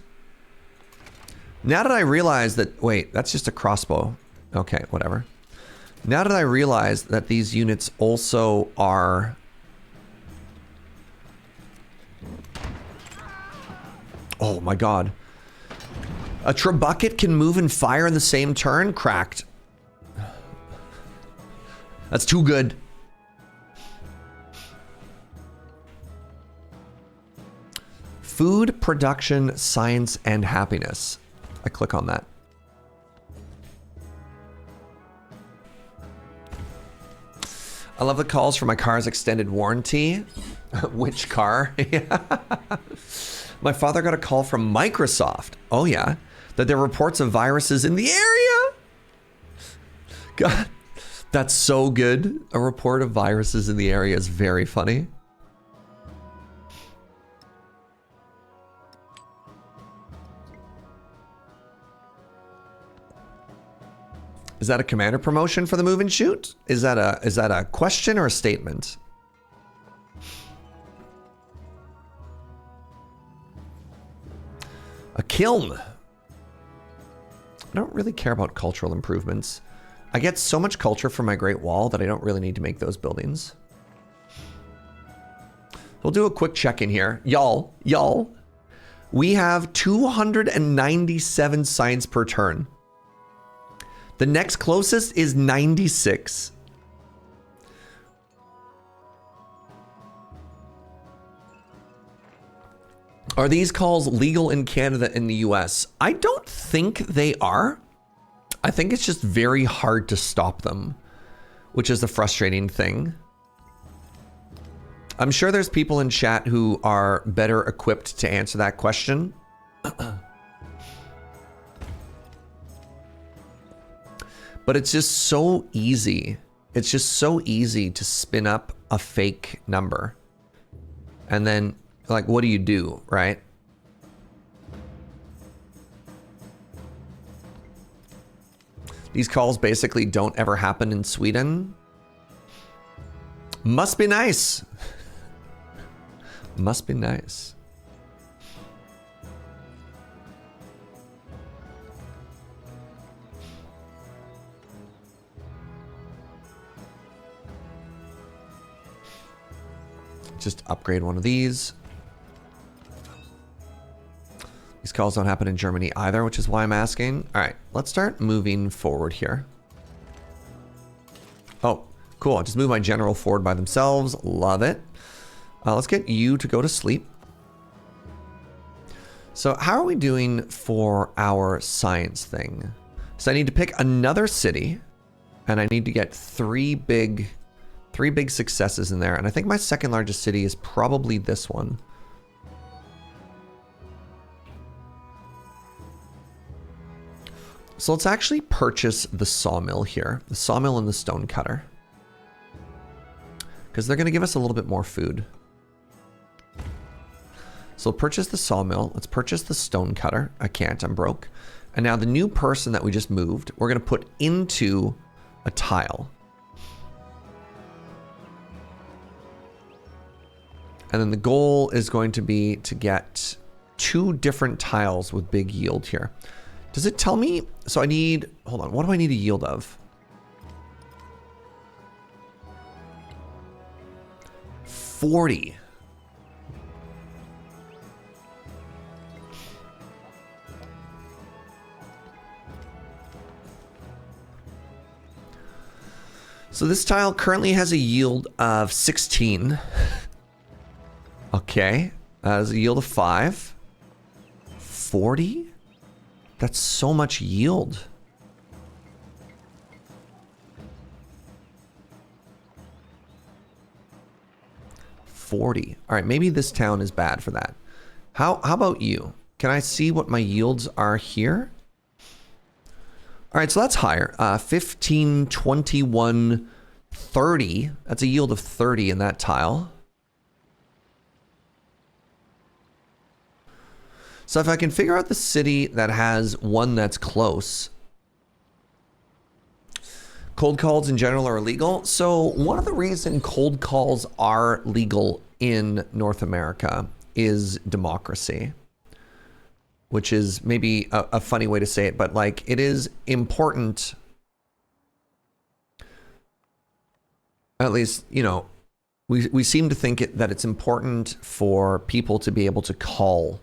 Now that I realize that... Wait, that's just a crossbow. Okay, whatever. Now that I realize that these units also are... Oh my god. A trebuchet can move and fire in the same turn? Cracked. That's too good. Food, production, science, and happiness. I click on that. I love the calls for my car's extended warranty. Which car? My father got a call from Microsoft. Oh yeah. That there are reports of viruses in the area. God, that's so good. A report of viruses in the area is very funny. Is that a commander promotion for the move and shoot? Is that a question or a statement? A kiln. I don't really care about cultural improvements. I get so much culture from my Great Wall that I don't really need to make those buildings. We'll do a quick check in here. Y'all, we have 297 science per turn. The next closest is 96. Are these calls legal in Canada and the US? I don't think they are. I think it's just very hard to stop them, which is the frustrating thing. I'm sure there's people in chat who are better equipped to answer that question. But it's just so easy. It's just so easy to spin up a fake number. And then, like, what do, right? These calls basically don't ever happen in Sweden. Must be nice. Must be nice. Just upgrade one of these. These calls don't happen in Germany either, which is why I'm asking. All right, let's start moving forward here. Oh, cool. I'll just move my general forward by themselves. Love it. Let's get you to go to sleep. So how are we doing for our science thing? So I need to pick another city, and I need to get three big successes in there. And I think my second largest city is probably this one. So let's actually purchase the sawmill here. The sawmill and the stone cutter. Because they're going to give us a little bit more food. So we'll purchase the sawmill. Let's purchase the stone cutter. I can't, I'm broke. And now the new person that we just moved, we're going to put into a tile. And then the goal is going to be to get 2 different tiles with big yield here. Does it tell me? So I need, hold on, what do I need a yield of? 40. So this tile currently has a yield of 16. Okay, that is a yield of 5. 40? That's so much yield. All right, maybe this town is bad for that. How about you? Can I see what my yields are here? All right, so that's higher. 15, 21, 30. That's a yield of 30 in that tile. So if I can figure out the city that has one that's close. Cold calls in general are illegal. So one of the reasons cold calls are legal in North America is democracy. Which is maybe a funny way to say it, but like it is important. At least, you know, we seem to think that it's important for people to be able to call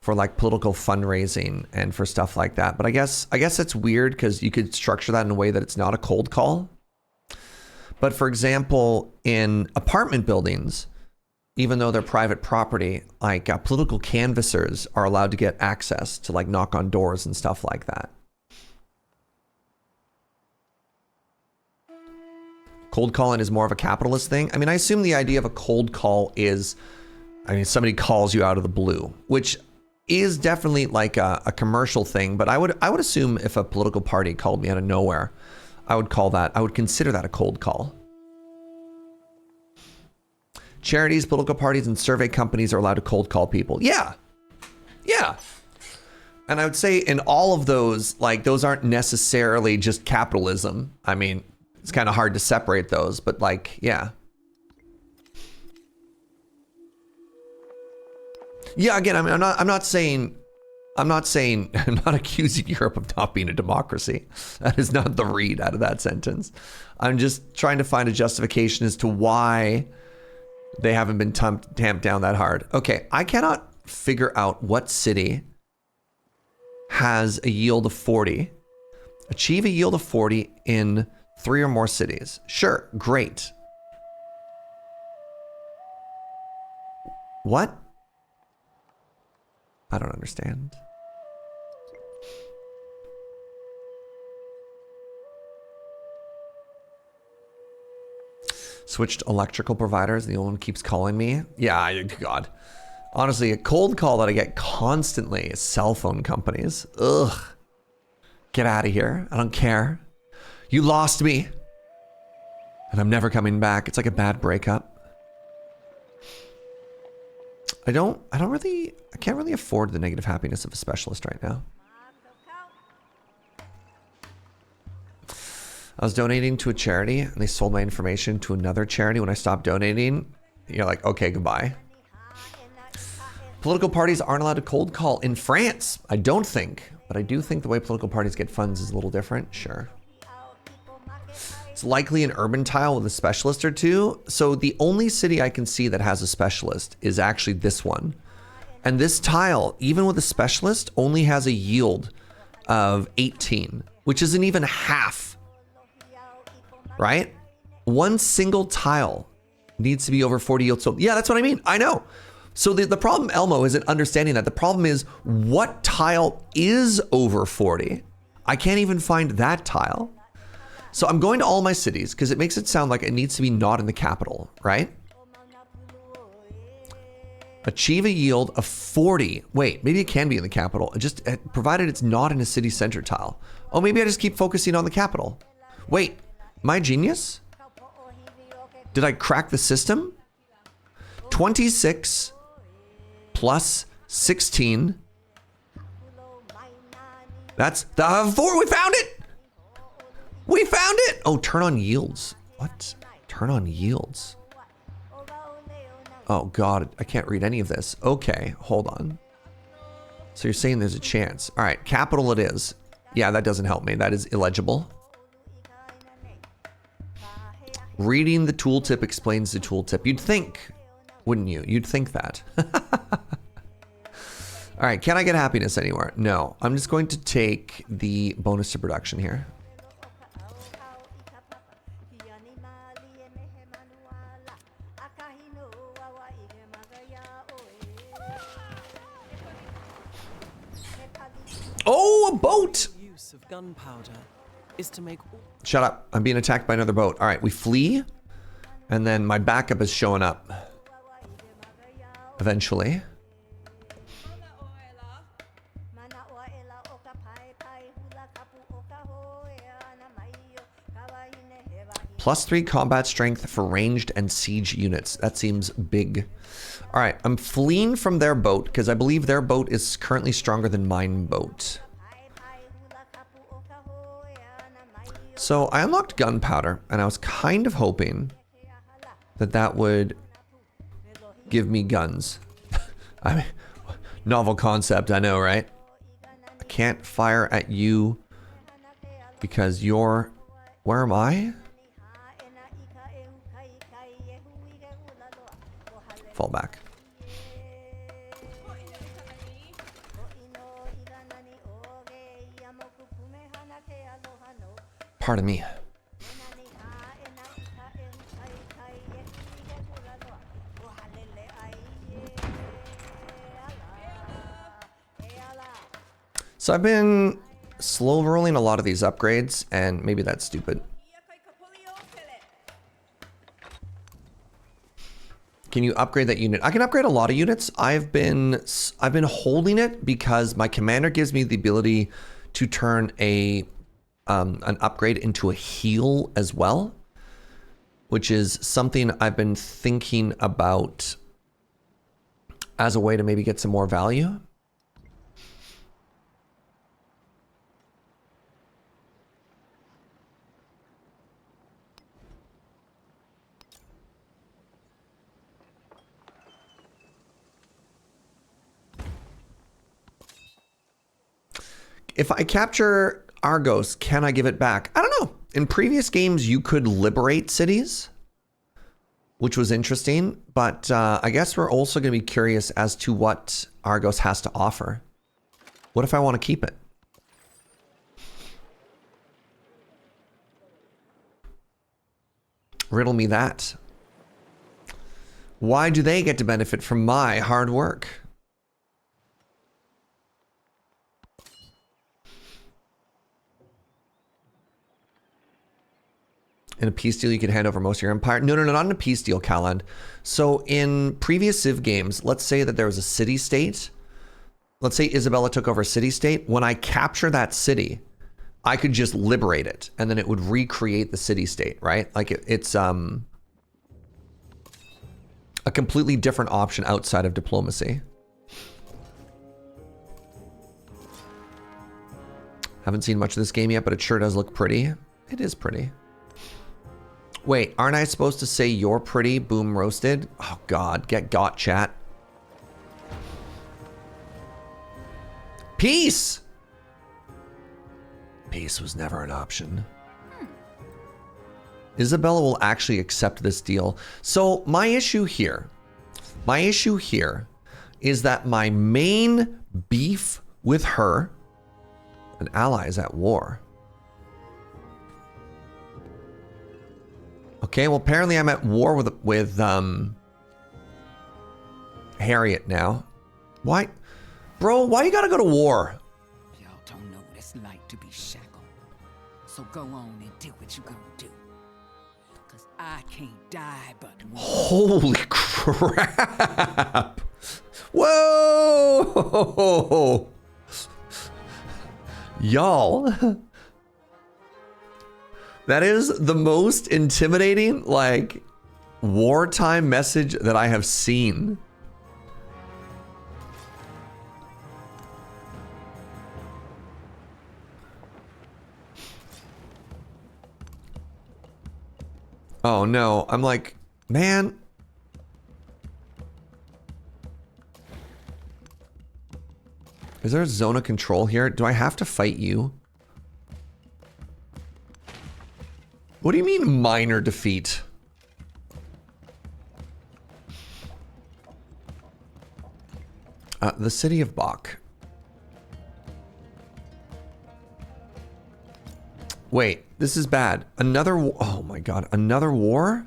for like political fundraising and for stuff like that. But I guess it's weird because you could structure that in a way that it's not a cold call. But for example, in apartment buildings, even though they're private property, like political canvassers are allowed to get access to like knock on doors and stuff like that. Cold calling is more of a capitalist thing. I mean, I assume the idea of a cold call is, I mean, somebody calls you out of the blue, which is definitely like a commercial thing. But I would assume if a political party called me out of nowhere, I would consider that a cold call. Charities, political parties, and survey companies are allowed to cold call people. Yeah. Yeah. And I would say in all of those, like, those aren't necessarily just capitalism. I mean, it's kind of hard to separate those, but like, yeah. Yeah, again, I mean, I'm not accusing Europe of not being a democracy. That is not the read out of that sentence. I'm just trying to find a justification as to why they haven't been tamped down that hard. Okay, I cannot figure out what city has a yield of 40. Achieve a yield of 40 in 3 or more cities. Sure, great. What? I don't understand. Switched electrical providers. The old one keeps calling me. Yeah, God. Honestly, a cold call that I get constantly is cell phone companies. Ugh. Get out of here. I don't care. You lost me. And I'm never coming back. It's like a bad breakup. I can't really afford the negative happiness of a specialist right now. I was donating to a charity and they sold my information to another charity when I stopped donating. You're like, okay, goodbye. Political parties aren't allowed to cold call in France. I don't think, but I do think the way political parties get funds is a little different. Sure. It's likely an urban tile with a specialist or two. So the only city I can see that has a specialist is actually this one. And this tile, even with a specialist, only has a yield of 18, which isn't even half. Right? One single tile needs to be over 40 yield. So yeah, that's what I mean. I know. So the problem, Elmo, isn't understanding that. The problem is what tile is over 40? I can't even find that tile. So I'm going to all my cities because it makes it sound like it needs to be not in the capital, right? Achieve a yield of 40. Wait, maybe it can be in the capital. Just provided it's not in a city center tile. Oh, maybe I just keep focusing on the capital. Wait. Am I a genius? Did I crack the system? 26 plus 16. That's the 4. We found it. We found it. Oh, turn on yields. What? Turn on yields. Oh, God. I can't read any of this. Okay, hold on. So you're saying there's a chance. All right, capital it is. Yeah, that doesn't help me. That is illegible. Reading the tooltip explains the tooltip. You'd think, wouldn't you? You'd think that. All right, can I get happiness anywhere? No. I'm just going to take the bonus to production here. Oh, a boat! Use of gunpowder is to make. Shut up. I'm being attacked by another boat. All right, we flee. And then my backup is showing up. Eventually. +3 combat strength for ranged and siege units. That seems big. All right, I'm fleeing from their boat because I believe their boat is currently stronger than mine boat. So I unlocked gunpowder, and I was kind of hoping that that would give me guns. I mean, novel concept, I know, right? I can't fire at you because you're... Where am I? Fall back. Pardon me. So I've been slow rolling a lot of these upgrades, and maybe that's stupid. Can you upgrade that unit? I can upgrade a lot of units. I've been holding it because my commander gives me the ability to turn an upgrade into a heal as well, which is something I've been thinking about as a way to maybe get some more value. If I capture Argos, can I give it back? I don't know. In previous games, you could liberate cities, which was interesting. But I guess we're also going to be curious as to what Argos has to offer. What if I want to keep it? Riddle me that. Why do they get to benefit from my hard work? In a peace deal, you can hand over most of your empire. No, not in a peace deal, Calland. So in previous Civ games, let's say that there was a city-state. Let's say Isabella took over a city-state. When I capture that city, I could just liberate it, and then it would recreate the city-state, right? Like it's a completely different option outside of diplomacy. Haven't seen much of this game yet, but it sure does look pretty. It is pretty. Wait, aren't I supposed to say you're pretty, boom roasted? Oh God, get got, chat. Peace! Peace was never an option. Isabella will actually accept this deal. So my issue here is that my main beef with her, an ally is at war. Okay, well, apparently I'm at war with Harriet now. Why? Bro, why you gotta go to war? Y'all don't know what it's like to be shackled. So go on and do what you gonna do. Cause I can't die but once. Holy crap. Whoa! Y'all. That is the most intimidating, like, wartime message that I have seen. Oh no, I'm like, man. Is there a zone of control here? Do I have to fight you? What do you mean minor defeat? The city of Bach. Wait, this is bad. Another, oh my God, another war?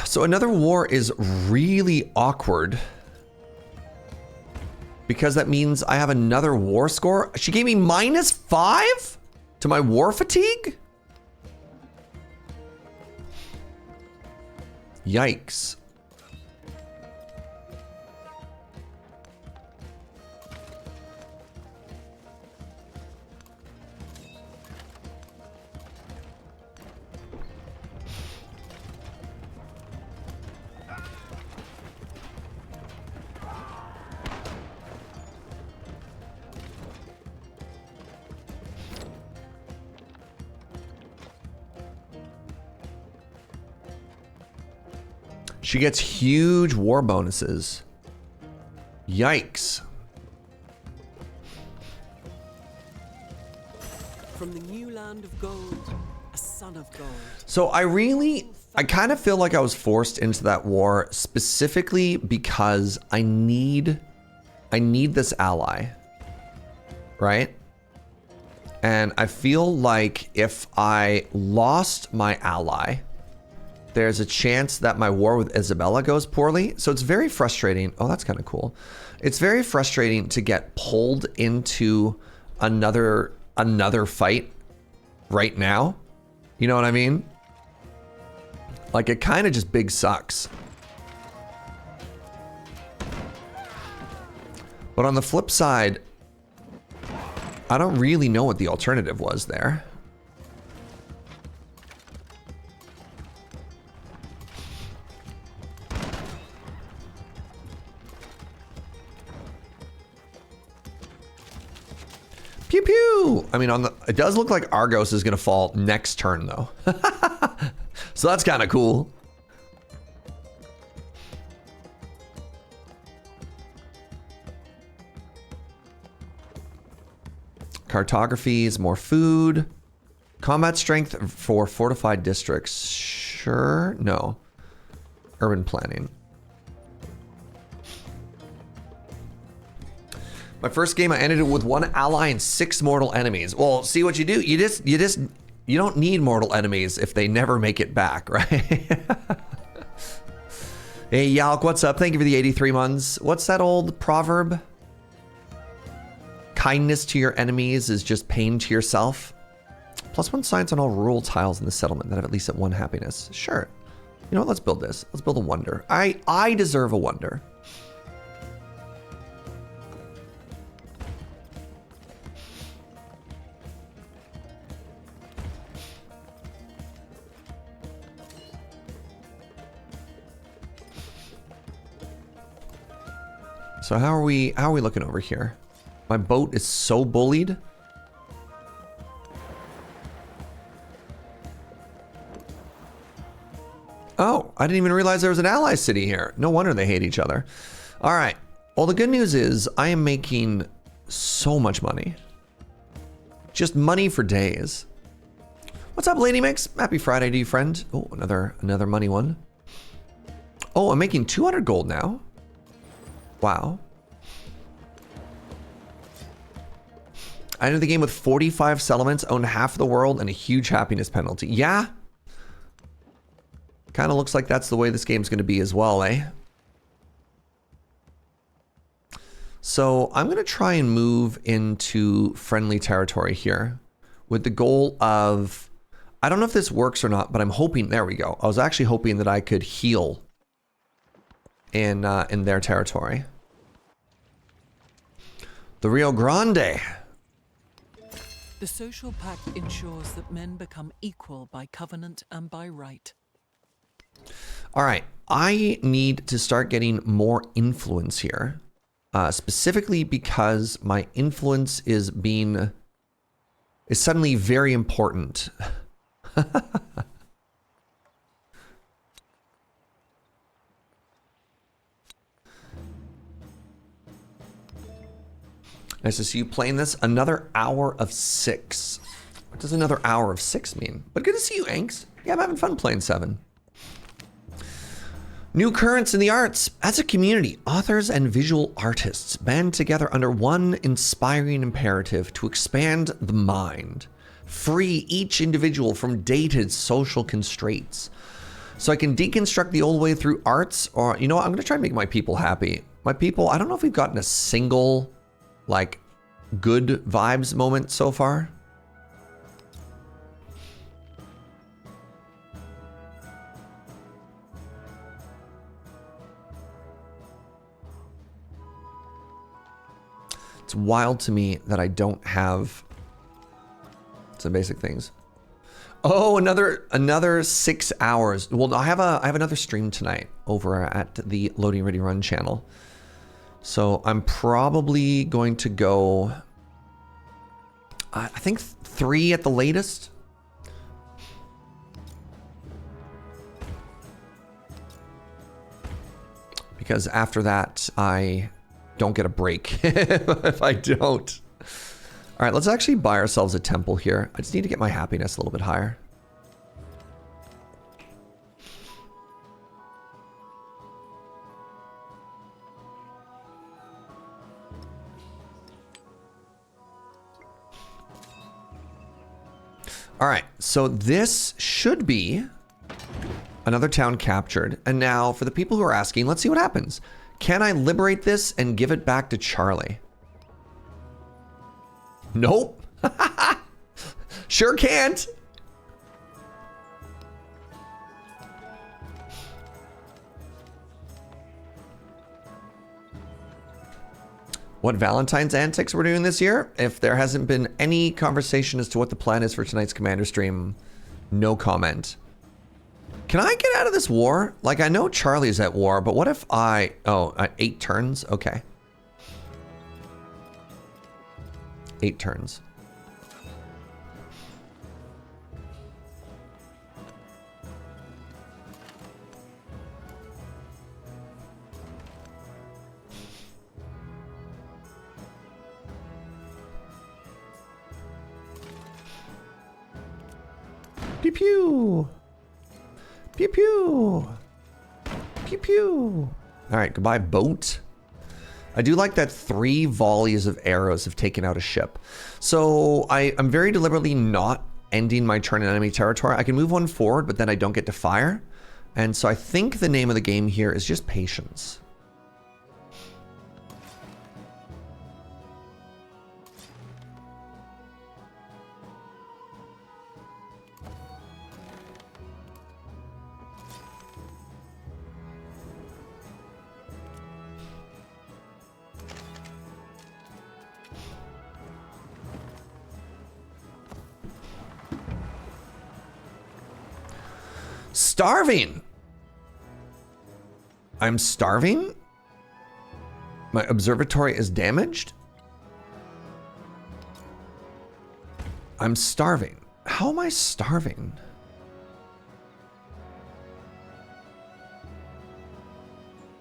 So another war is really awkward. Because that means I have another war score. She gave me -5? To my war fatigue? Yikes. She gets huge war bonuses. Yikes. From the new land of gold, a son of gold. So I kind of feel like I was forced into that war specifically because I need this ally, right? And I feel like if I lost my ally, there's a chance that my war with Isabella goes poorly. So it's very frustrating. Oh, that's kind of cool. It's very frustrating to get pulled into another fight right now. You know what I mean? Like, it kind of just big sucks. But on the flip side, I don't really know what the alternative was there. Pew pew! I mean, it does look like Argos is gonna fall next turn though. So that's kind of cool. Cartography is more food. Combat strength for fortified districts. Sure. No. Urban planning. My first game, I ended it with 1 ally and 6 mortal enemies. Well, see what you do. You don't need mortal enemies if they never make it back, right? Hey, Yalk, what's up? Thank you for the 83 months. What's that old proverb? Kindness to your enemies is just pain to yourself. +1 science on all rural tiles in the settlement that have at least 1 happiness. Sure. You know what? Let's build this. Let's build a wonder. I deserve a wonder. So how are we looking over here? My boat is so bullied. Oh, I didn't even realize there was an ally city here. No wonder they hate each other. All right. Well, the good news is I am making so much money. Just money for days. What's up, Lady Mix? Happy Friday to you, friend. Oh, another money one. Oh, I'm making 200 gold now. Wow. I entered the game with 45 settlements, owned half of the world, and a huge happiness penalty. Yeah. Kind of looks like that's the way this game's going to be as well, eh? So I'm going to try and move into friendly territory here with the goal of... I don't know if this works or not, but I'm hoping... There we go. I was actually hoping that I could heal in their territory. The Rio Grande. The social pact ensures that men become equal by covenant and by right. All right, I need to start getting more influence here, specifically because my influence is suddenly very important. Nice to see you playing this. Another hour of 6. What does another hour of 6 mean? But good to see you, Anks. Yeah, I'm having fun playing 7. New currents in the arts. As a community, authors and visual artists band together under one inspiring imperative to expand the mind, free each individual from dated social constraints. So I can deconstruct the old way through arts, or, you know what, I'm gonna try and make my people happy. My people, I don't know if we've gotten a single, like, good vibes moment so far. It's wild to me that I don't have some basic things. Oh, another 6 hours. Well, I have another stream tonight over at the Loading Ready Run channel. So I'm probably going to go, I think 3 at the latest. Because after that, I don't get a break if I don't. All right, let's actually buy ourselves a temple here. I just need to get my happiness a little bit higher. All right, so this should be another town captured. And now for the people who are asking, let's see what happens. Can I liberate this and give it back to Charlie? Nope. Sure can't. What Valentine's antics we're doing this year? If there hasn't been any conversation as to what the plan is for tonight's Commander stream, no comment. Can I get out of this war? Like, I know Charlie's at war, but what if I... Oh, 8 turns? Okay. 8 turns. Pew pew. Pew pew. Pew pew. All right, goodbye boat. I do like that 3 volleys of arrows have taken out a ship. So I'm very deliberately not ending my turn in enemy territory. I can move 1 forward, but then I don't get to fire. And so I think the name of the game here is just patience. Starving. I'm starving? My observatory is damaged? I'm starving. How am I starving?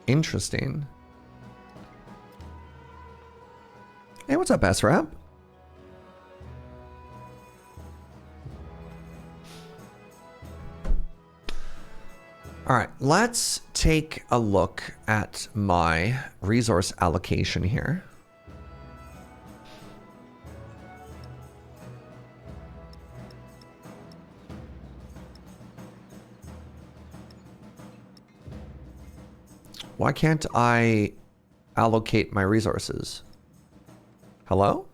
Interesting. Hey, what's up, S-Rap? All right, let's take a look at my resource allocation here. Why can't I allocate my resources? Hello?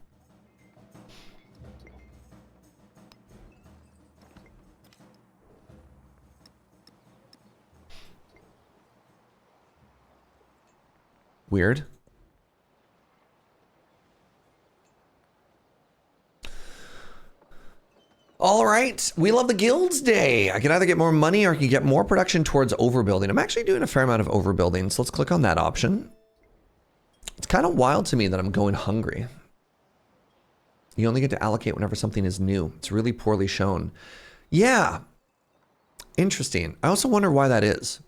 Weird. All right, we love the guilds day. I can either get more money or I can get more production towards overbuilding. I'm actually doing a fair amount of overbuilding, so let's click on that option. It's kind of wild to me that I'm going hungry. You only get to allocate whenever something is new. It's really poorly shown. Yeah, interesting. I also wonder why that is.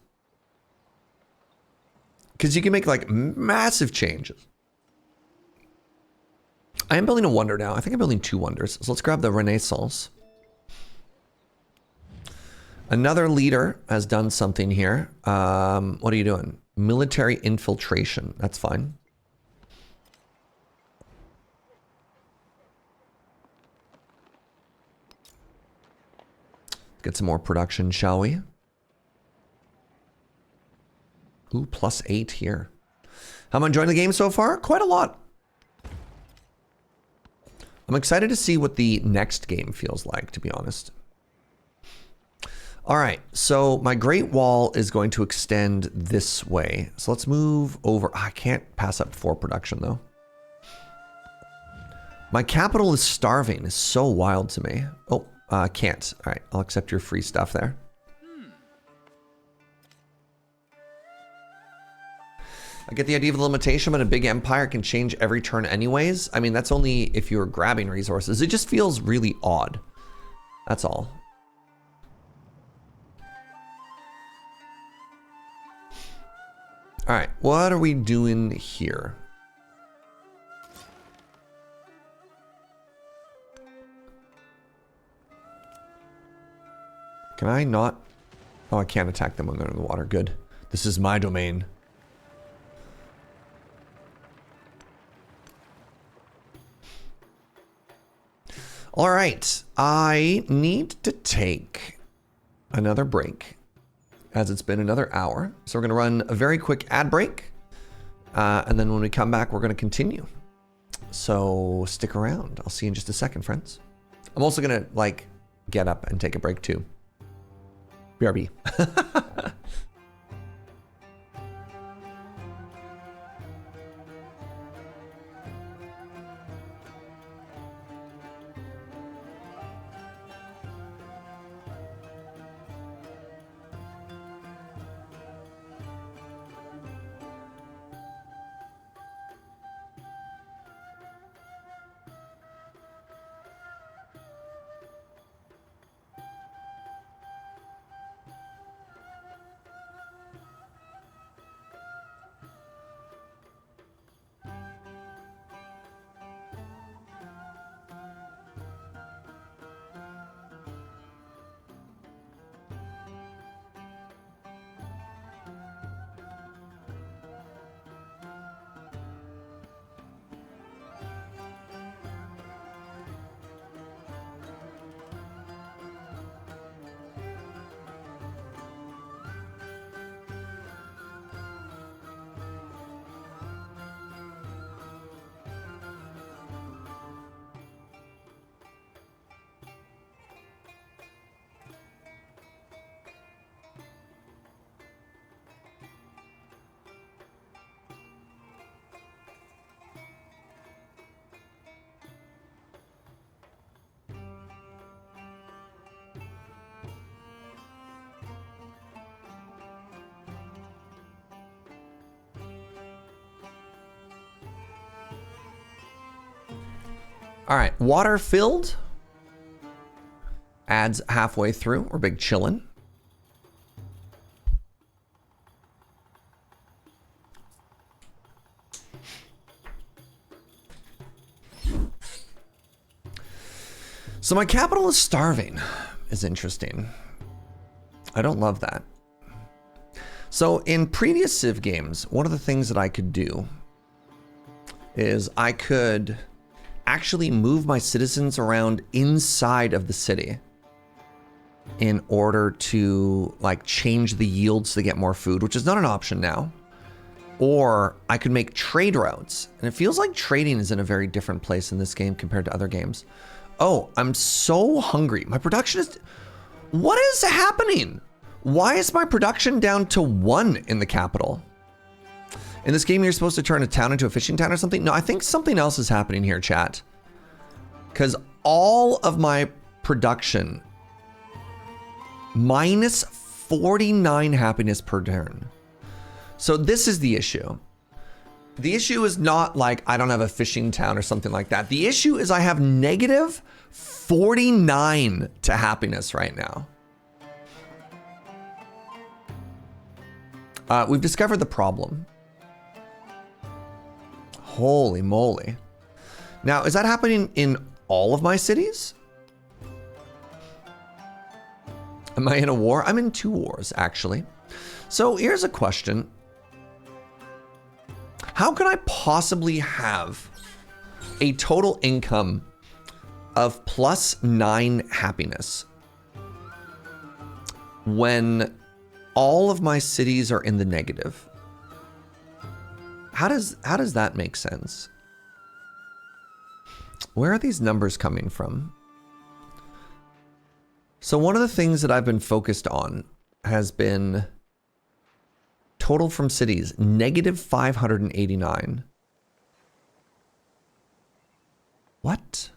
Because you can make like massive changes. I am building a wonder now. I think I'm building 2 wonders. So let's grab the Renaissance. Another leader has done something here. What are you doing? Military infiltration. That's fine. Get some more production, shall we? Ooh, +8 here. How am I enjoying the game so far? Quite a lot. I'm excited to see what the next game feels like, to be honest. All right, so my Great Wall is going to extend this way. So let's move over. I can't pass up 4 production, though. My capital is starving. It's so wild to me. Oh, I can't. All right, I'll accept your free stuff there. I get the idea of the limitation, but a big empire can change every turn anyways. I mean, that's only if you're grabbing resources. It just feels really odd. That's all. All right, what are we doing here? Can I not? Oh, I can't attack them when they're in the water. Good. This is my domain. All right, I need to take another break as it's been another hour. So we're gonna run a very quick ad break. And then when we come back, we're gonna continue. So stick around. I'll see you in just a second, friends. I'm also gonna like get up and take a break too. BRB. All right, water filled. Ads halfway through. We're big chillin'. So my capital is starving. Is interesting. I don't love that. So in previous Civ games, one of the things that I could do is I could actually move my citizens around inside of the city in order to like change the yields to get more food, which is not an option now. Or I could make trade routes. And it feels like trading is in a very different place in this game compared to other games. Oh, I'm so hungry. My production is... What is happening? Why is my production down to 1 in the capital? In this game, you're supposed to turn a town into a fishing town or something? No, I think something else is happening here, chat. Because all of my production minus 49 happiness per turn. So this is the issue. The issue is not like I don't have a fishing town or something like that. The issue is I have negative 49 to happiness right now. We've discovered the problem. Holy moly. Now, is that happening in all of my cities? Am I in a war? I'm in 2 wars, actually. So here's a question. How can I possibly have a total income of plus 9 happiness when all of my cities are in the negative? How does that make sense? Where are these numbers coming from? So one of the things that I've been focused on has been total from cities, negative 589. What?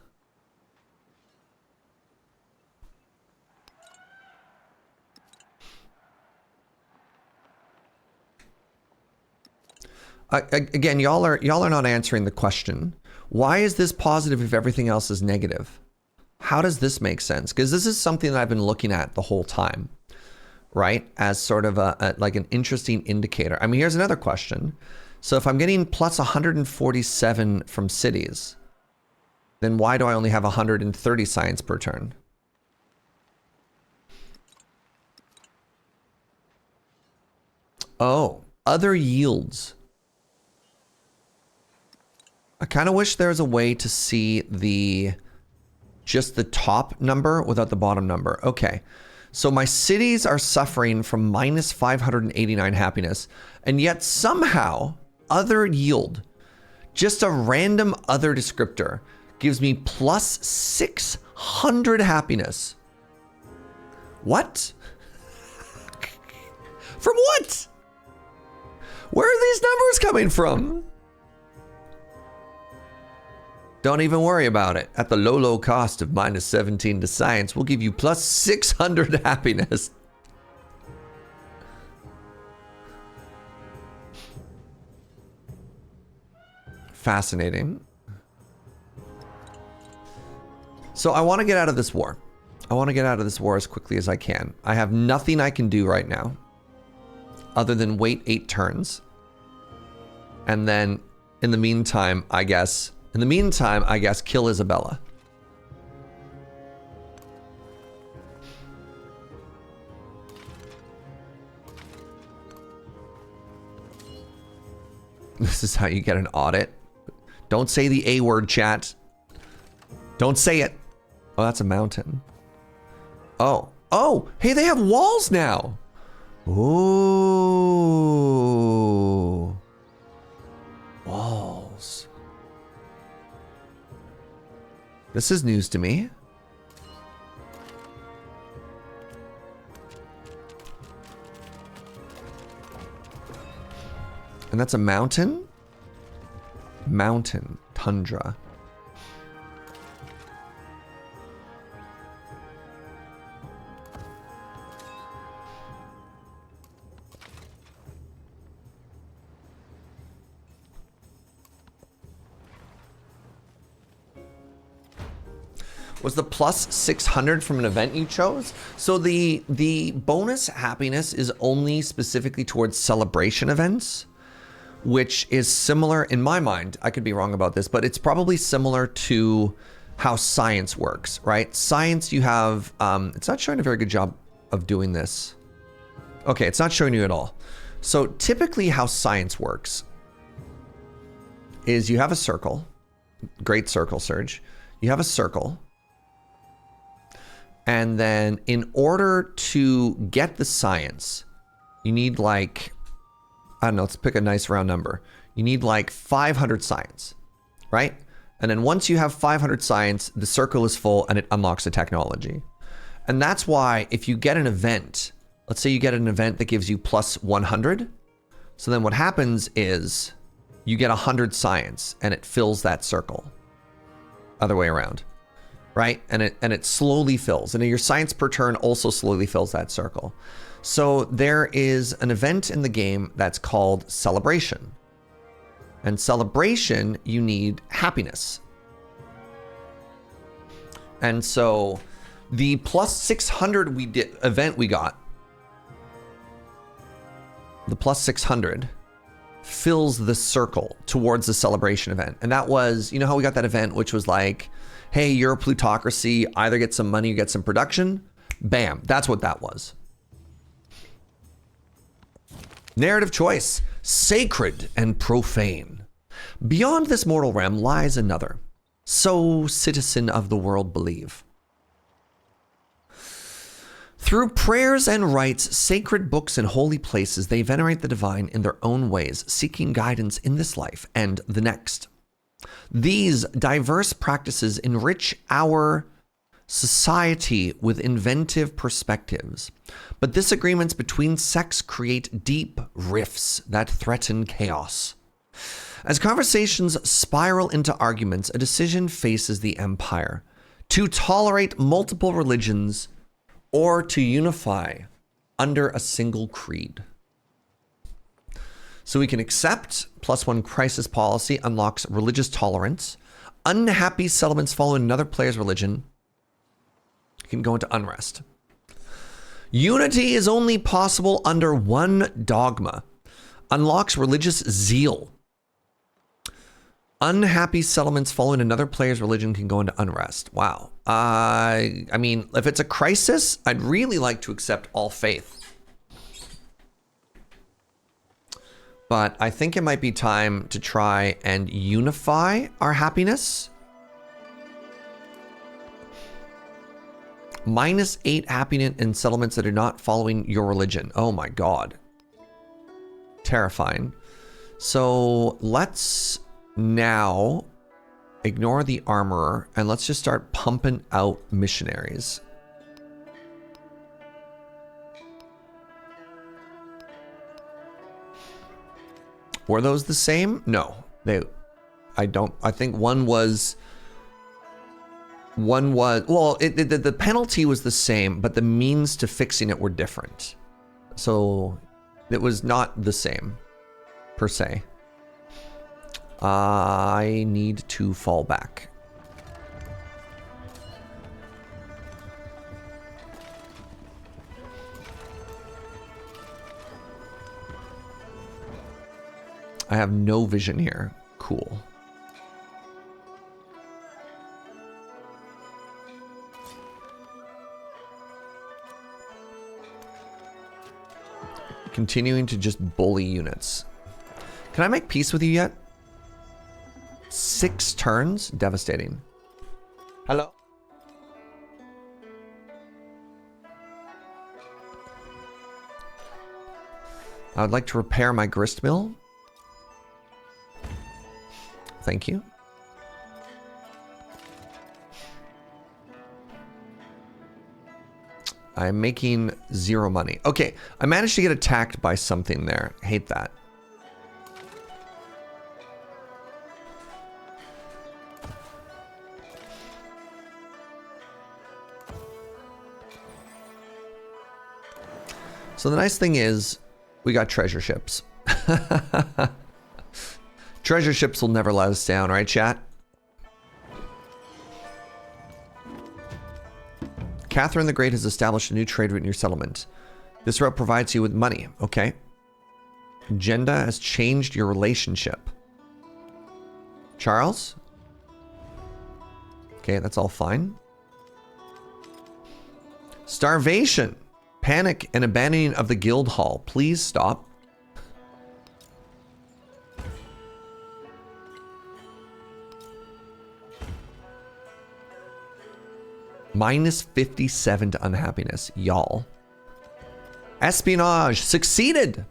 Again, y'all are not answering the question. Why is this positive if everything else is negative? How does this make sense? Because this is something that I've been looking at the whole time, right? As sort of like an interesting indicator. I mean, here's another question. So if I'm getting plus 147 from cities, then why do I only have 130 science per turn? Oh, other yields. I kind of wish there was a way to see the just the top number without the bottom number. Okay. So my cities are suffering from minus 589 happiness, and yet somehow other yield, just a random other descriptor, gives me plus 600 happiness. What? From what? Where are these numbers coming from? Don't even worry about it. At the low cost of minus 17 to science, we'll give you plus 600 happiness. Fascinating. So I want to get out of this war. I want to get out of this war as quickly as I can. I have nothing I can do right now other than wait 8 turns. And then in the meantime, I guess kill Isabella. This is how you get an audit. Don't say the A word, chat. Don't say it. Oh, that's a mountain. Oh, hey, they have walls now. Ooh. Walls. This is news to me. And that's a mountain? Mountain, tundra. Was the plus 600 from an event you chose? So the bonus happiness is only specifically towards celebration events, which is similar in my mind. I could be wrong about this, but it's probably similar to how science works, right? Science, you have, it's not showing a very good job of doing this. Okay, it's not showing you at all. So typically how science works is you have a circle. Great circle, Serge. You have a circle. And then in order to get the science, you need like, I don't know, let's pick a nice round number. You need like 500 science, right? And then once you have 500 science, the circle is full and it unlocks the technology. And that's why if you get an event, let's say you get an event that gives you plus 100. So then what happens is you get 100 science and it fills that circle. Other way around. Right? And it slowly fills. And your science per turn also slowly fills that circle. So there is an event in the game that's called Celebration. And Celebration, you need happiness. And so the plus 600 event we got, the plus 600 fills the circle towards the celebration event. And that was, you know how we got that event, which was like, hey, you're a plutocracy, either get some money or get some production. Bam, that's what that was. Narrative choice, sacred and profane. Beyond this mortal realm lies another. So citizen of the world believe. Through prayers and rites, sacred books and holy places, they venerate the divine in their own ways, seeking guidance in this life and the next. These diverse practices enrich our society with inventive perspectives, but disagreements between sects create deep rifts that threaten chaos. As conversations spiral into arguments, a decision faces the empire: to tolerate multiple religions or to unify under a single creed. So we can accept +1 crisis policy unlocks religious tolerance. Unhappy settlements following another player's religion can go into unrest. Unity is only possible under one dogma. Unlocks religious zeal. Unhappy settlements following another player's religion can go into unrest. Wow. I mean, if it's a crisis, I'd really like to accept all faith. But I think it might be time to try and unify our happiness. -8 happiness in settlements that are not following your religion. Oh my god. Terrifying. So let's now ignore the armorer and let's just start pumping out missionaries. Were those the same? No. I think one was, well, the penalty was the same, but the means to fixing it were different. So it was not the same, per se. I need to fall back. I have no vision here. Cool. Continuing to just bully units. Can I make peace with you yet? 6 turns? Devastating. Hello? I would like to repair my grist mill. Thank you. I'm making 0 money. Okay, I managed to get attacked by something there. Hate that. So the nice thing is, we got treasure ships. Treasure ships will never let us down, right, chat? Catherine the Great has established a new trade route in your settlement. This route provides you with money, okay? Agenda has changed your relationship. Charles? Okay, that's all fine. Starvation, panic, and abandoning of the guild hall. Please stop. -57 to unhappiness, y'all. Espionage succeeded.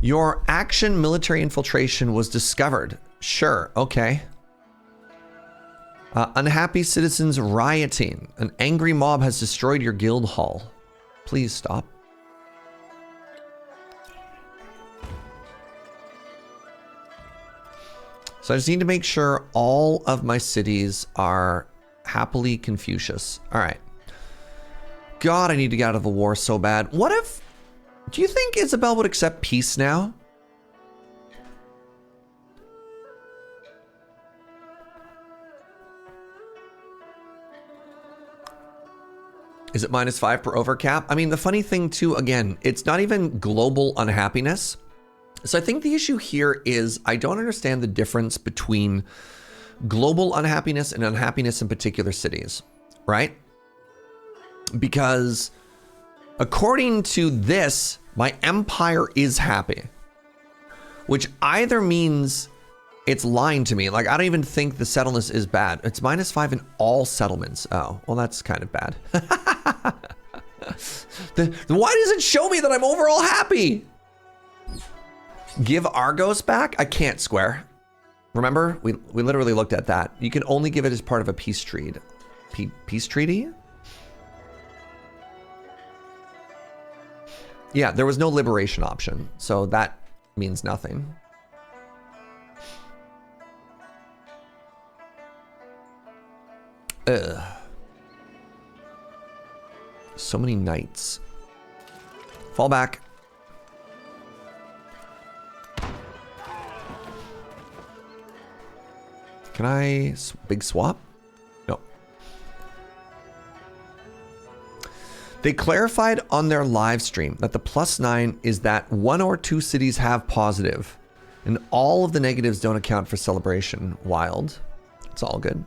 Your action military infiltration was discovered. Sure, okay. Unhappy citizens rioting. An angry mob has destroyed your guild hall. Please stop. So I just need to make sure all of my cities are happily Confucius. All right. God, I need to get out of the war so bad. What if... Do you think Isabel would accept peace now? Is it -5 per overcap? I mean, the funny thing too, again, it's not even global unhappiness. So I think the issue here is I don't understand the difference between global unhappiness and unhappiness in particular cities, right? Because according to this, my empire is happy, which either means it's lying to me. Like, I don't even think the settlement is bad. It's -5 in all settlements. Oh, well, that's kind of bad. Why does it show me that I'm overall happy? Give Argos back? I can't, Square. Remember, we literally looked at that. You can only give it as part of a peace treaty. Peace treaty? Yeah, there was no liberation option, so that means nothing. Ugh. So many knights. Fall back. Can I big swap? No. They clarified on their live stream that the +9 is that 1 or 2 cities have positive, and all of the negatives don't account for celebration. Wild. It's all good.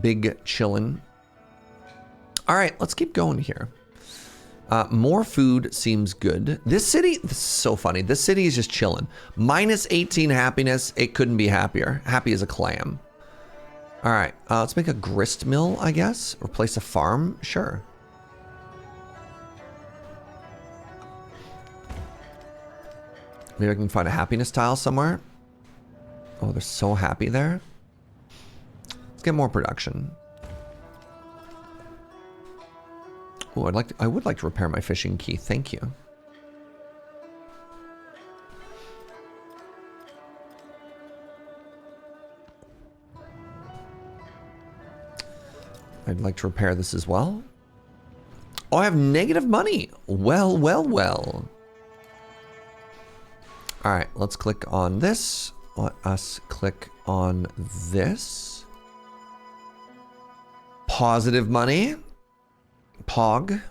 Big chillin'. All right, let's keep going here. More food seems good. This city, this is so funny. This city is just chilling. -18 happiness. It couldn't be happier. Happy as a clam. All right, let's make a grist mill, I guess. Replace a farm, sure. Maybe I can find a happiness tile somewhere. Oh, they're so happy there. Let's get more production. Oh, I would like to repair my fishing key. Thank you. I'd like to repair this as well. Oh, I have negative money. Well, well, well. All right, let's click on this. Let us click on this. Positive money. Pog.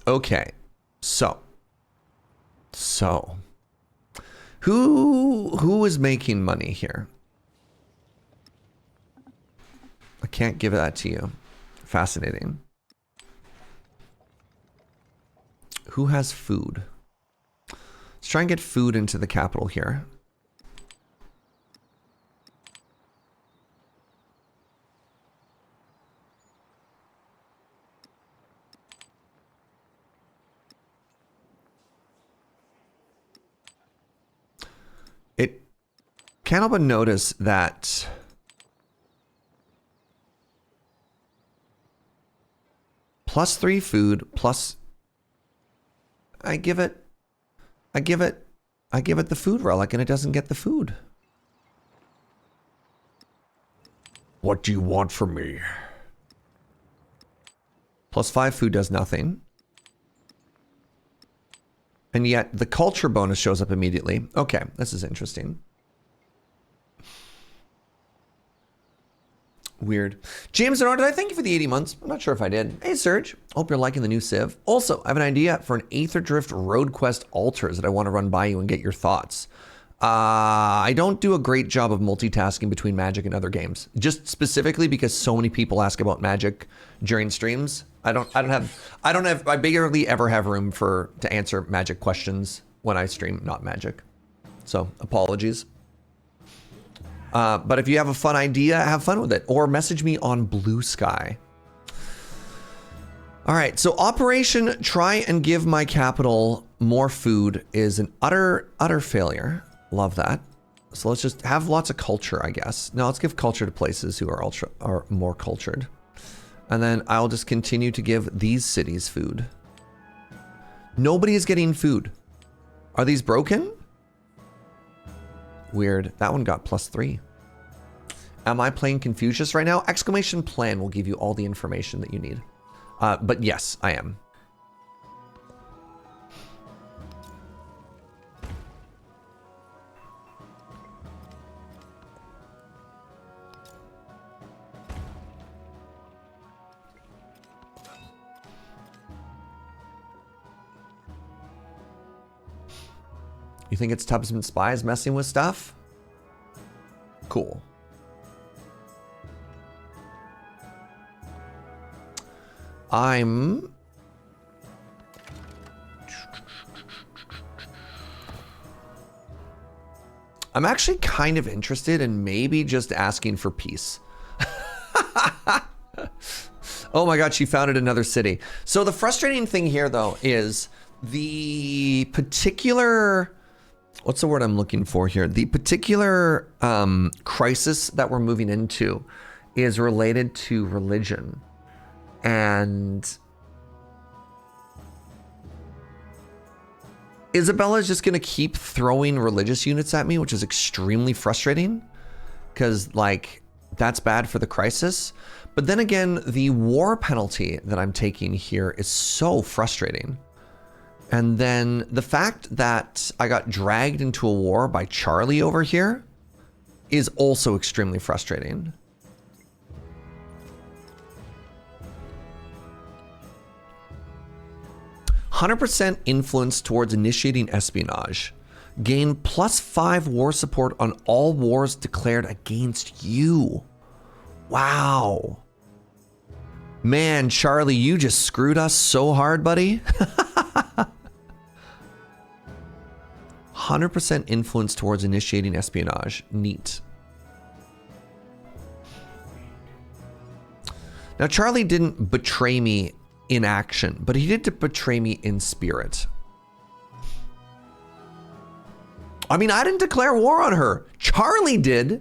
Okay. So. Who is making money here? I can't give that to you. Fascinating. Who has food? Let's try and get food into the capital here. It can't help but notice that +3 food plus I give it the food relic and it doesn't get the food. What do you want from me? +5 food does nothing. And yet the culture bonus shows up immediately. Okay, this is interesting. Weird. James and did I thank you for the 80 months? I'm not sure if I did. Hey, Serge. Hope you're liking the new Civ. Also, I have an idea for an Aether Drift Road Quest Altars that I want to run by you and get your thoughts. I don't do a great job of multitasking between Magic and other games. Just specifically because so many people ask about Magic during streams. I barely ever have room to answer Magic questions when I stream, not Magic. So, apologies. But if you have a fun idea, have fun with it. Or message me on Blue Sky. All right, so Operation Try and Give My Capital More Food is an utter failure. Love that. So let's just have lots of culture, I guess. No, let's give culture to places who are more cultured. And then I'll just continue to give these cities food. Nobody is getting food. Are these broken? Weird. That one got +3. Am I playing Confucius right now? Exclamation plan will give you all the information that you need. But yes, I am. You think it's Tubsman Spies messing with stuff? Cool. I'm actually kind of interested in maybe just asking for peace. Oh my God, she founded another city. So the frustrating thing here though is the particular, what's the word I'm looking for here? The particular crisis that we're moving into is related to religion. And Isabella's just going to keep throwing religious units at me, which is extremely frustrating because, like, that's bad for the crisis. But then again, the war penalty that I'm taking here is so frustrating. And then the fact that I got dragged into a war by Charlie over here is also extremely frustrating. "100% influence towards initiating espionage. Gain +5 war support on all wars declared against you." Wow. Man, Charlie, you just screwed us so hard, buddy. 100% influence towards initiating espionage. Neat. Now, Charlie didn't betray me in action, but he did betray me in spirit. I mean, I didn't declare war on her. Charlie did.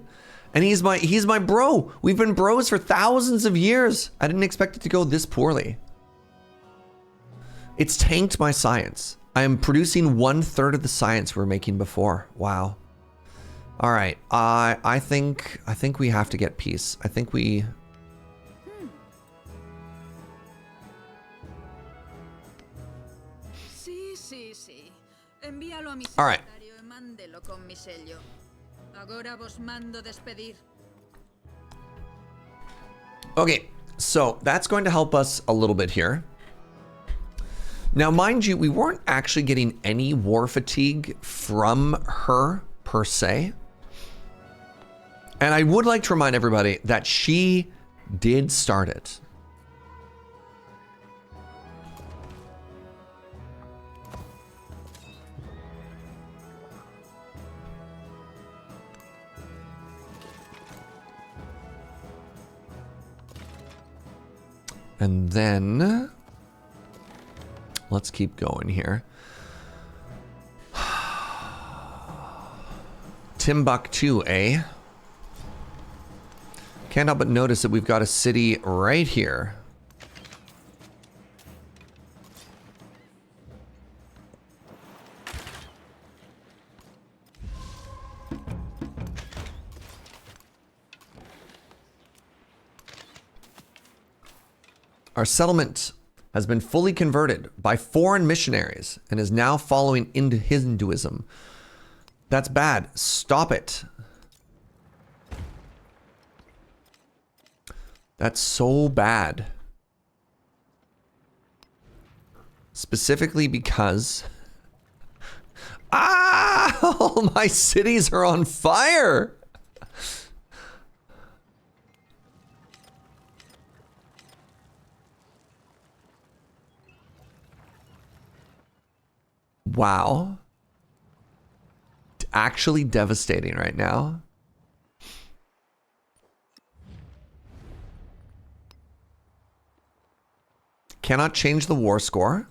And he's my bro. We've been bros for thousands of years. I didn't expect it to go this poorly. It's tanked my science. I am producing 1/3 of the science we were making before. Wow. All right. I think we have to get peace. I think we. All right. Okay, so that's going to help us a little bit here. Now, mind you, we weren't actually getting any war fatigue from her per se. And I would like to remind everybody that she did start it. And then let's keep going here. Timbuktu, eh? Can't help but notice that we've got a city right here. Our settlement has been fully converted by foreign missionaries and is now following into Hinduism. That's bad. Stop it. That's so bad. Specifically because... all my cities are on fire! Wow. Actually devastating right now. Cannot change the war score.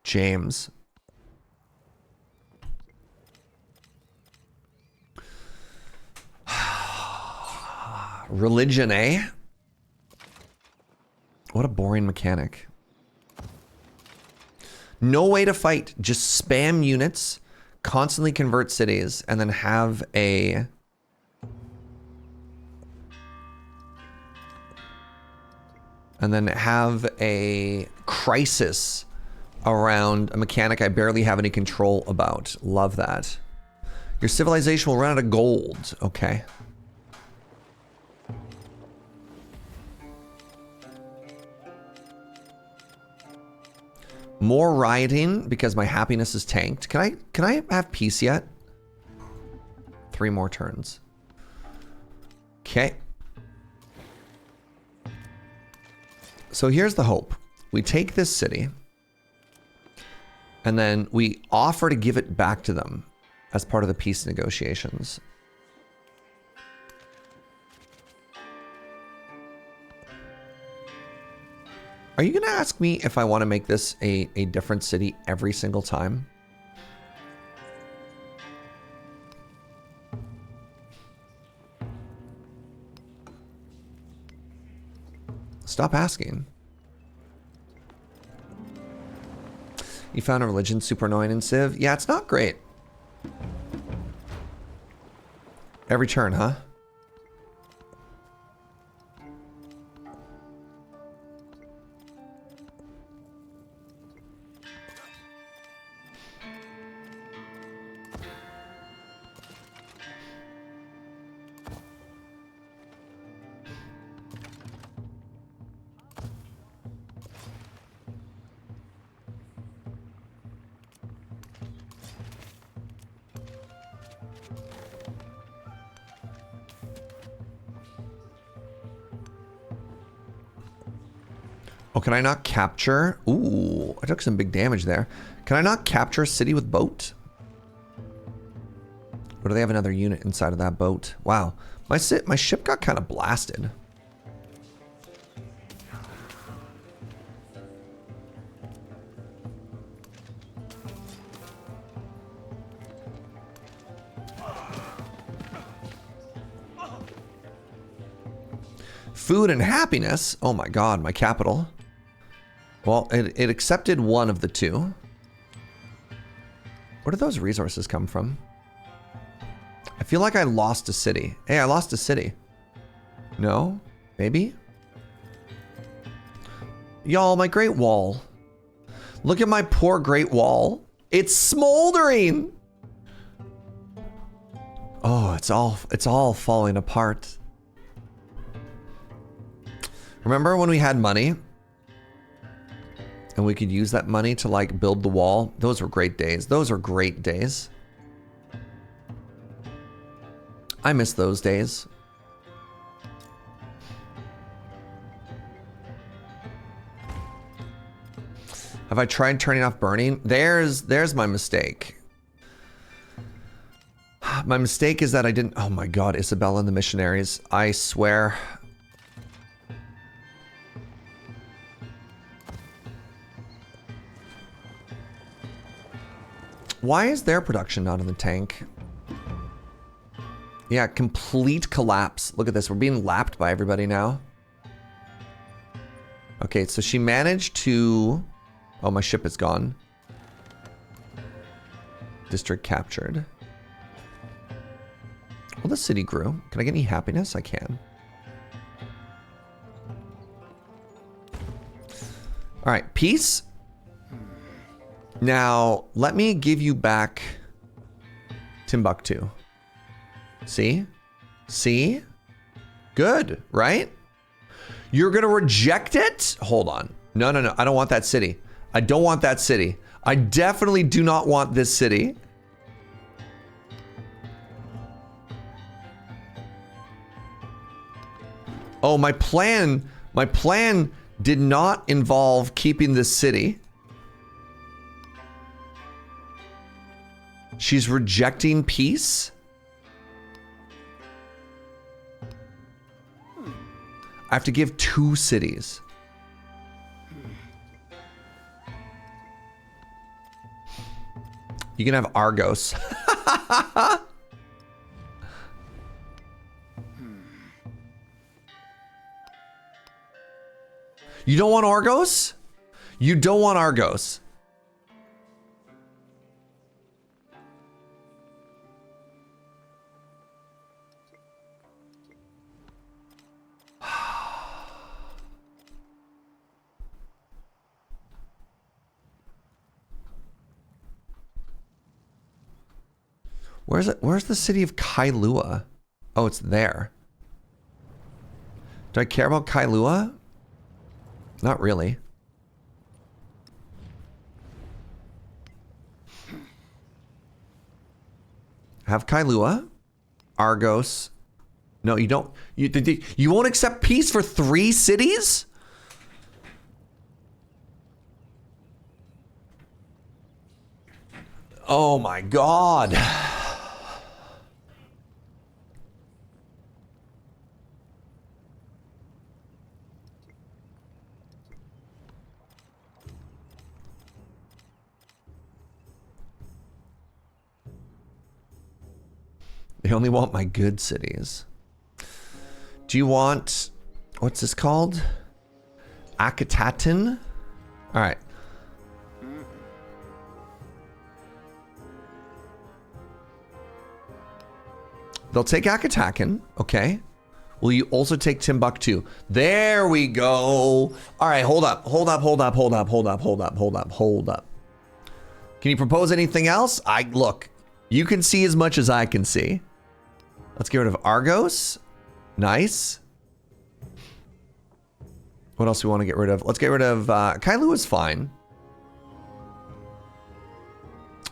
James. Religion, eh? What a boring mechanic. No way to fight. Just spam units, constantly convert cities, and then have a... crisis around a mechanic I barely have any control about. Love that. Your civilization will run out of gold. Okay. More rioting because my happiness is tanked. Can I have peace yet? 3 more turns. Okay. So here's the hope. We take this city and then we offer to give it back to them as part of the peace negotiations. Are you going to ask me if I want to make this a different city every single time? Stop asking. You found a religion super annoying in Civ? Yeah, it's not great. Every turn, huh? Oh, can I not capture? Ooh, I took some big damage there. Can I not capture a city with boat? Or do they have another unit inside of that boat? Wow, my ship got kind of blasted. food and happiness. Oh my god, my capital. Well, it accepted one of the two. Where did those resources come from? I feel like I lost a city. Hey, I lost a city. No? Maybe? Y'all, my Great Wall. Look at my poor Great Wall. It's smoldering! Oh, it's all falling apart. Remember when we had money? And we could use that money to like build the wall? Those were great days. Those are great days. I miss those days. Have I tried turning off burning? There's my mistake. My mistake is that I didn't... Oh my god, Isabella and the missionaries. I swear. Why is their production not in the tank? Yeah, complete collapse. Look at this. We're being lapped by everybody now. Okay, so she managed to... Oh, my ship is gone. District captured. Well, the city grew. Can I get any happiness? I can. All right, peace. Now, let me give you back Timbuktu. See? See? Good, right? You're gonna reject it? Hold on. No, no, no. I don't want that city. I don't want that city. I definitely do not want this city. Oh, my plan did not involve keeping this city. She's rejecting peace? I have to give 2 cities. You can have Argos. You don't want Argos? You don't want Argos. Where's it? Where's the city of Kailua? Oh, it's there. Do I care about Kailua? Not really. Have Kailua, Argos. No, you don't. You won't accept peace for 3 cities? Oh my god. They only want my good cities. Do you want... What's this called? Akitaten? Alright. They'll take Akitaken, okay. Will you also take Timbuktu? There we go. Alright, hold up. Hold up. Can you propose anything else? Look, you can see as much as I can see. Let's get rid of Argos. Nice. What else do we want to get rid of? Let's get rid of... Kailua is fine.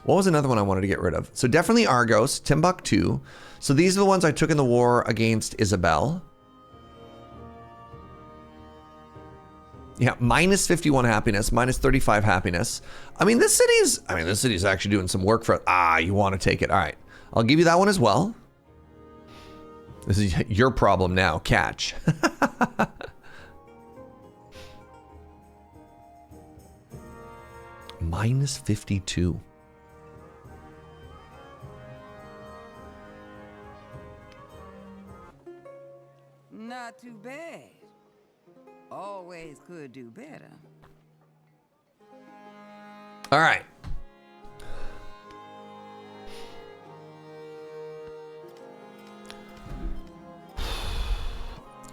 What was another one I wanted to get rid of? So definitely Argos, Timbuktu. So these are the ones I took in the war against Isabel. Yeah, minus 51 happiness, minus 35 happiness. I mean, this city's actually doing some work for... you want to take it. All right. I'll give you that one as well. This is your problem now. Catch. Minus 52. Not too bad. do better. All right.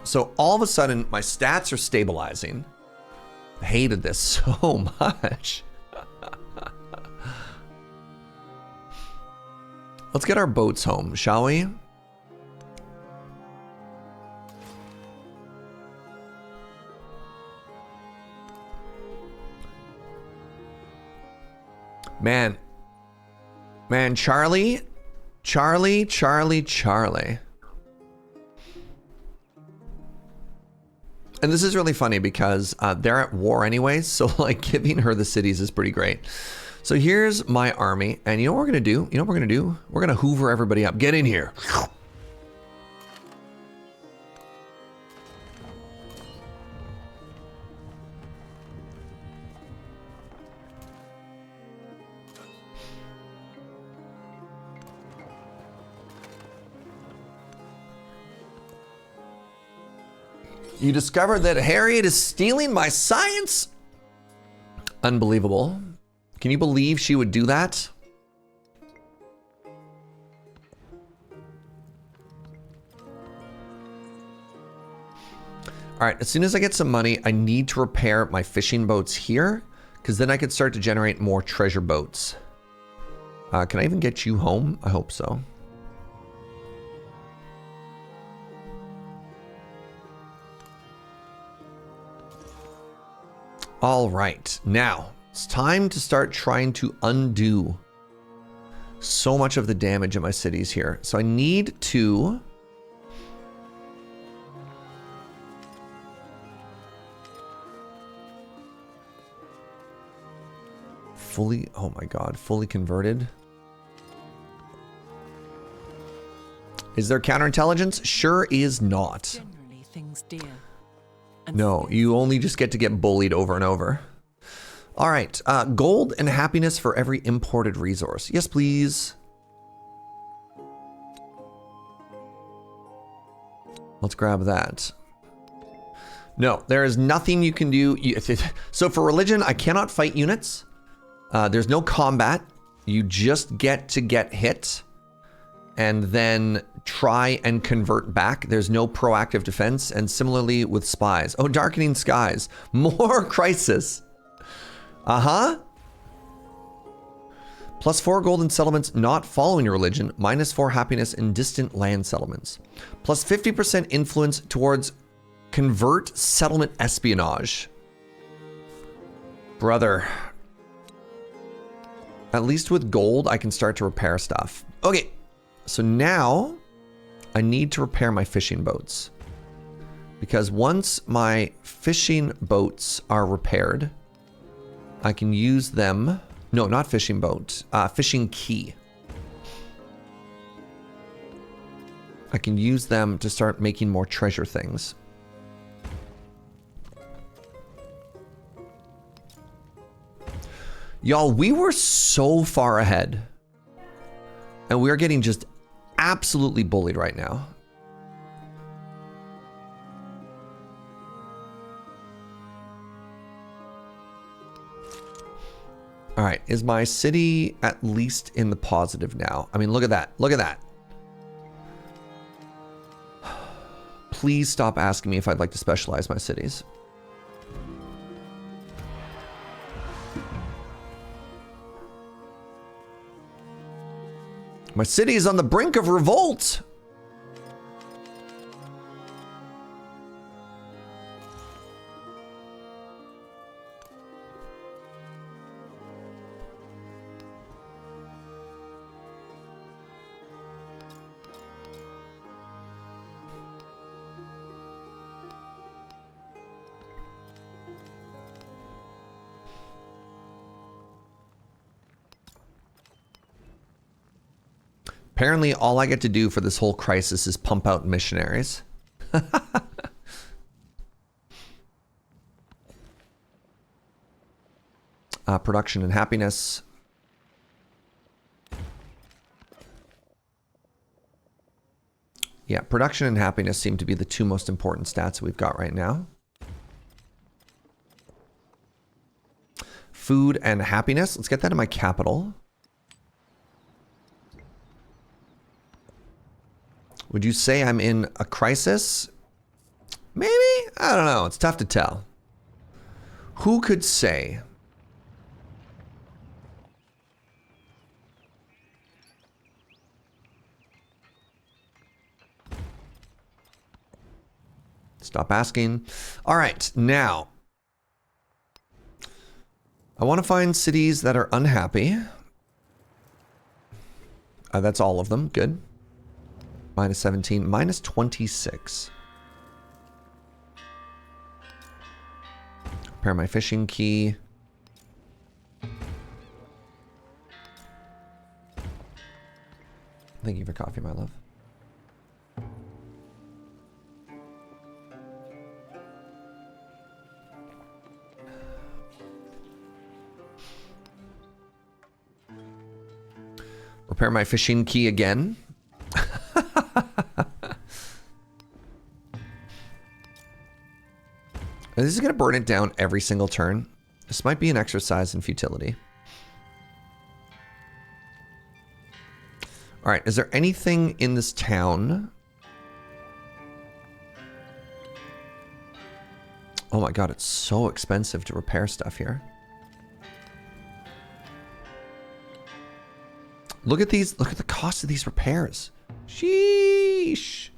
So all of a sudden, my stats are stabilizing. I hated this so much. Let's get our boats home, shall we? Man, Charlie. And this is really funny because they're at war anyways, so like giving her the cities is pretty great. So here's my army, and you know what we're gonna do? You know what we're gonna do? We're gonna hoover everybody up. Get in here. You discovered that Harriet is stealing my science? Unbelievable. Can you believe she would do that? All right, as soon as I get some money, I need to repair my fishing boats here, because then I could start to generate more treasure boats. Can I even get you home? I hope so. All right, now it's time to start trying to undo so much of the damage in my cities here. So I need to fully, oh my God, fully converted. Is there counterintelligence? Sure is not. Generally, things dear. No, you only just get to get bullied over and over. All right, gold and happiness for every imported resource. Yes, please. Let's grab that. No, there is nothing you can do. So for religion, I cannot fight units. There's no combat. You just get to get hit and then try and convert back. There's no proactive defense. And similarly with spies. Oh, darkening skies. More crisis. Uh-huh. +4 golden settlements not following your religion. -4 happiness in distant land settlements. +50% influence towards convert settlement espionage. Brother. At least with gold, I can start to repair stuff. Okay. So now I need to repair my fishing boats, because once my fishing boats are repaired, I can use them. No, not fishing boat, fishing key. I can use them to start making more treasure things. Y'all, we were so far ahead, and we are getting just absolutely bullied right now. All right, is my city at least in the positive now? I mean, look at that. Look at that. Please stop asking me if I'd like to specialize my cities. My city is on the brink of revolt. Apparently, all I get to do for this whole crisis is pump out missionaries. Production and happiness. Yeah, production and happiness seem to be the two most important stats we've got right now. food and happiness. Let's get that in my capital. Would you say I'm in a crisis? Maybe? I don't know. It's tough to tell. Who could say? Stop asking. All right, now. I want to find cities that are unhappy. That's all of them. Good. Minus 17. Minus 26. Repair my fishing key. Thank you for coffee, my love. Repair my fishing key again. This is going to burn it down every single turn. This might be an exercise in futility. All right, is there anything in this town? Oh my god, it's so expensive to repair stuff here. Look at these, look at the cost of these repairs. Sheesh.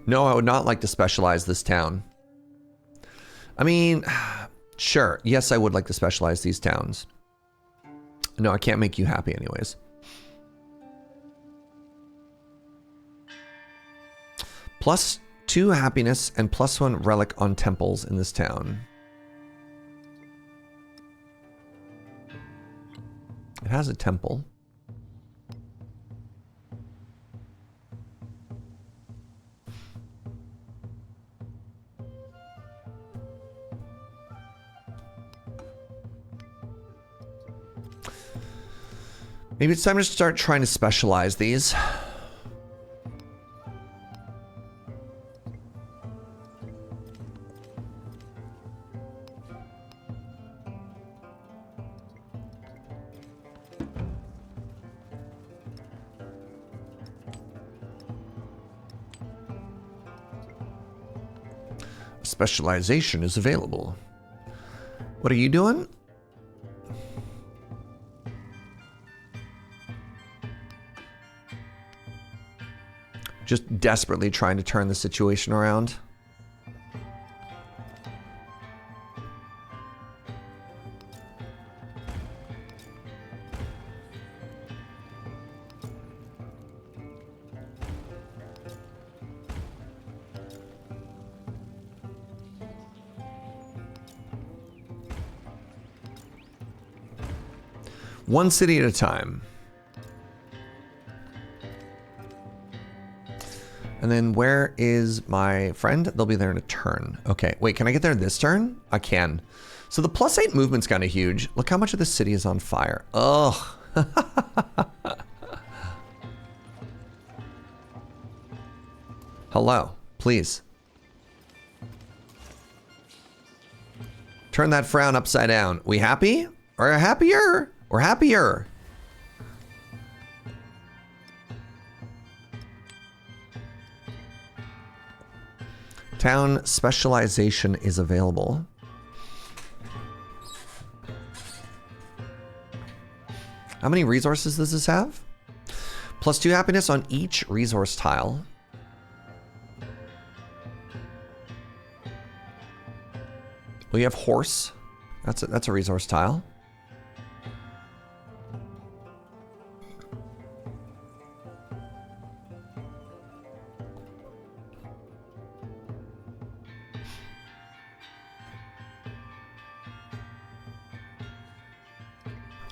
No, I would not like to specialize this town. I mean, sure. Yes, I would like to specialize these towns. No, I can't make you happy anyways. +2 happiness and +1 relic on temples in this town. It has a temple. Maybe it's time to start trying to specialize these. Specialization is available. What are you doing? Just desperately trying to turn the situation around. One city at a time. And then where is my friend? They'll be there in a turn. Okay, wait, can I get there this turn? I can. So the +8 movement's kind of huge. Look how much of the city is on fire. Ugh. Hello, please. Turn that frown upside down. We happy? Or happier? Or happier? Town specialization is available. How many resources does this have? +2 happiness on each resource tile. We have horse. That's a resource tile.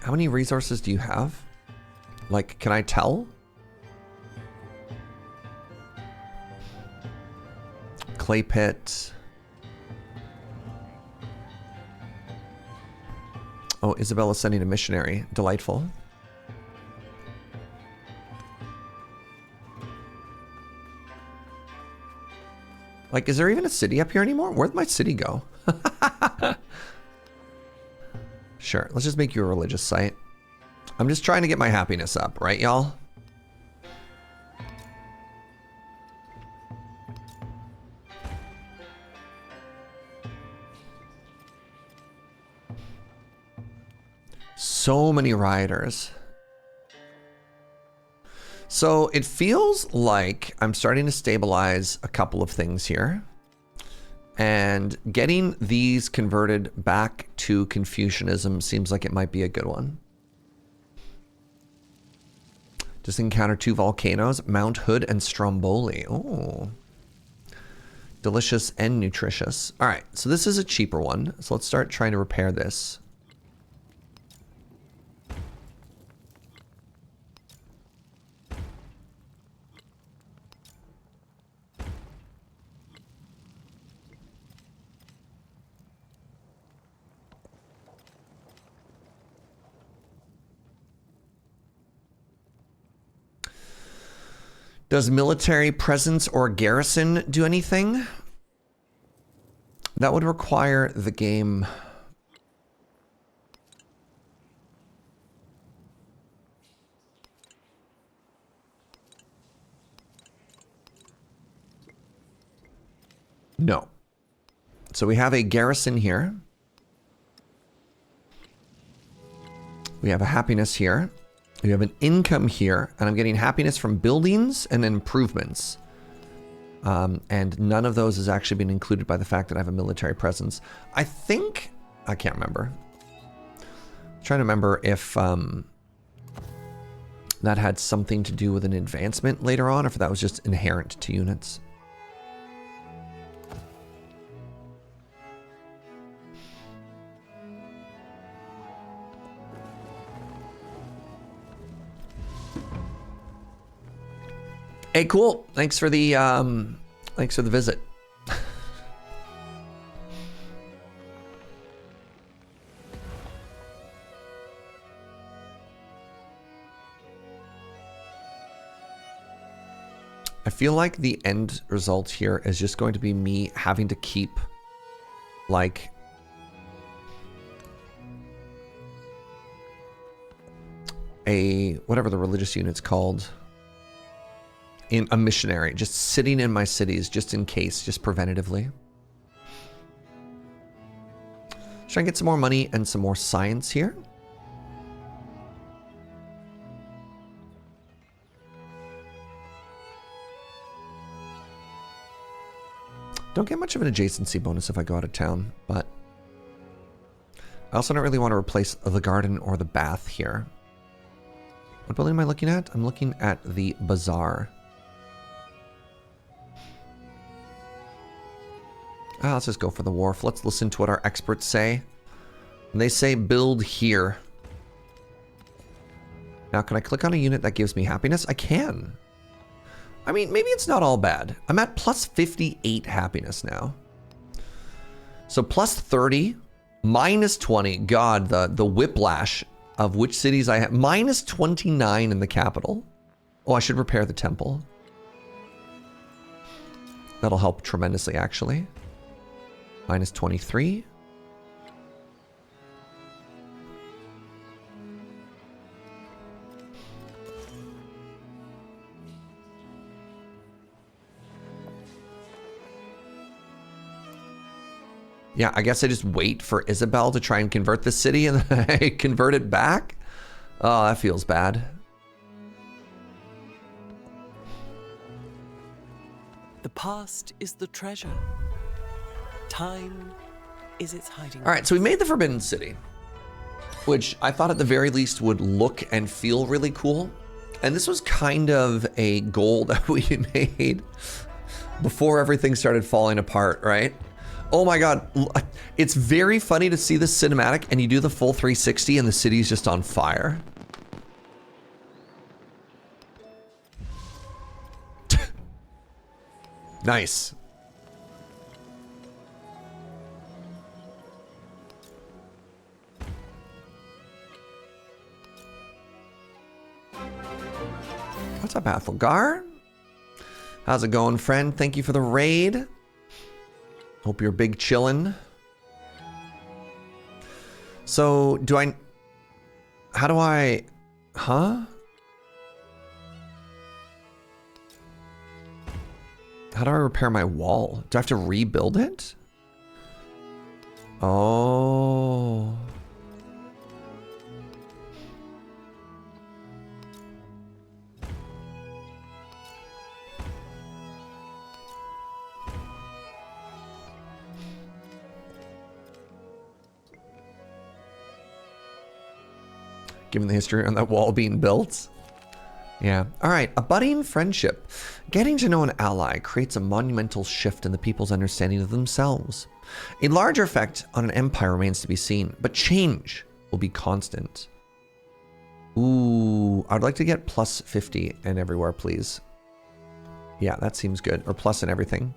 How many resources do you have? Like, can I tell? Clay pit. Oh, Isabella's sending a missionary. Delightful. Like, is there even a city up here anymore? Where'd my city go? Sure, let's just make you a religious site. I'm just trying to get my happiness up, right, y'all? So many rioters. So it feels like I'm starting to stabilize a couple of things here. And getting these converted back to Confucianism seems like it might be a good one. Just encounter 2 volcanoes, Mount Hood and Stromboli. Oh. Delicious and nutritious. All right, so this is a cheaper one. So let's start trying to repair this. Does military presence or garrison do anything? That would require the game. No. So we have a garrison here. We have a happiness here. We have an income here, and I'm getting happiness from buildings and improvements. And none of those has actually been included by the fact that I have a military presence. I think, I can't remember. I'm trying to remember if that had something to do with an advancement later on, or if that was just inherent to units. Hey, cool. Thanks for the visit. I feel like the end result here is just going to be me having to keep, like, whatever the religious unit's called. In a missionary, just sitting in my cities, just in case, just preventatively. Try and get some more money and some more science here. Don't get much of an adjacency bonus if I go out of town, but I also don't really want to replace the garden or the bath here. What building am I looking at? I'm looking at the bazaar. Let's just go for the wharf. Let's listen to what our experts say. And they say build here. Now, can I click on a unit that gives me happiness? I can. I mean, maybe it's not all bad. I'm at plus 58 happiness now. So plus 30, minus 20. God, the whiplash of which cities I have. Minus 29 in the capital. Oh, I should repair the temple. That'll help tremendously, actually. Minus 23. Yeah, I guess I just wait for Isabel to try and convert the city and then I convert it back. Oh, that feels bad. The past is the treasure. Time is its hiding. All right, so we made the Forbidden City, which I thought at the very least would look and feel really cool. And this was kind of a goal that we made before everything started falling apart, right? Oh my God, it's very funny to see this cinematic and you do the full 360 and the city's just on fire. Nice. What's up, Athelgar? How's it going, friend? Thank you for the raid. Hope you're big chillin'. So, how do I... Huh? How do I repair my wall? Do I have to rebuild it? Oh. Given the history on that wall being built. Yeah. All right. A budding friendship. Getting to know an ally creates a monumental shift in the people's understanding of themselves. A larger effect on an empire remains to be seen, but change will be constant. Ooh, I'd like to get plus 50 and everywhere, please. Yeah, that seems good. Or plus in everything.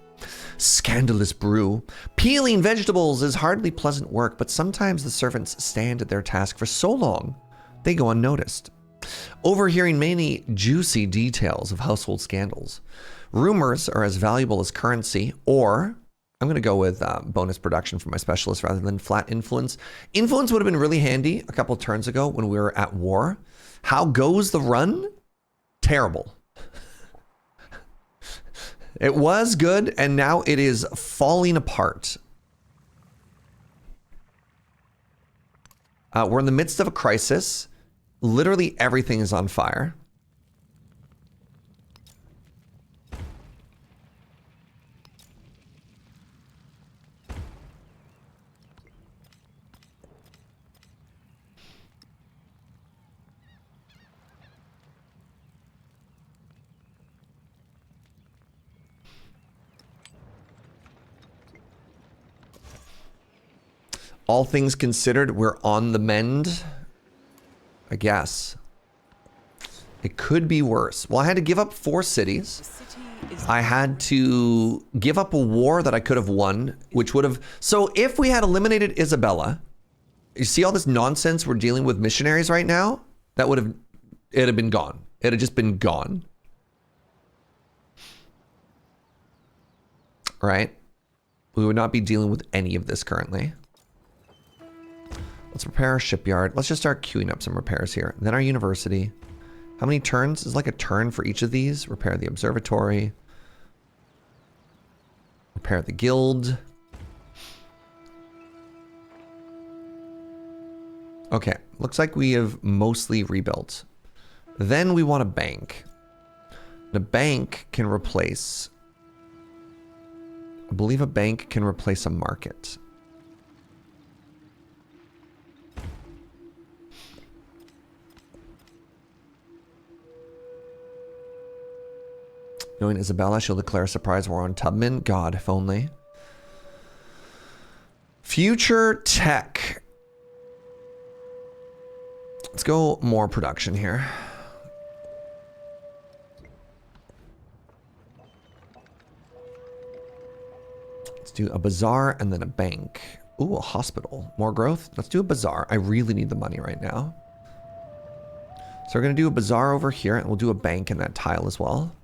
Scandalous brew. Peeling vegetables is hardly pleasant work, but sometimes the servants stand at their task for so long, they go unnoticed. Overhearing many juicy details of household scandals. Rumors are as valuable as currency, or I'm going to go with bonus production for my specialist rather than flat influence. Influence would have been really handy a couple of turns ago when we were at war. How goes the run? Terrible. It was good, and now it is falling apart. We're in the midst of a crisis. Literally everything is on fire. All things considered, we're on the mend. I guess. It could be worse. Well, I had to give up 4 cities. I had to give up a war that I could have won, which would have... So if we had eliminated Isabella, you see all this nonsense we're dealing with missionaries right now? That would have... It'd have been gone. It'd have just been gone. Right? We would not be dealing with any of this currently. Let's repair our shipyard. Let's just start queuing up some repairs here. Then our university. How many turns? It's like a turn for each of these. Repair the observatory. Repair the guild. Okay, looks like we have mostly rebuilt. Then we want a bank. The bank can replace... I believe a bank can replace a market. Knowing Isabella, she'll declare a surprise war on Tubman. God, if only. Future tech. Let's go more production here. Let's do a bazaar and then a bank. Ooh, a hospital. More growth. Let's do a bazaar. I really need the money right now. So we're going to do a bazaar over here, and we'll do a bank in that tile as well.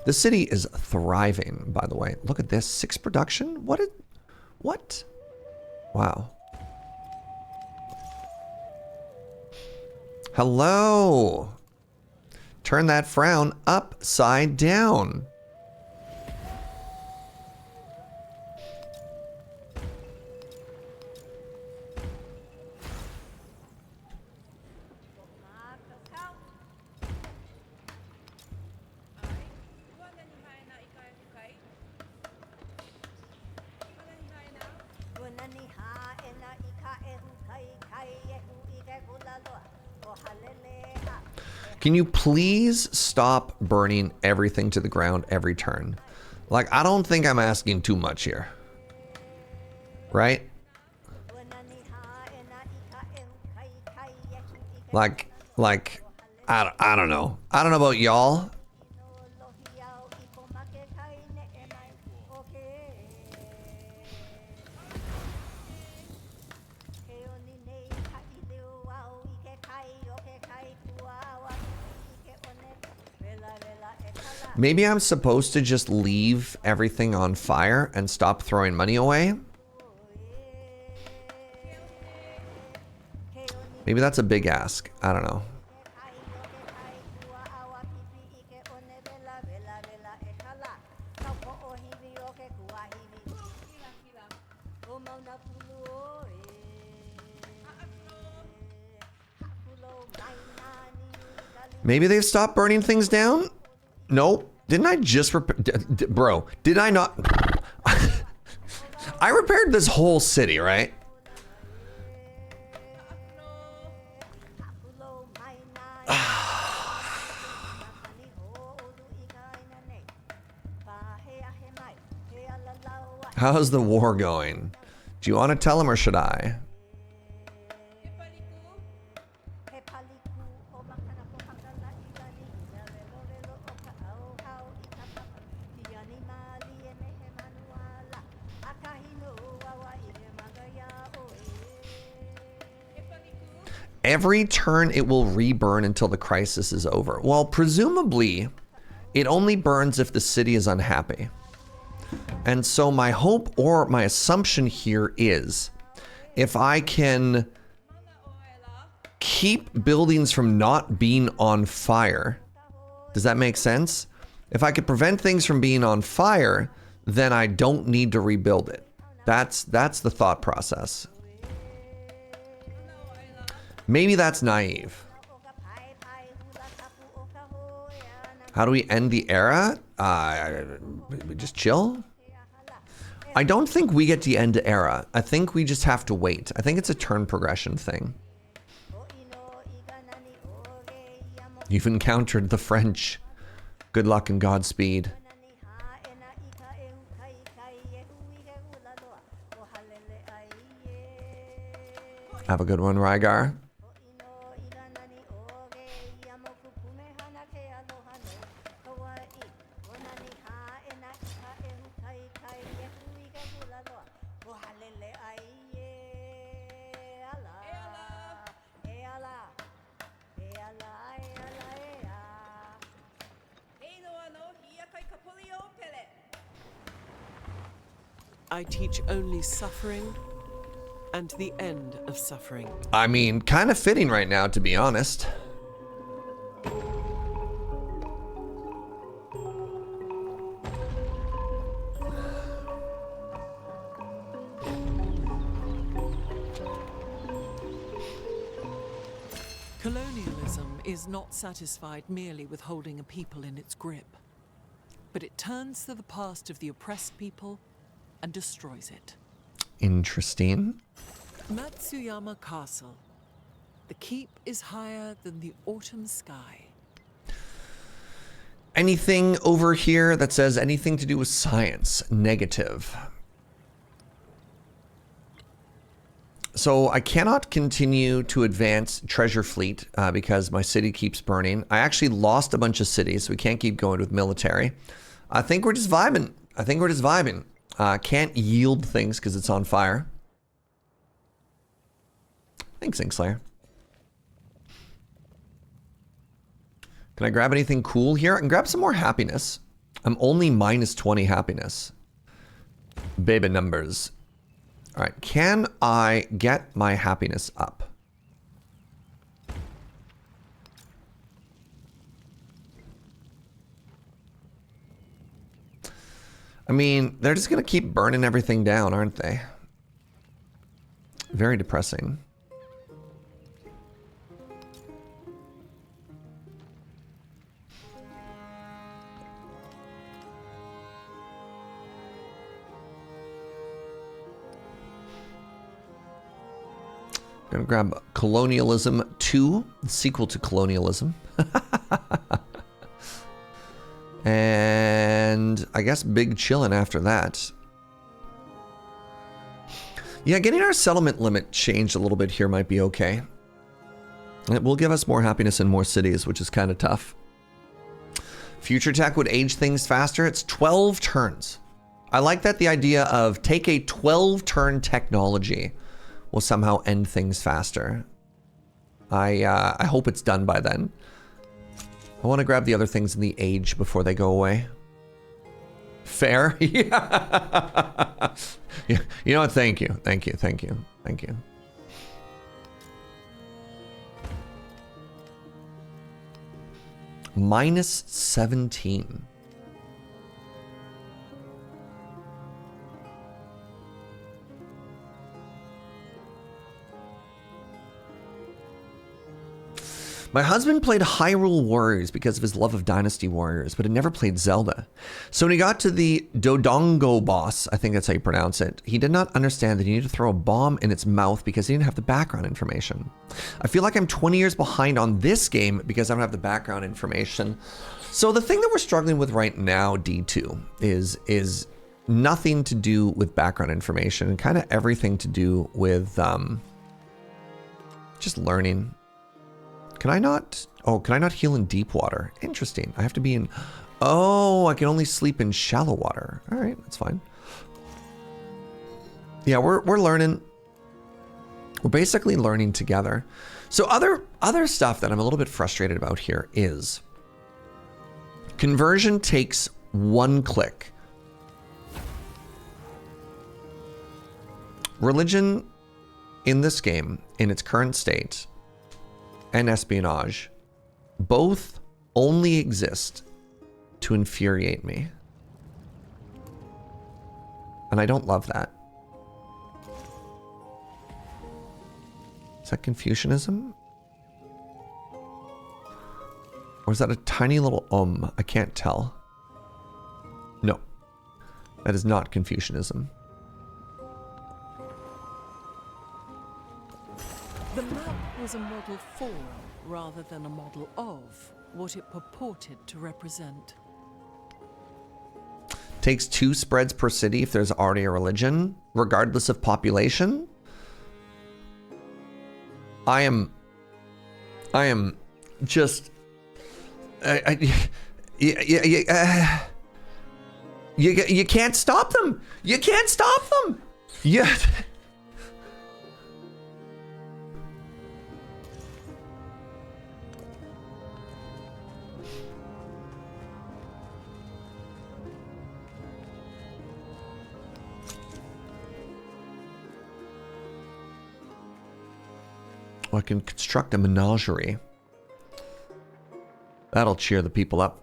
The city is thriving, by the way. Look at this. 6 production? What? Wow. Hello. Turn that frown upside down. Can you please stop burning everything to the ground every turn? Like, I don't think I'm asking too much here. Right? Like, I don't know. I don't know about y'all. Maybe I'm supposed to just leave everything on fire and stop throwing money away. Maybe that's a big ask. I don't know. Maybe they've stopped burning things down? Nope. Didn't I just bro, did I not? I repaired this whole city, right? How's the war going? Do you want to tell him or should I? Every turn it will reburn until the crisis is over. Well, presumably, it only burns if the city is unhappy. And so my hope or my assumption here is, if I can keep buildings from not being on fire, does that make sense? If I could prevent things from being on fire, then I don't need to rebuild it. That's the thought process. Maybe that's naive. How do we end the era? We just chill? I don't think we get to end the era. I think we just have to wait. I think it's a turn progression thing. You've encountered the French. Good luck and Godspeed. Have a good one, Rygar. I teach only suffering and the end of suffering. I mean, kind of fitting right now, to be honest. Colonialism is not satisfied merely with holding a people in its grip, but it turns to the past of the oppressed people and destroys it. Interesting. Matsuyama Castle. The keep is higher than the autumn sky. Anything over here that says anything to do with science? Negative. So I cannot continue to advance Treasure Fleet because my city keeps burning. I actually lost a bunch of cities, so we can't keep going with military. I think we're just vibing. Can't yield things because it's on fire. Thanks, Inkslayer. Can I grab anything cool here? I can grab some more happiness. I'm only minus 20 happiness. Baby numbers. All right, can I get my happiness up? I mean, they're just gonna keep burning everything down, aren't they? Very depressing. Gonna grab Colonialism 2, the sequel to Colonialism. And I guess big chillin' after that. Yeah, getting our settlement limit changed a little bit here might be okay. It will give us more happiness in more cities, which is kind of tough. Future tech would age things faster. It's 12 turns. I like that the idea of take a 12-turn technology will somehow end things faster. I hope it's done by then. I want to grab the other things in the age before they go away. Fair? Yeah. Yeah. You know what? Thank you. Thank you. Thank you. Thank you. Minus 17. My husband played Hyrule Warriors because of his love of Dynasty Warriors, but had never played Zelda. So when he got to the Dodongo boss, I think that's how you pronounce it, he did not understand that he needed to throw a bomb in its mouth because he didn't have the background information. I feel like I'm 20 years behind on this game because I don't have the background information. So the thing that we're struggling with right now, D2, is nothing to do with background information and kind of everything to do with just learning. Can I not? Oh, can I not heal in deep water? Interesting. I have to be in... Oh, I can only sleep in shallow water. All right, that's fine. Yeah, we're learning. We're basically learning together. So other stuff that I'm a little bit frustrated about here is conversion takes 1 click. Religion in this game, in its current state, and espionage both only exist to infuriate me. And I don't love that. Is that Confucianism? Or is that a tiny little I can't tell. No, that is not Confucianism. The map was a model for, rather than a model of, what it purported to represent. Takes 2 spreads per city if there's already a religion, regardless of population. I am just... You can't stop them! You can't stop them! Yeah. I can construct a menagerie. That'll cheer the people up.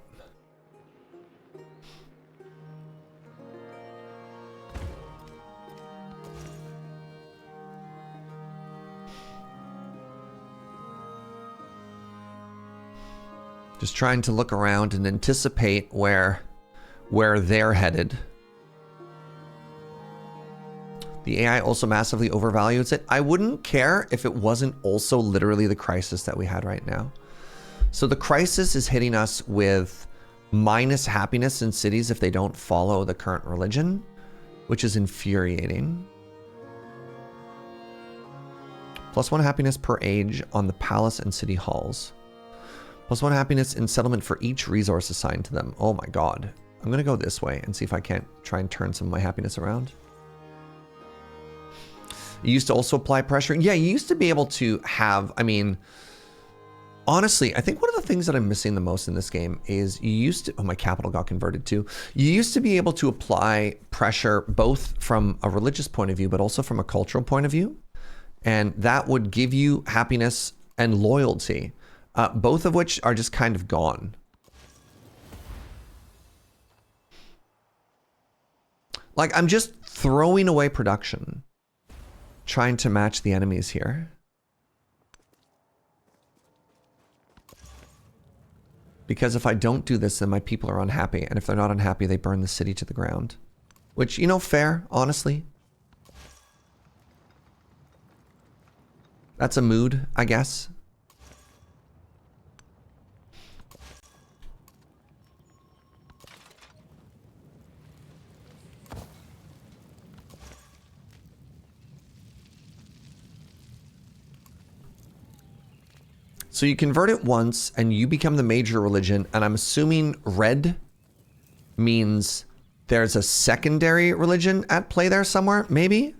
Just trying to look around and anticipate where they're headed. The AI also massively overvalues it. I wouldn't care if it wasn't also literally the crisis that we had right now. So the crisis is hitting us with minus happiness in cities if they don't follow the current religion, which is infuriating. +1 happiness per age on the palace and city halls. +1 happiness in settlement for each resource assigned to them. Oh my god. I'm gonna go this way and see if I can't try and turn some of my happiness around. You used to also apply pressure. Yeah, you used to be able to have, I mean, honestly, I think one of the things that I'm missing the most in this game is you used to, oh, my capital got converted too. You used to be able to apply pressure both from a religious point of view, but also from a cultural point of view. And that would give you happiness and loyalty, both of which are just kind of gone. Like, I'm just throwing away production, trying to match the enemies here. Because if I don't do this, then my people are unhappy. And if they're not unhappy, they burn the city to the ground. Which, you know, fair, honestly. That's a mood, I guess. So you convert it once and you become the major religion, and I'm assuming red means there's a secondary religion at play there somewhere, maybe?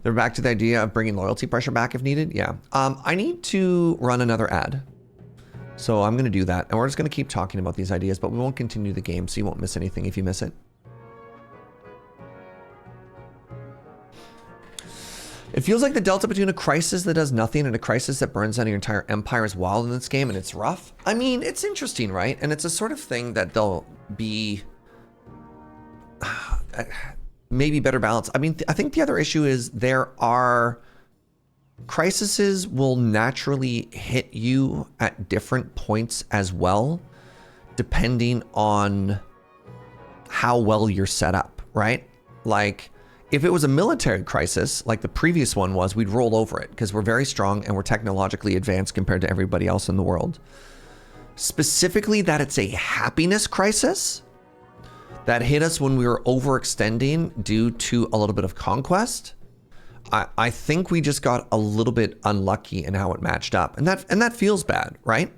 They're back to the idea of bringing loyalty pressure back if needed. Yeah. I need to run another ad. So I'm going to do that. And we're just going to keep talking about these ideas, but we won't continue the game, so you won't miss anything if you miss it. It feels like the delta between a crisis that does nothing and a crisis that burns down your entire empire is wild in this game, and it's rough. I mean, it's interesting, right? And it's a sort of thing that they'll be maybe better balanced. I mean, I think the other issue is there are crises will naturally hit you at different points as well, depending on how well you're set up, right? Like, if it was a military crisis, like the previous one was, we'd roll over it because we're very strong and we're technologically advanced compared to everybody else in the world. Specifically that it's a happiness crisis that hit us when we were overextending due to a little bit of conquest. I think we just got a little bit unlucky in how it matched up. And that feels bad, right?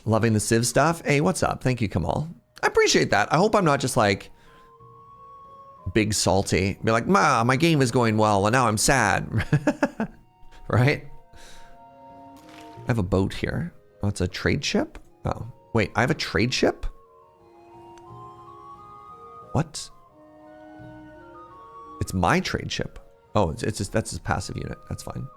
Loving the Civ stuff. Hey, what's up? Thank you, Kamal. I appreciate that. I hope I'm not just like big salty. Be like, Ma, my game is going well and now I'm sad. Right? I have a boat here. Oh, it's a trade ship? Oh, wait, I have a trade ship? What? It's my trade ship. Oh, it's just, that's his passive unit. That's fine.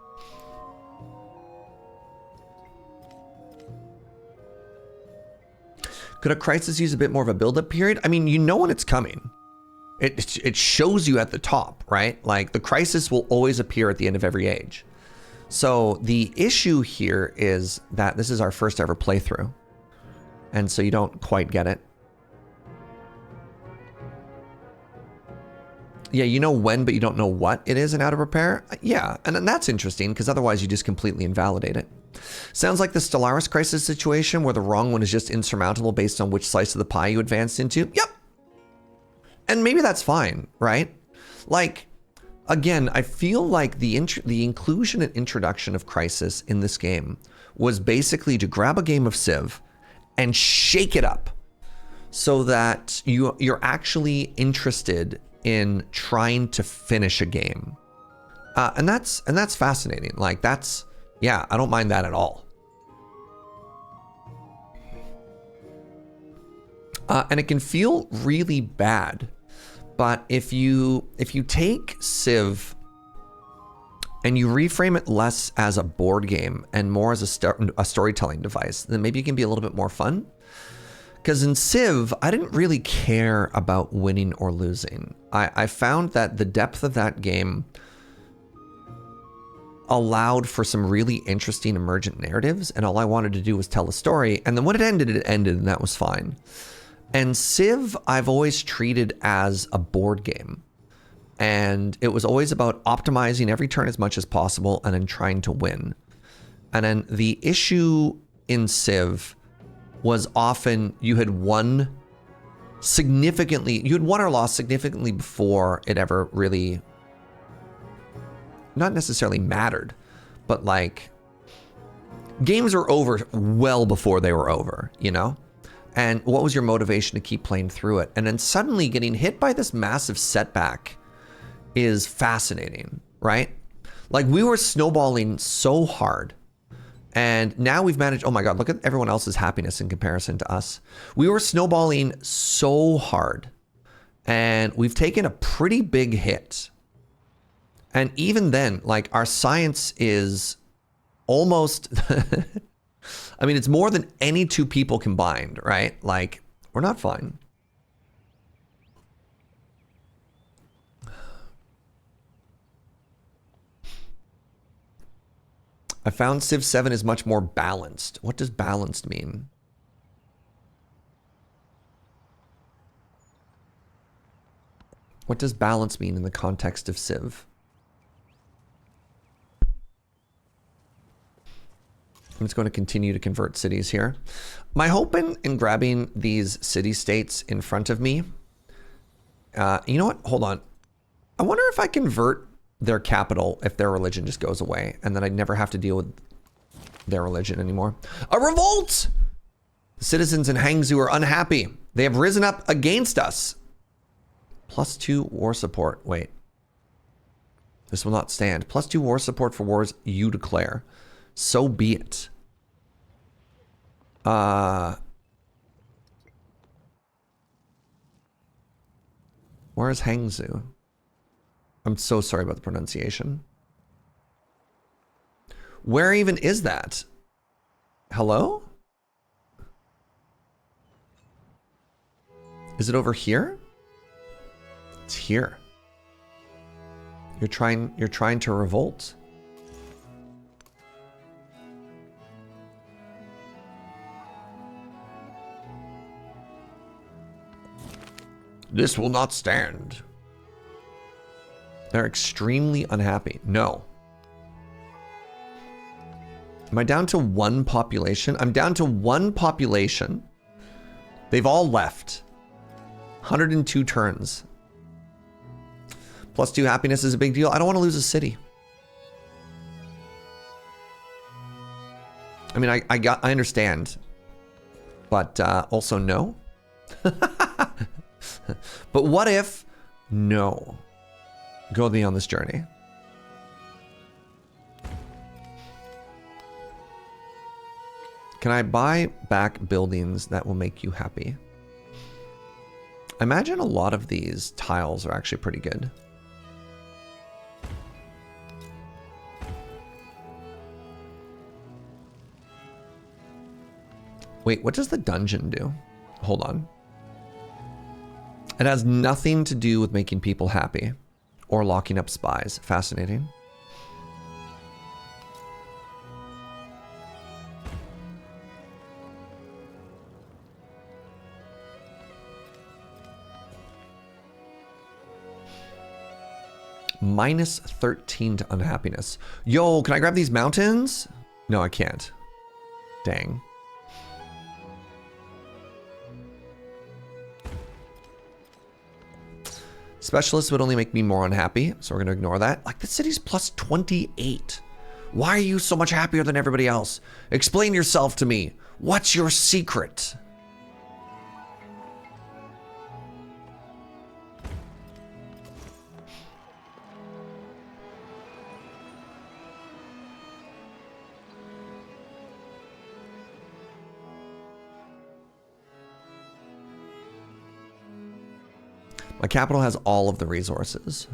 Could a crisis use a bit more of a build-up period? I mean, you know when it's coming. It shows you at the top, right? Like the crisis will always appear at the end of every age. So the issue here is that this is our first ever playthrough. And so you don't quite get it. Yeah, you know when, but you don't know what it is in Out of Repair. Yeah, and that's interesting because otherwise you just completely invalidate it. Sounds like the Stellaris crisis situation where the wrong one is just insurmountable based on which slice of the pie you advanced into. Yep. And maybe that's fine, right? Like, again, I feel like the inclusion and introduction of Crisis in this game was basically to grab a game of Civ and shake it up so that you're actually interested in trying to finish a game. And that's fascinating. Like that's, yeah, I don't mind that at all. And it can feel really bad. But if you take Civ and you reframe it less as a board game and more as a storytelling device, then maybe it can be a little bit more fun. Because in Civ, I didn't really care about winning or losing. I found that the depth of that game allowed for some really interesting emergent narratives, and all I wanted to do was tell a story. And then when it ended, and that was fine. And Civ, I've always treated as a board game. And it was always about optimizing every turn as much as possible and then trying to win. And then the issue in Civ was often you had won or lost significantly before it ever really, not necessarily mattered, but like games are over well before they were over, you know? And what was your motivation to keep playing through it? And then suddenly getting hit by this massive setback is fascinating, right? Like we were snowballing so hard. And now we've managed, oh my God, look at everyone else's happiness in comparison to us. We were snowballing so hard and we've taken a pretty big hit. And even then, like our science is almost, I mean, it's more than any two people combined, right? Like we're not fine. I found Civ VII is much more balanced. What does balanced mean? What does balance mean in the context of Civ? I'm just going to continue to convert cities here. My hope in grabbing these city-states in front of me, you know what? Hold on. I wonder if I convert their capital if their religion just goes away and then I'd never have to deal with their religion anymore. A revolt! The citizens in Hangzhou are unhappy. They have risen up against us. +2 war support. Wait. This will not stand. +2 war support for wars you declare. So be it. Where's Hangzhou? I'm so sorry about the pronunciation. Where even is that? Hello? Is it over here? It's here. You're trying to revolt. This will not stand. They're extremely unhappy. No. Am I down to 1 population? I'm down to 1 population. They've all left. 102 turns. +2 happiness is a big deal. I don't want to lose a city. I mean, I understand. But also no. But what if no? Go with me on this journey. Can I buy back buildings that will make you happy? I imagine a lot of these tiles are actually pretty good. Wait, what does the dungeon do? Hold on. It has nothing to do with making people happy or locking up spies. Fascinating. -13 to unhappiness. Yo, can I grab these mountains? No, I can't. Dang. Specialists would only make me more unhappy, so we're going to ignore that. Like, the city's +28. Why are you so much happier than everybody else? Explain yourself to me. What's your secret? My capital has all of the resources.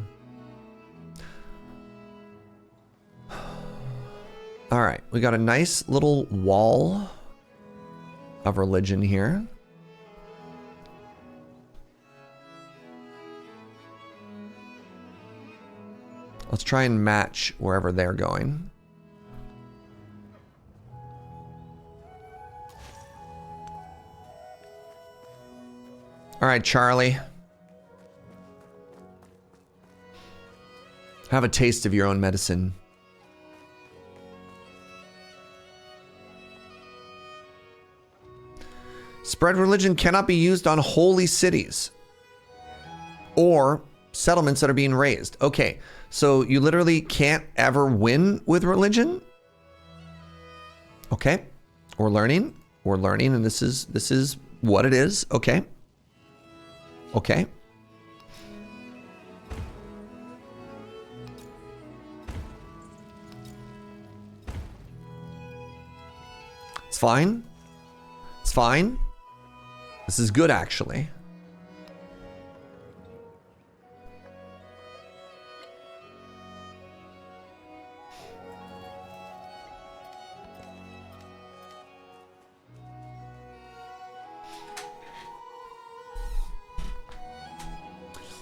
All right, we got a nice little wall of religion here. Let's try and match wherever they're going. All right, Charlie. Have a taste of your own medicine. Spread religion cannot be used on holy cities or settlements that are being raised. Okay, so you literally can't ever win with religion? Okay, we're learning, and this is what it is. Okay. Okay. It's fine. It's fine. This is good, actually.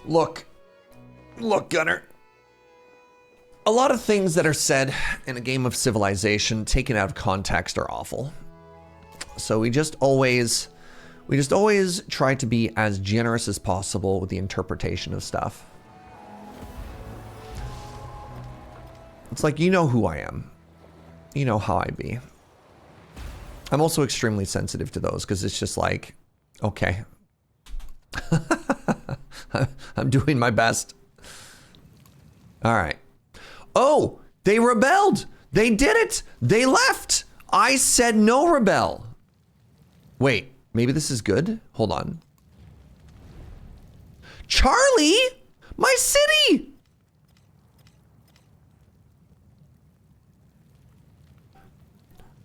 Look, Gunner. A lot of things that are said in a game of Civilization taken out of context are awful. So we just always try to be as generous as possible with the interpretation of stuff. It's like, you know who I am. You know how I be. I'm also extremely sensitive to those because it's just like, okay. I'm doing my best. All right. Oh, they rebelled. They did it. They left. I said no rebel. Wait, maybe this is good? Hold on. Charlie, my city.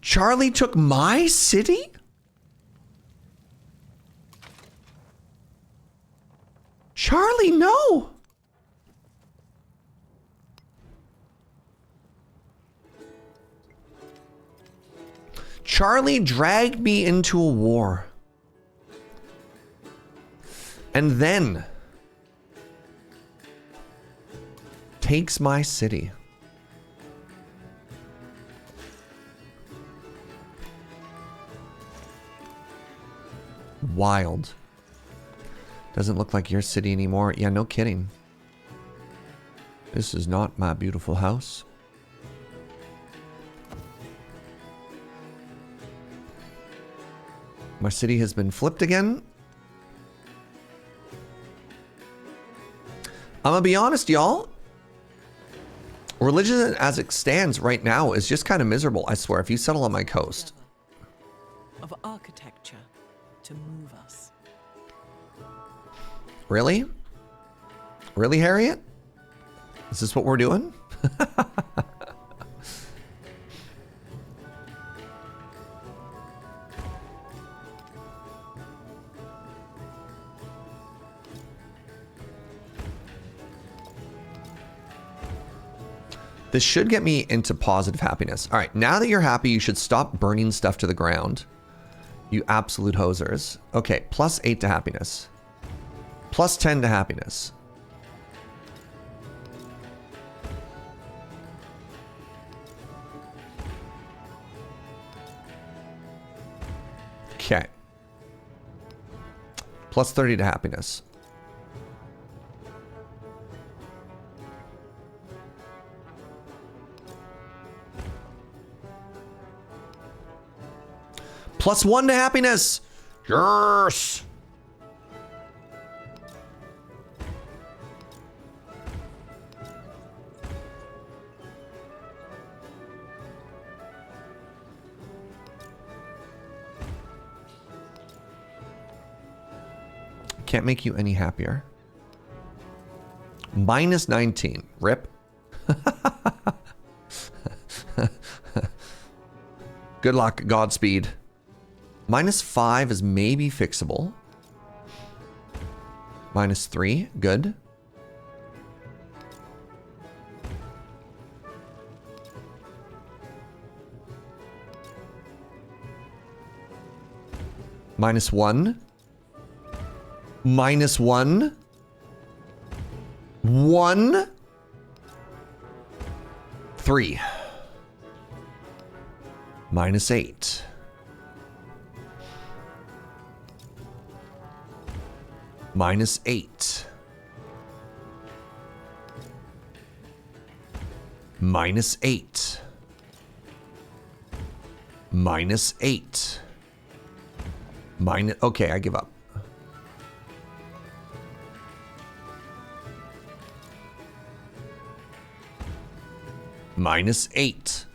Charlie took my city? Charlie, no! Charlie dragged me into a war. And then takes my city. Wild. Doesn't look like your city anymore. Yeah, no kidding. This is not my beautiful house. My city has been flipped again. I'm gonna be honest, y'all. Religion as it stands right now is just kind of miserable, I swear. If you settle on my coast. Of architecture to move us. Really? Really, Harriet? Is this what we're doing? This should get me into positive happiness. All right, now that you're happy, you should stop burning stuff to the ground. You absolute hosers. Okay, +8 to happiness. +10 to happiness. Okay. +30 to happiness. +1 to happiness. Yes. Can't make you any happier. -19. Rip. Good luck. Godspeed. -5 is maybe fixable. -3. Good. -1. -1. 1. 3. -8. -8. -8. -8. Okay, I give up. -8.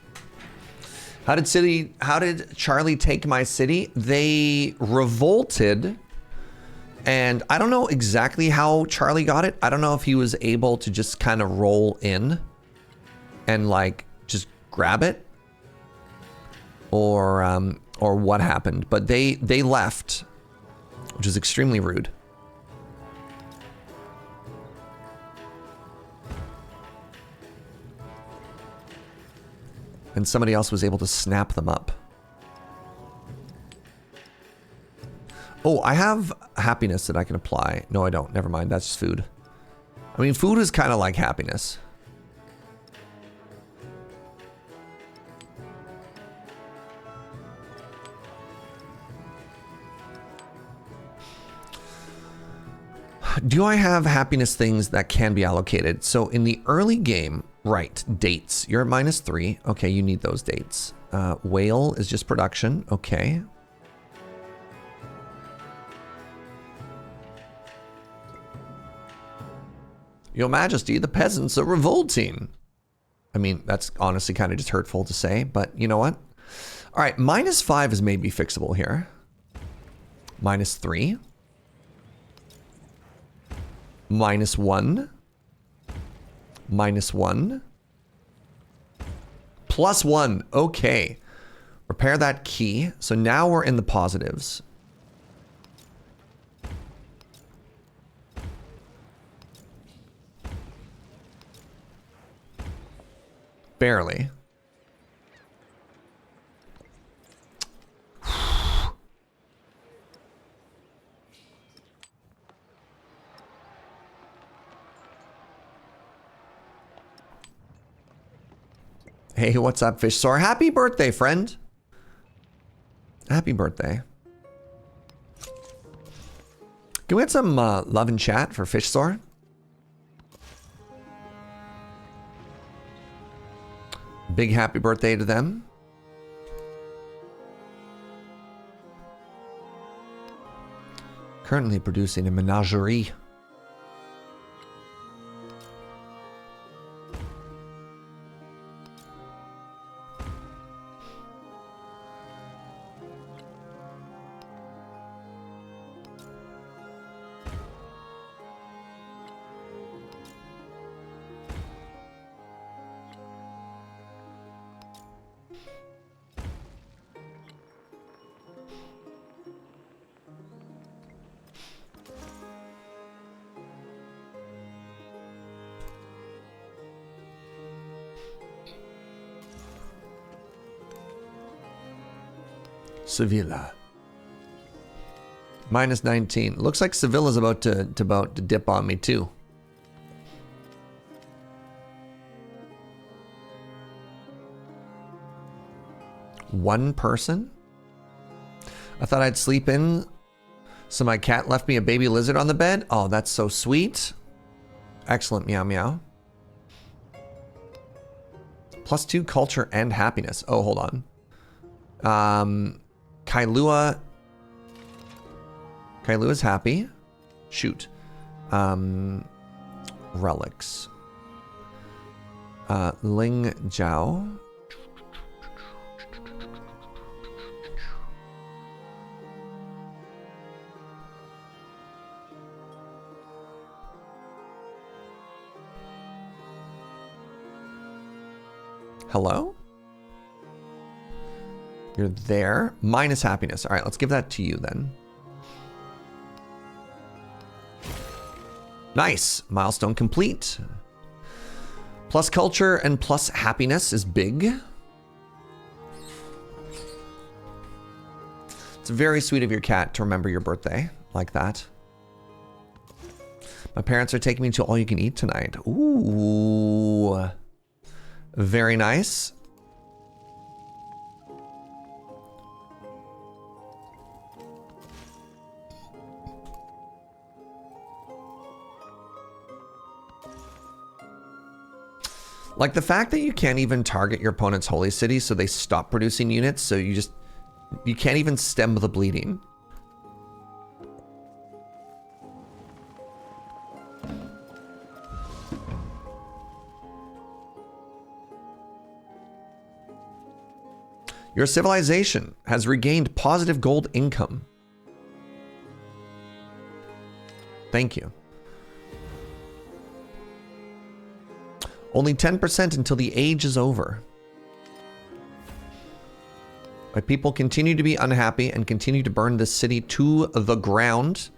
How did Charlie take my city? They revolted. And I don't know exactly how Charlie got it. I don't know if he was able to just kind of roll in and like just grab it or what happened. But they left, which is extremely rude. And somebody else was able to snap them up. Oh, I have happiness that I can apply. No, I don't. Never mind. That's just food. I mean, food is kind of like happiness. Do I have happiness things that can be allocated? So in the early game, right, dates. You're at -3. Okay, you need those dates. Whale is just production. Okay. Your Majesty, the peasants are revolting. I mean, that's honestly kind of just hurtful to say, but you know what? All right, -5 is maybe fixable here. -3. -1. -1. +1. Okay. Repair that key. So now we're in the positives. Barely. Hey, what's up, Fish Sore? Happy birthday, friend. Happy birthday. Can we get some love and chat for Fish Sore? Big happy birthday to them. Currently producing a menagerie. Sevilla. Minus 19. Looks like Sevilla's about to dip on me too. One person? I thought I'd sleep in, so my cat left me a baby lizard on the bed. Oh, that's so sweet. Excellent, meow meow. +2 culture and happiness. Oh, hold on. Kailua's happy. Shoot. Relics. Ling Jiao. Hello? You're there. Minus happiness. All right, let's give that to you then. Nice. Milestone complete. Plus culture and plus happiness is big. It's very sweet of your cat to remember your birthday like that. My parents are taking me to all you can eat tonight. Ooh. Very nice. Like the fact that you can't even target your opponent's holy city, so they stop producing units, so you can't even stem the bleeding. Your civilization has regained positive gold income. Thank you. Only 10% until the age is over. My people continue to be unhappy and continue to burn this city to the ground.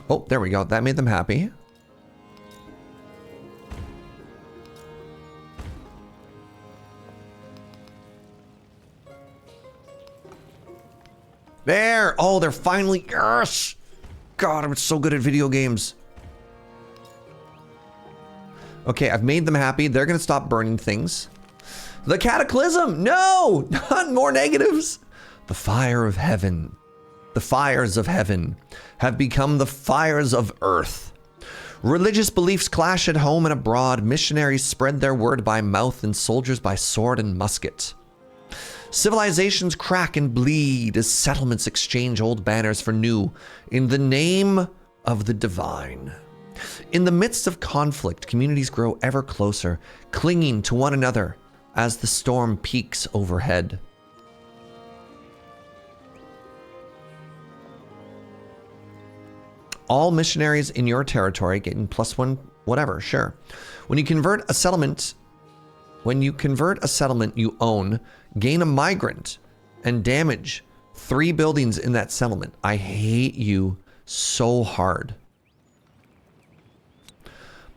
Oh, there we go. That made them happy. There! Oh, they're finally... Yes! God, I'm so good at video games. Okay, I've made them happy. They're gonna stop burning things. The Cataclysm! No! Not more negatives! The fire of heaven. The fires of heaven have become the fires of earth. Religious beliefs clash at home and abroad. Missionaries spread their word by mouth and soldiers by sword and musket. Civilizations crack and bleed as settlements exchange old banners for new in the name of the divine. In the midst of conflict, communities grow ever closer, clinging to one another as the storm peaks overhead. All missionaries in your territory getting +1, whatever, sure. When you convert a settlement you own, gain a migrant and damage 3 buildings in that settlement. I hate you so hard.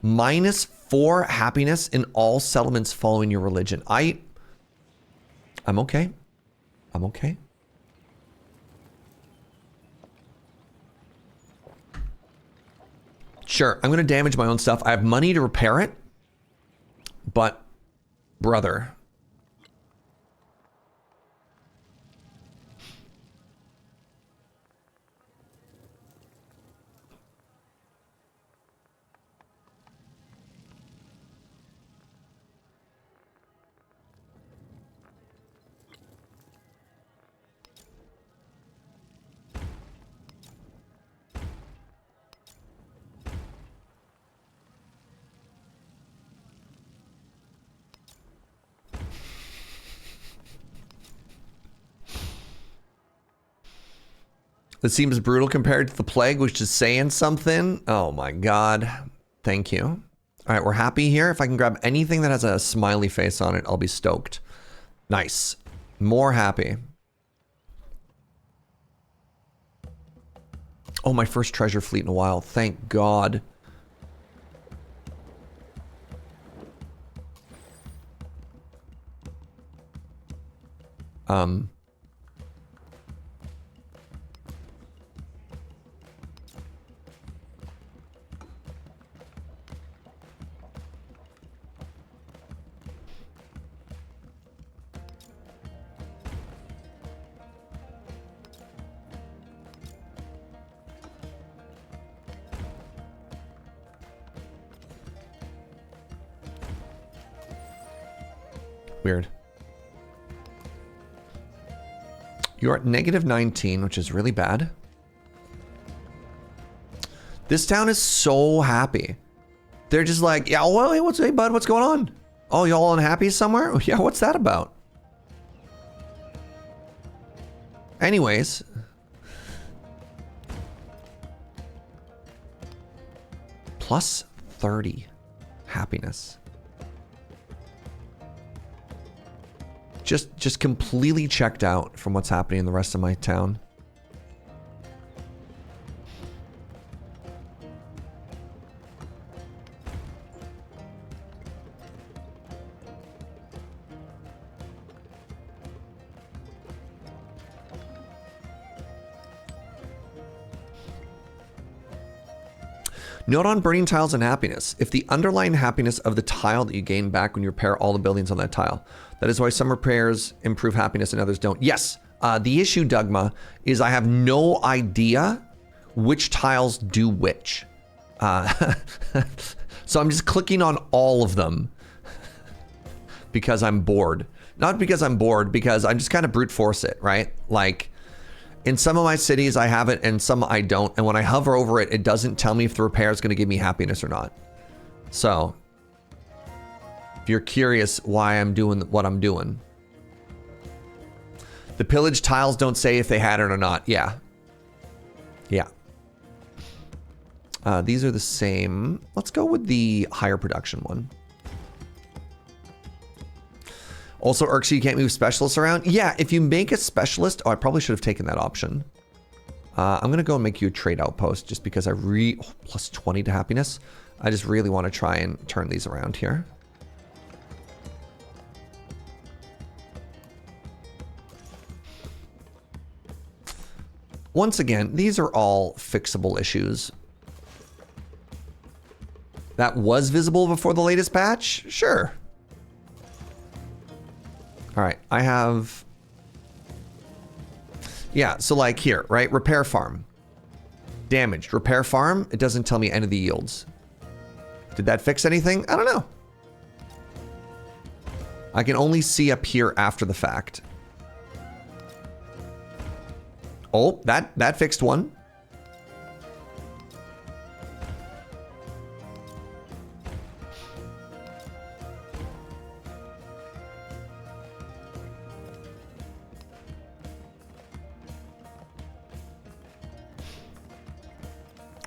-4 happiness in all settlements following your religion. I'm okay. I'm okay. Sure, I'm going to damage my own stuff. I have money to repair it. But, brother. That seems brutal compared to the plague, which is saying something. Oh my god. Thank you. All right, we're happy here. If I can grab anything that has a smiley face on it, I'll be stoked. Nice. More happy. Oh, my first treasure fleet in a while. Thank God. Weird. You're at -19, which is really bad. This town is so happy. They're just like, yeah, well, hey, bud, what's going on? Oh, y'all unhappy somewhere? Yeah, what's that about? Anyways. +30 happiness. Just completely checked out from what's happening in the rest of my town. Note on burning tiles and happiness. If the underlying happiness of the tile that you gain back when you repair all the buildings on that tile. That is why some repairs improve happiness and others don't. Yes, the issue, Dugma, is I have no idea which tiles do which. So I'm just clicking on all of them because I'm bored. Not because I'm bored, because I just kind of brute force it, right? Like, in some of my cities, I have it, and some I don't. And when I hover over it, it doesn't tell me if the repair is going to give me happiness or not. So, if you're curious why I'm doing what I'm doing. The pillage tiles don't say if they had it or not. Yeah. Yeah. These are the same. Let's go with the higher production one. Also irks you can't move specialists around. Yeah, if you make a specialist... Oh, I probably should have taken that option. I'm going to go and make you a trade outpost just because I plus 20 to happiness. I just really want to try and turn these around here. Once again, these are all fixable issues. That was visible before the latest patch? Sure. All right, I have... Yeah, so like here, right? Repair farm. Damaged. Repair farm, it doesn't tell me any of the yields. Did that fix anything? I don't know. I can only see up here after the fact. Oh, that fixed one.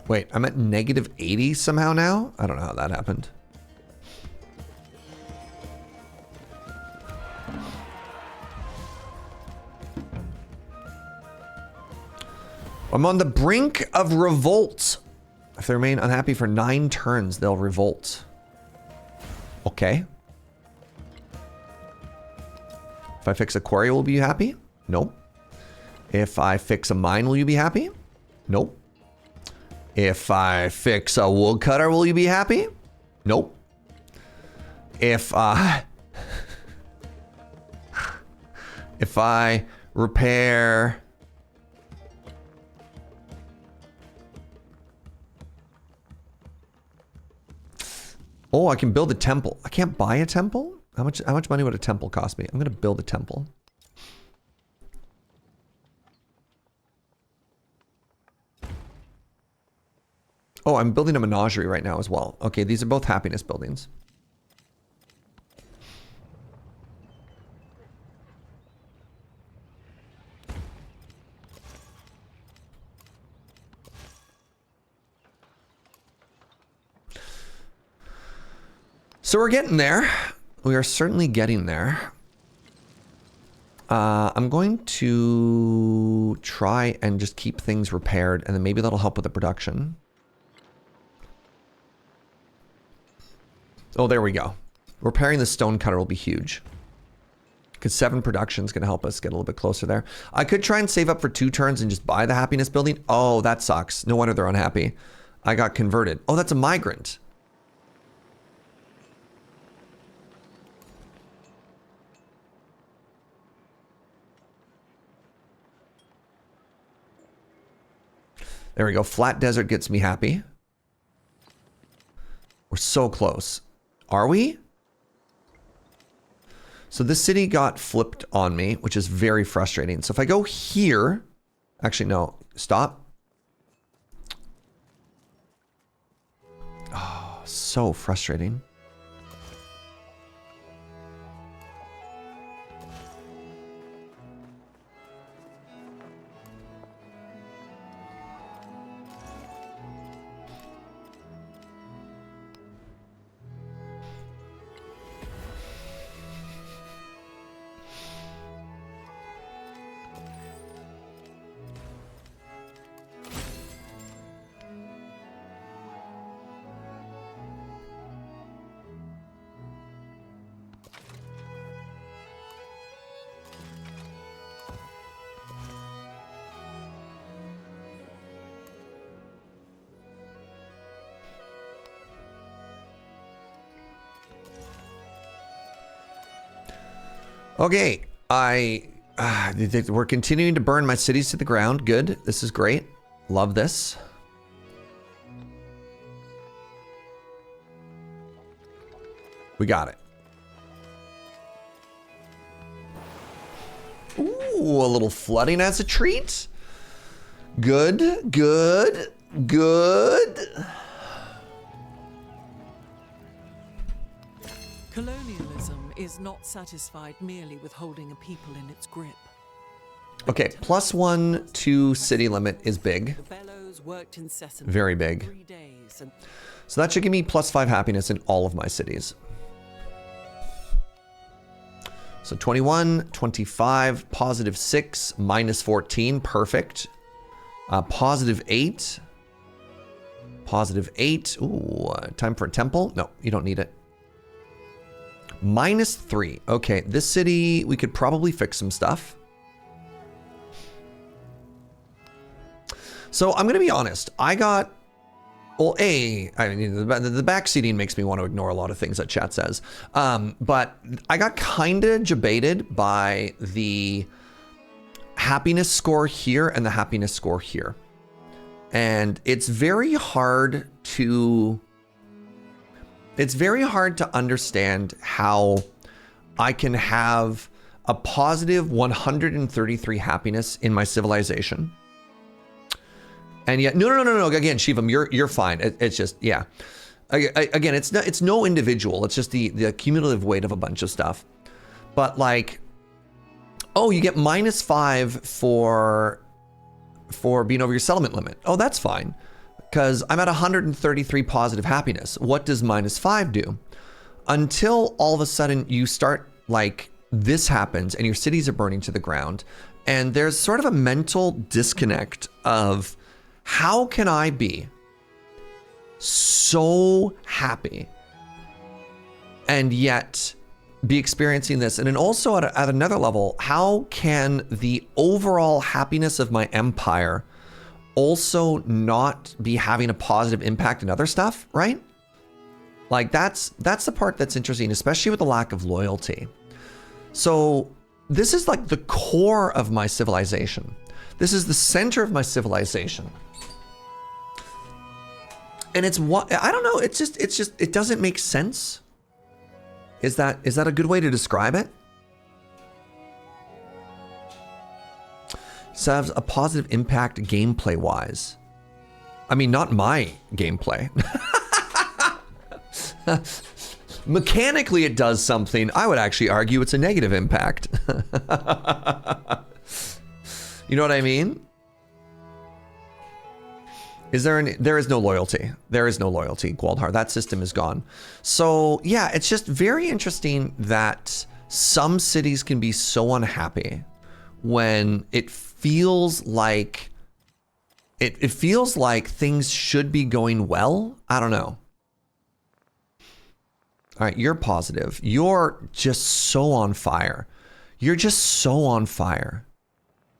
Wait, I'm at negative 80 somehow now? I don't know how that happened. I'm on the brink of revolt. If they remain unhappy for 9 turns, they'll revolt. Okay. If I fix a quarry, will you be happy? Nope. If I fix a mine, will you be happy? Nope. If I fix a woodcutter, will you be happy? Nope. If I repair... Oh, I can build a temple. I can't buy a temple? How much money would a temple cost me? I'm gonna build a temple. Oh, I'm building a menagerie right now as well. Okay, these are both happiness buildings. So we're getting there. We are certainly getting there. I'm going to try and just keep things repaired, and then maybe that'll help with the production. Oh, there we go. Repairing the stone cutter will be huge. Because 7 production is going to help us get a little bit closer there. I could try and save up for 2 turns and just buy the happiness building. Oh, that sucks. No wonder they're unhappy. I got converted. Oh, that's a migrant. There we go. Flat desert gets me happy. We're so close. Are we? So this city got flipped on me, which is very frustrating. So if I go here... Actually, no. Stop. Oh, so frustrating. Okay, we're continuing to burn my cities to the ground. Good. This is great. Love this. We got it. Ooh, a little flooding as a treat. Good, good, good. Colonialism is not satisfied merely with holding a people in its grip. Okay, +1 to city limit is big. The bellows worked incessantly. Very big. 3 days and So that should give me +5 happiness in all of my cities. So 21, 25, +6, -14, perfect. +8. +8. Ooh, time for a temple? No, you don't need it. -3. Okay, this city, we could probably fix some stuff. So I'm going to be honest. I got... Well, I mean, the backseating makes me want to ignore a lot of things that chat says. But I got kind of debated by the happiness score here and the happiness score here. And it's very hard to... It's very hard to understand how I can have a positive 133 happiness in my civilization. And yet, no. Again, Shivam, you're fine. It's just, yeah. Again, it's no individual. It's just the cumulative weight of a bunch of stuff. But like, oh, you get -5 for being over your settlement limit. Oh, that's fine. Because I'm at 133 positive happiness. What does -5 do? Until all of a sudden you start, like, this happens and your cities are burning to the ground, and there's sort of a mental disconnect of, how can I be so happy and yet be experiencing this? And then also at another level, how can the overall happiness of my empire also not be having a positive impact in other stuff, right? Like, that's the part that's interesting, especially with the lack of loyalty. So this is like the core of my civilization. This is the center of my civilization. And it's what, I don't know, it doesn't make sense. Is that a good way to describe it? So has a positive impact gameplay wise. I mean, not my gameplay. Mechanically, it does something. I would actually argue it's a negative impact. You know what I mean? There is no loyalty. There is no loyalty, Gwaldhar. That system is gone. So yeah, it's just very interesting that some cities can be so unhappy when it feels like it feels like things should be going well. I don't know. All right, you're positive. You're just so on fire. You're just so on fire.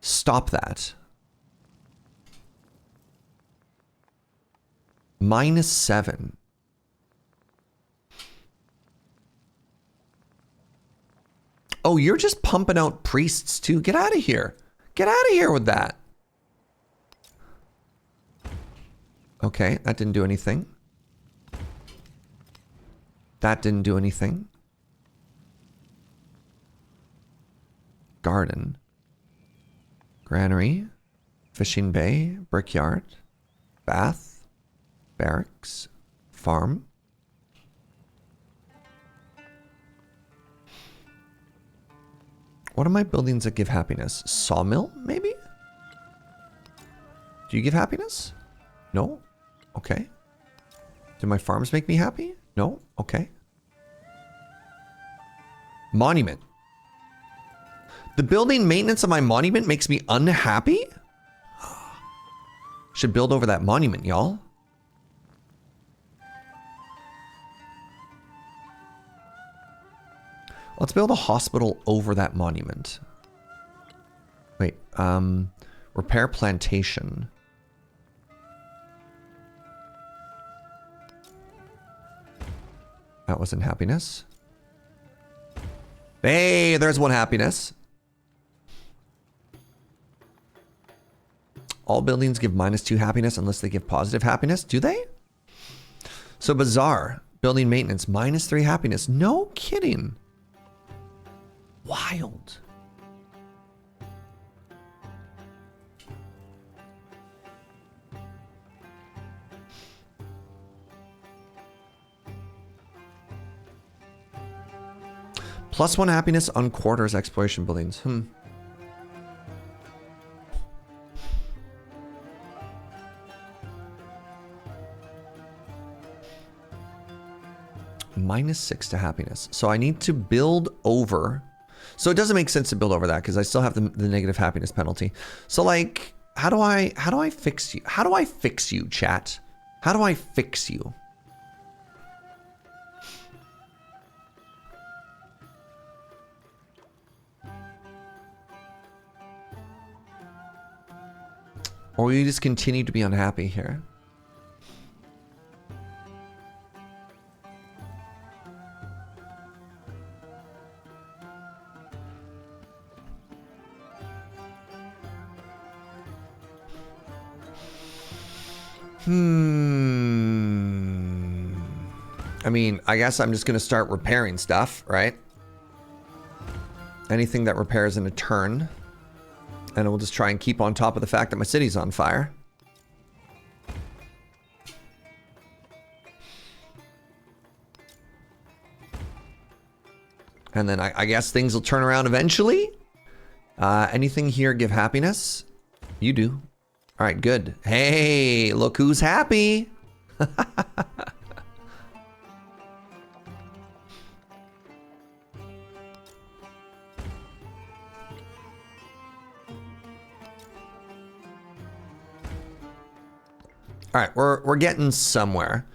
Stop that. -7. Oh, you're just pumping out priests too. Get out of here. Get out of here with that. Okay, that didn't do anything. That didn't do anything. Garden. Granary. Fishing bay. Brickyard. Bath. Barracks. Farm. What are my buildings that give happiness? Sawmill, maybe? Do you give happiness? No? Okay. Do my farms make me happy? No? Okay. Monument. The building maintenance of my monument makes me unhappy? Should build over that monument, y'all. Let's build a hospital over that monument. Wait, repair plantation. That wasn't happiness. Hey, there's one happiness. All buildings give -2 happiness unless they give positive happiness. Do they? So bazaar, building maintenance, -3 happiness. No kidding. Wild. +1 happiness on quarters exploration buildings. -6 to happiness. So I need to build over. So it doesn't make sense to build over that because I still have the negative happiness penalty. So like, how do I fix you? How do I fix you, chat? How do I fix you? Or will you just continue to be unhappy here? I mean, I guess I'm just going to start repairing stuff, right? Anything that repairs in a turn. And we'll just try and keep on top of the fact that my city's on fire. And then I guess things will turn around eventually. Anything here give happiness? You do. All right, good. Hey, look who's happy. All right, we're getting somewhere.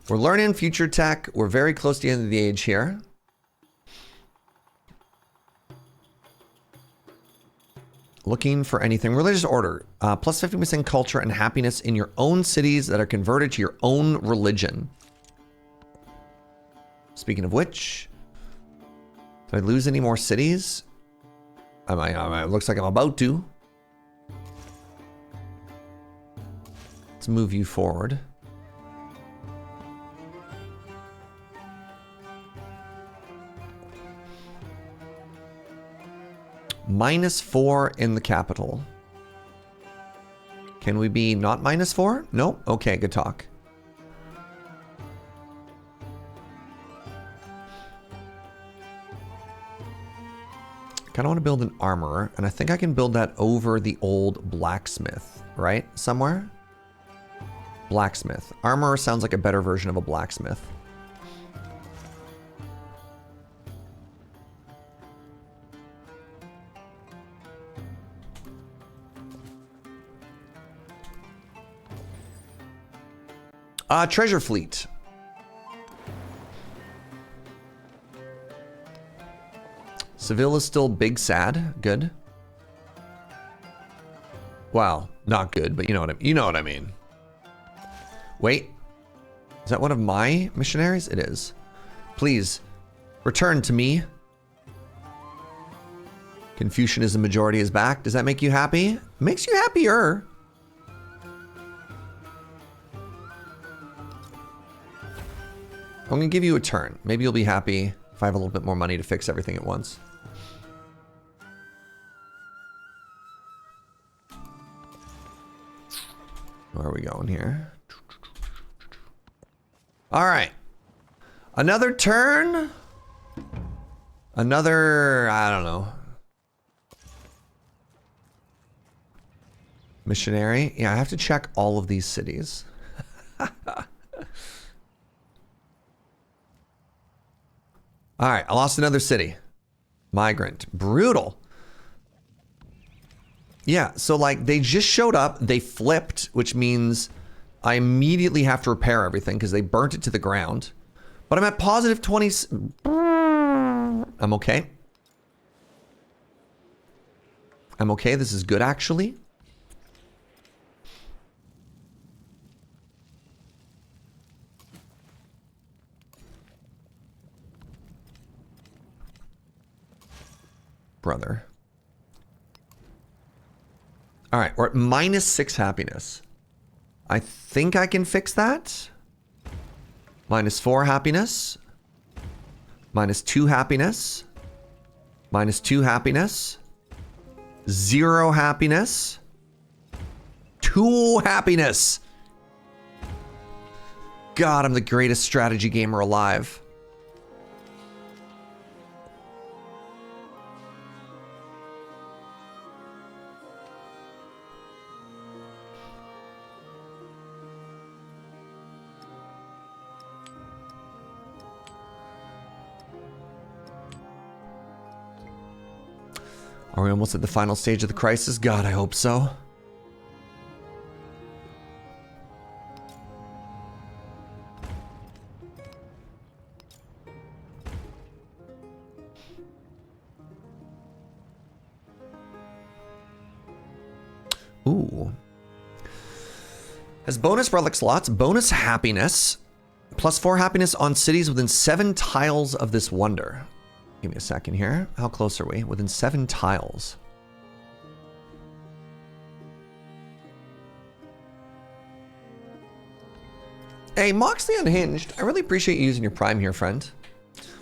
We're learning future tech. We're very close to the end of the age here. Looking for anything. Religious order. Plus 50% culture and happiness in your own cities that are converted to your own religion. Speaking of which, do I lose any more cities? It looks like I'm about to. Let's move you forward. -4 in the capital. Can we be not -4? Nope. Okay, good talk. Kind of want to build an armorer, and I think I can build that over the old blacksmith, right? Somewhere? Blacksmith. Armorer sounds like a better version of a blacksmith. Treasure fleet. Seville is still big sad. Good. Wow, not good, but you know what I mean. Wait. Is that one of my missionaries? It is. Please, return to me. Confucianism majority is back. Does that make you happy? Makes you happier. I'm gonna give you a turn. Maybe you'll be happy if I have a little bit more money to fix everything at once. Where are we going here? All right. Another turn. Another, I don't know. Missionary. Yeah, I have to check all of these cities. All right, I lost another city. Migrant. Brutal. Yeah, so like they just showed up, they flipped, which means I immediately have to repair everything because they burnt it to the ground. But I'm at positive 20. I'm okay. I'm okay, this is good actually. Brother. All right, we're at -6 happiness. I think I can fix that. -4 happiness. -2 happiness. -2 happiness. 0 happiness. 2 happiness. God, I'm the greatest strategy gamer alive. Are we almost at the final stage of the crisis? God, I hope so. Ooh. As bonus relic slots, bonus happiness, +4 happiness on cities within 7 tiles of this wonder. Give me a second here. How close are we? Within 7 tiles. Hey, Moxley Unhinged. I really appreciate you using your Prime here, friend.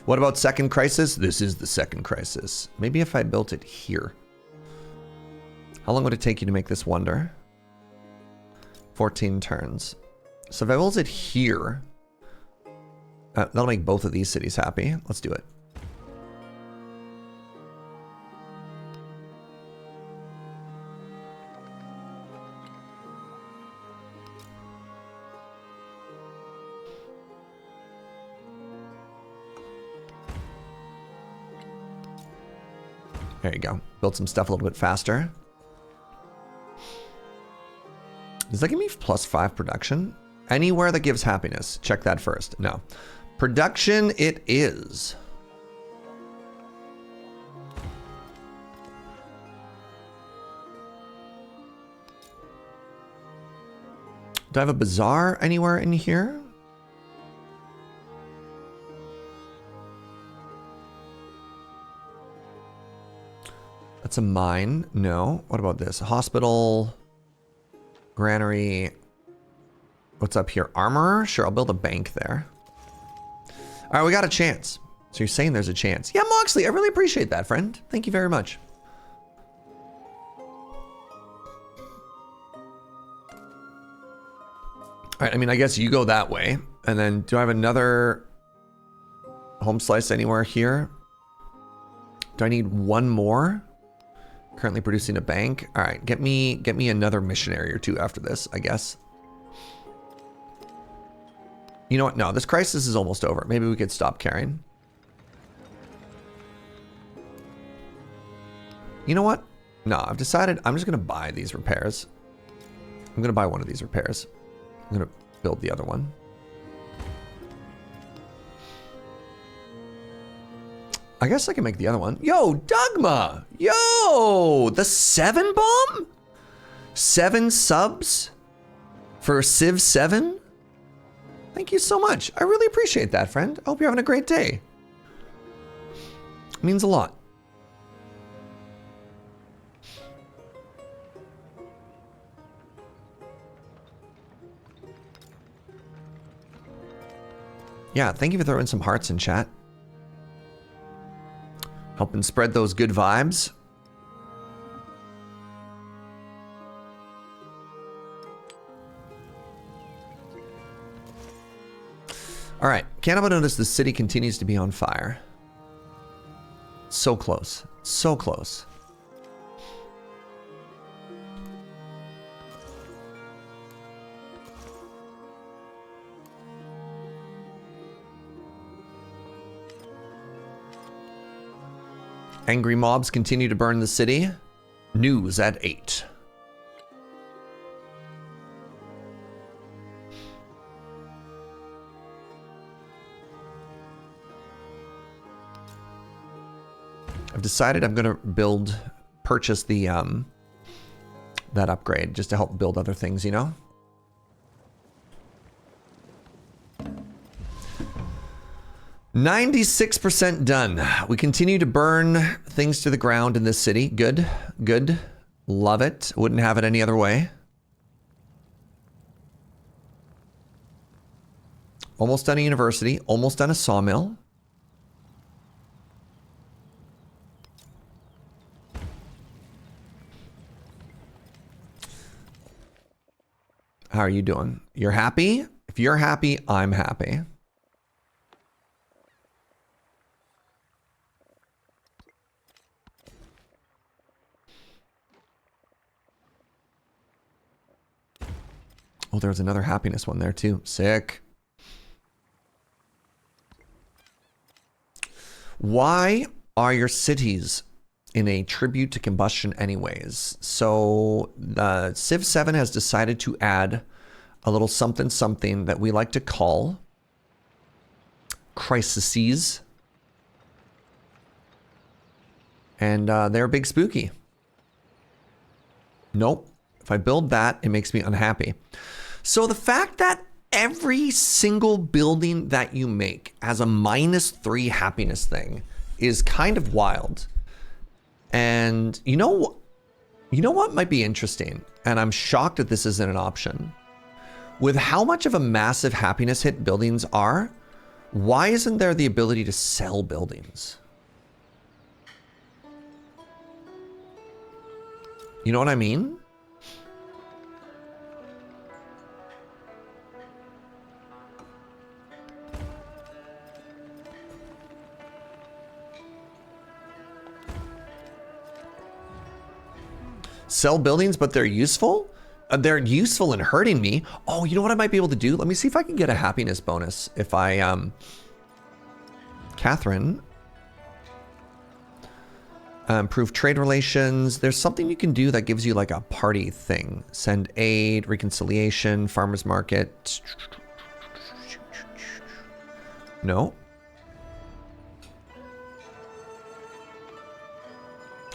What about second crisis? This is the second crisis. Maybe if I built it here. How long would it take you to make this wonder? 14 turns. So if I build it here, that'll make both of these cities happy. Let's do it. There you go. Build some stuff a little bit faster. Does that give me +5 production? Anywhere that gives happiness. Check that first. No. Production it is. Do I have a bazaar anywhere in here? That's a mine. No. What about this? Hospital. Granary. What's up here? Armorer? Sure, I'll build a bank there. All right, we got a chance. So you're saying there's a chance. Yeah, Moxley, I really appreciate that, friend. Thank you very much. All right, I mean, I guess you go that way. And then do I have another home slice anywhere here? Do I need one more? Currently producing a bank. All right, get me another missionary or two after this, I guess. You know what? No, this crisis is almost over. Maybe we could stop carrying. You know what? No, I've decided I'm just going to buy these repairs. I'm going to buy one of these repairs. I'm going to build the other one. I guess I can make the other one. Yo, Dogma! Yo! The 7 bomb? 7 subs? For Civ VII? Thank you so much. I really appreciate that, friend. I hope you're having a great day. It means a lot. Yeah, thank you for throwing some hearts in chat. Helping spread those good vibes. All right, can't help but notice the city continues to be on fire. So close, so close. Angry mobs continue to burn the city. News at 8. I've decided I'm gonna purchase the that upgrade just to help build other things, you know? %96 done. We continue to burn things to the ground in this city. Good, good. Love it. Wouldn't have it any other way. Almost done a university. Almost done a sawmill. How are you doing? You're happy? If you're happy, I'm happy. Oh, there's another happiness one there too. Sick. Why are your cities in a tribute to combustion anyways? So the Civ 7 has decided to add a little something something that we like to call crises. And they're big spooky. Nope. If I build that, it makes me unhappy. So the fact that every single building that you make has a -3 happiness thing is kind of wild. And you know what might be interesting? And I'm shocked that this isn't an option. With how much of a massive happiness hit buildings are, why isn't there the ability to sell buildings? You know what I mean? Sell buildings, but they're useful? They're useful in hurting me. Oh, you know what I might be able to do? Let me see if I can get a happiness bonus. If I, Catherine. Improve trade relations. There's something you can do that gives you like a party thing. Send aid, reconciliation, farmer's market. No.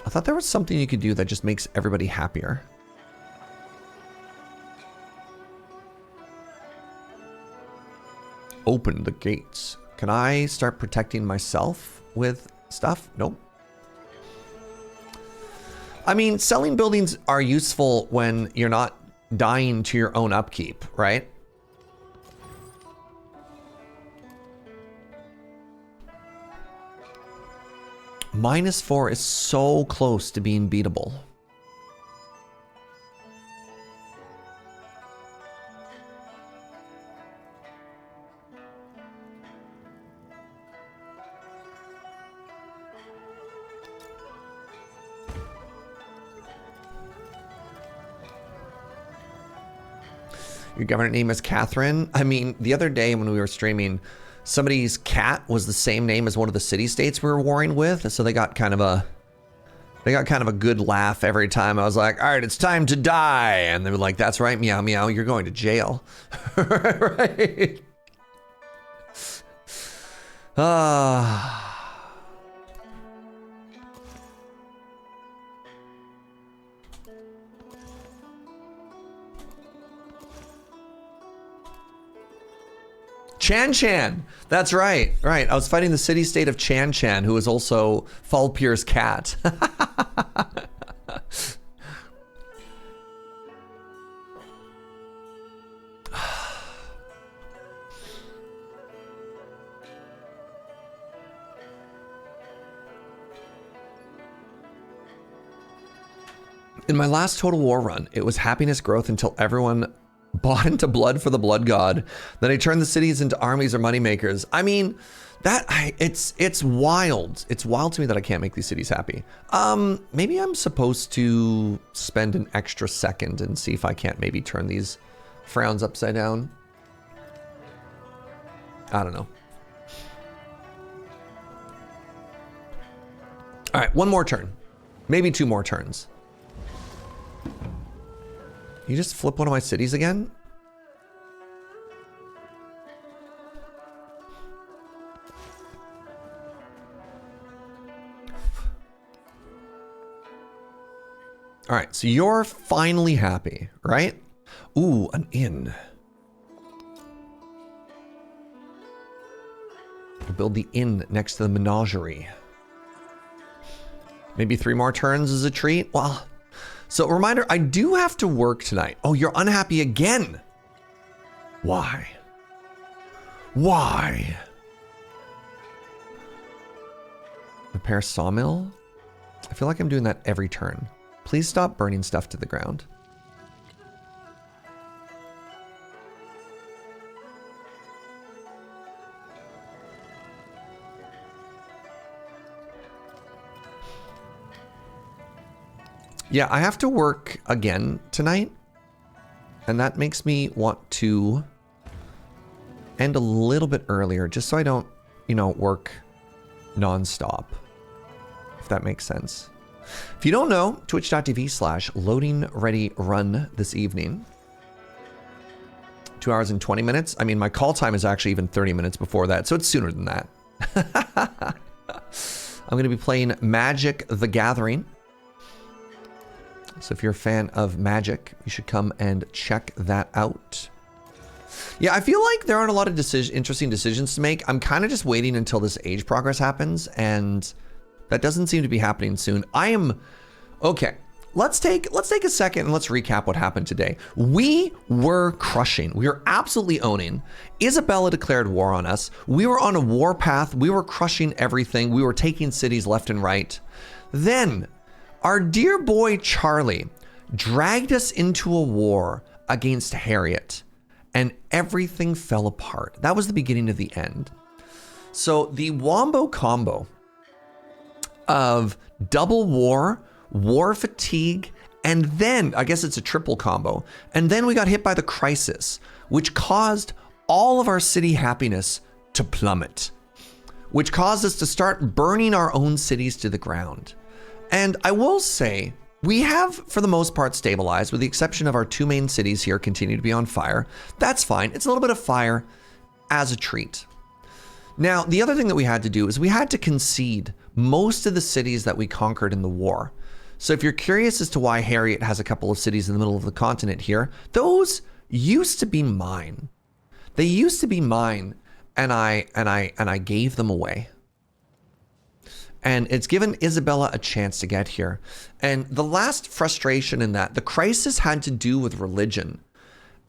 I thought there was something you could do that just makes everybody happier. Open the gates. Can I start protecting myself with stuff? Nope. I mean, selling buildings are useful when you're not dying to your own upkeep, right? -4 is so close to being beatable. Your government name is Catherine. I mean, the other day when we were streaming, somebody's cat was the same name as one of the city-states we were warring with, so they got kind of a good laugh every time. I was like, all right, it's time to die. And they were like, that's right, meow meow, you're going to jail. Right? Chan Chan. That's right. Right. I was fighting the city-state of Chan Chan, who is also Falpir's cat. In my last Total War run, it was happiness growth until everyone bought into blood for the blood god. Then I turned the cities into armies or moneymakers. I mean, it's wild. It's wild to me that I can't make these cities happy. Maybe I'm supposed to spend an extra second and see if I can't maybe turn these frowns upside down. I don't know. All right, one more turn. Maybe 2 more turns. You just flip one of my cities again? All right, so you're finally happy, right? Ooh, an inn. We'll build the inn next to the menagerie. Maybe 3 more turns is a treat. Well, so reminder, I do have to work tonight. Oh, you're unhappy again. Why? Why? Repair sawmill? I feel like I'm doing that every turn. Please stop burning stuff to the ground. Yeah, I have to work again tonight, and that makes me want to end a little bit earlier, just so I don't, you know, work nonstop, if that makes sense. If you don't know, twitch.tv/loadingreadyrun this evening. 2 hours and 20 minutes. I mean, my call time is actually even 30 minutes before that, so it's sooner than that. I'm going to be playing Magic: The Gathering. So if you're a fan of Magic, you should come and check that out. Yeah, I feel like there aren't a lot of interesting decisions to make. I'm kind of just waiting until this age progress happens, and that doesn't seem to be happening soon. Okay. Let's take a second and let's recap what happened today. We were crushing. We were absolutely owning. Isabella declared war on us. We were on a war path. We were crushing everything. We were taking cities left and right. Then our dear boy Charlie dragged us into a war against Harriet, and everything fell apart. That was the beginning of the end. So the wombo combo of double war, war fatigue, and then, I guess it's a triple combo, and then we got hit by the crisis, which caused all of our city happiness to plummet, which caused us to start burning our own cities to the ground. And I will say, we have, for the most part, stabilized, with the exception of our 2 main cities here continue to be on fire. That's fine. It's a little bit of fire as a treat. Now, the other thing that we had to do is we had to concede most of the cities that we conquered in the war. So if you're curious as to why Harriet has a couple of cities in the middle of the continent here, those used to be mine. They used to be mine, and I gave them away. And it's given Isabella a chance to get here. And the last frustration in that, the crisis had to do with religion.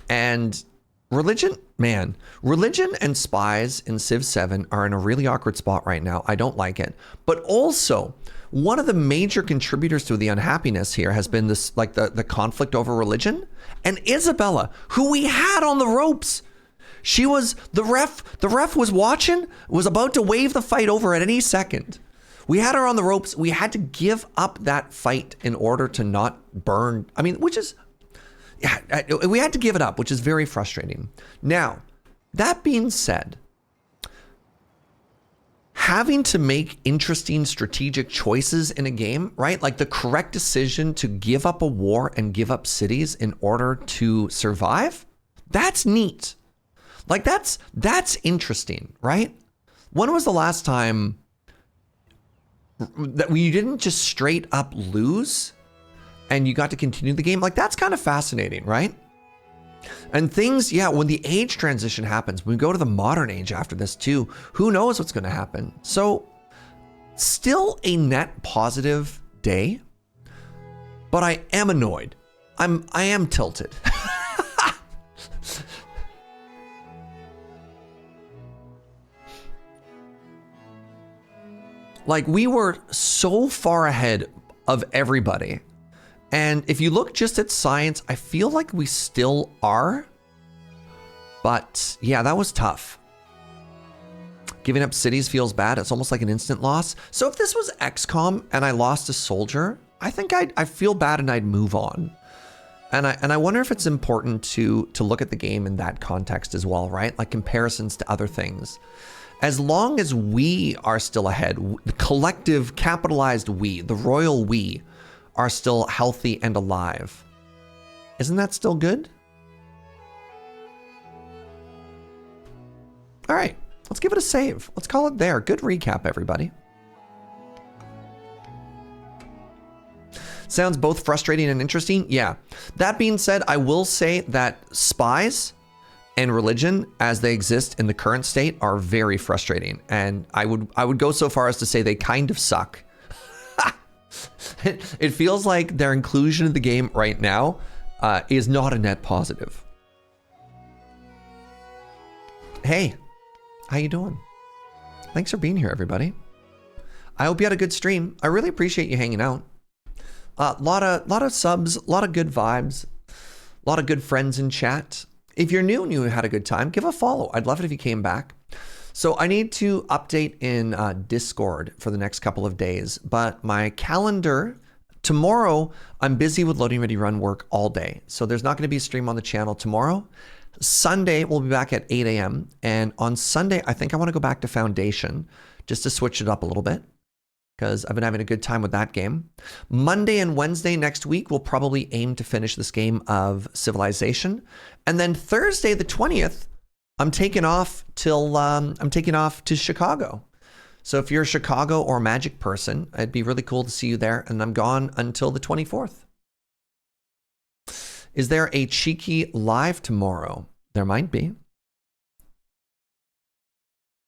And religion, man, religion and spies in Civ VII are in a really awkward spot right now. I don't like it. But also, one of the major contributors to the unhappiness here has been this, like the conflict over religion. And Isabella, who we had on the ropes, she was, the ref was watching, was about to wave the fight over at any second. We had her on the ropes. We had to give up that fight in order to not burn. I mean, which is, yeah, we had to give it up, which is very frustrating. Now, that being said, having to make interesting strategic choices in a game, right? Like the correct decision to give up a war and give up cities in order to survive, that's neat. Like that's interesting, right? When was the last time that you didn't just straight up lose and you got to continue the game? Like that's kind of fascinating, right? And things, yeah, when the age transition happens, when we go to the modern age after this too, who knows what's going to happen? So still a net positive day, but I am annoyed. I am tilted. Like we were so far ahead of everybody. And if you look just at science, I feel like we still are. But yeah, that was tough. Giving up cities feels bad. It's almost like an instant loss. So if this was XCOM and I lost a soldier, I think I feel bad and I'd move on. And I wonder if it's important to look at the game in that context as well, right? Like comparisons to other things. As long as we are still ahead, the collective capitalized we, the royal we, are still healthy and alive. Isn't that still good? All right, let's give it a save. Let's call it there. Good recap, everybody. Sounds both frustrating and interesting. Yeah. That being said, I will say that spies and religion as they exist in the current state are very frustrating. And I would go so far as to say they kind of suck. It feels like their inclusion in the game right now is not a net positive. Hey, how you doing? Thanks for being here, everybody. I hope you had a good stream. I really appreciate you hanging out. Lot of subs, a lot of good vibes, a lot of good friends in chat. If you're new and you had a good time, give a follow. I'd love it if you came back. So I need to update in Discord for the next couple of days, but my calendar, tomorrow, I'm busy with Loading Ready Run work all day. So there's not going to be a stream on the channel tomorrow. Sunday, we'll be back at 8 a.m. And on Sunday, I think I want to go back to Foundation just to switch it up a little bit because I've been having a good time with that game. Monday and Wednesday next week, we'll probably aim to finish this game of Civilization. And then Thursday, the 20th, I'm taking off to Chicago. So if you're a Chicago or Magic person, it'd be really cool to see you there. And I'm gone until the 24th. Is there a cheeky live tomorrow? There might be.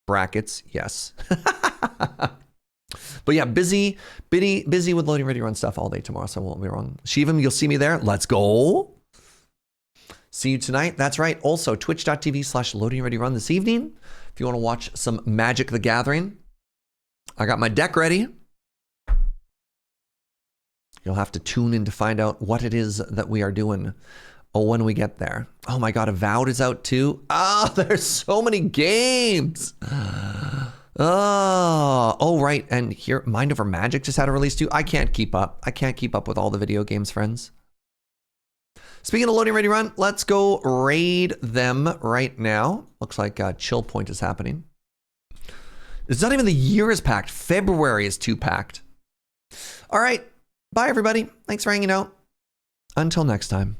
Brackets, yes. But yeah, busy with Loading Ready Run stuff all day tomorrow, so I won't be wrong. Shivam, you'll see me there. Let's go. See you tonight. That's right. Also, twitch.tv/Loading Ready Run this evening. If you want to watch some Magic the Gathering, I got my deck ready. You'll have to tune in to find out what it is that we are doing when we get there. Oh my God, Avowed is out too. Ah, there's so many games. Oh, right. And here, Mind Over Magic just had a release too. I can't keep up. I can't keep up with all the video games, friends. Speaking of Loading Ready Run, let's go raid them right now. Looks like Chill Point is happening. It's not even the year is packed. February is too packed. All right. Bye, everybody. Thanks for hanging out. Until next time.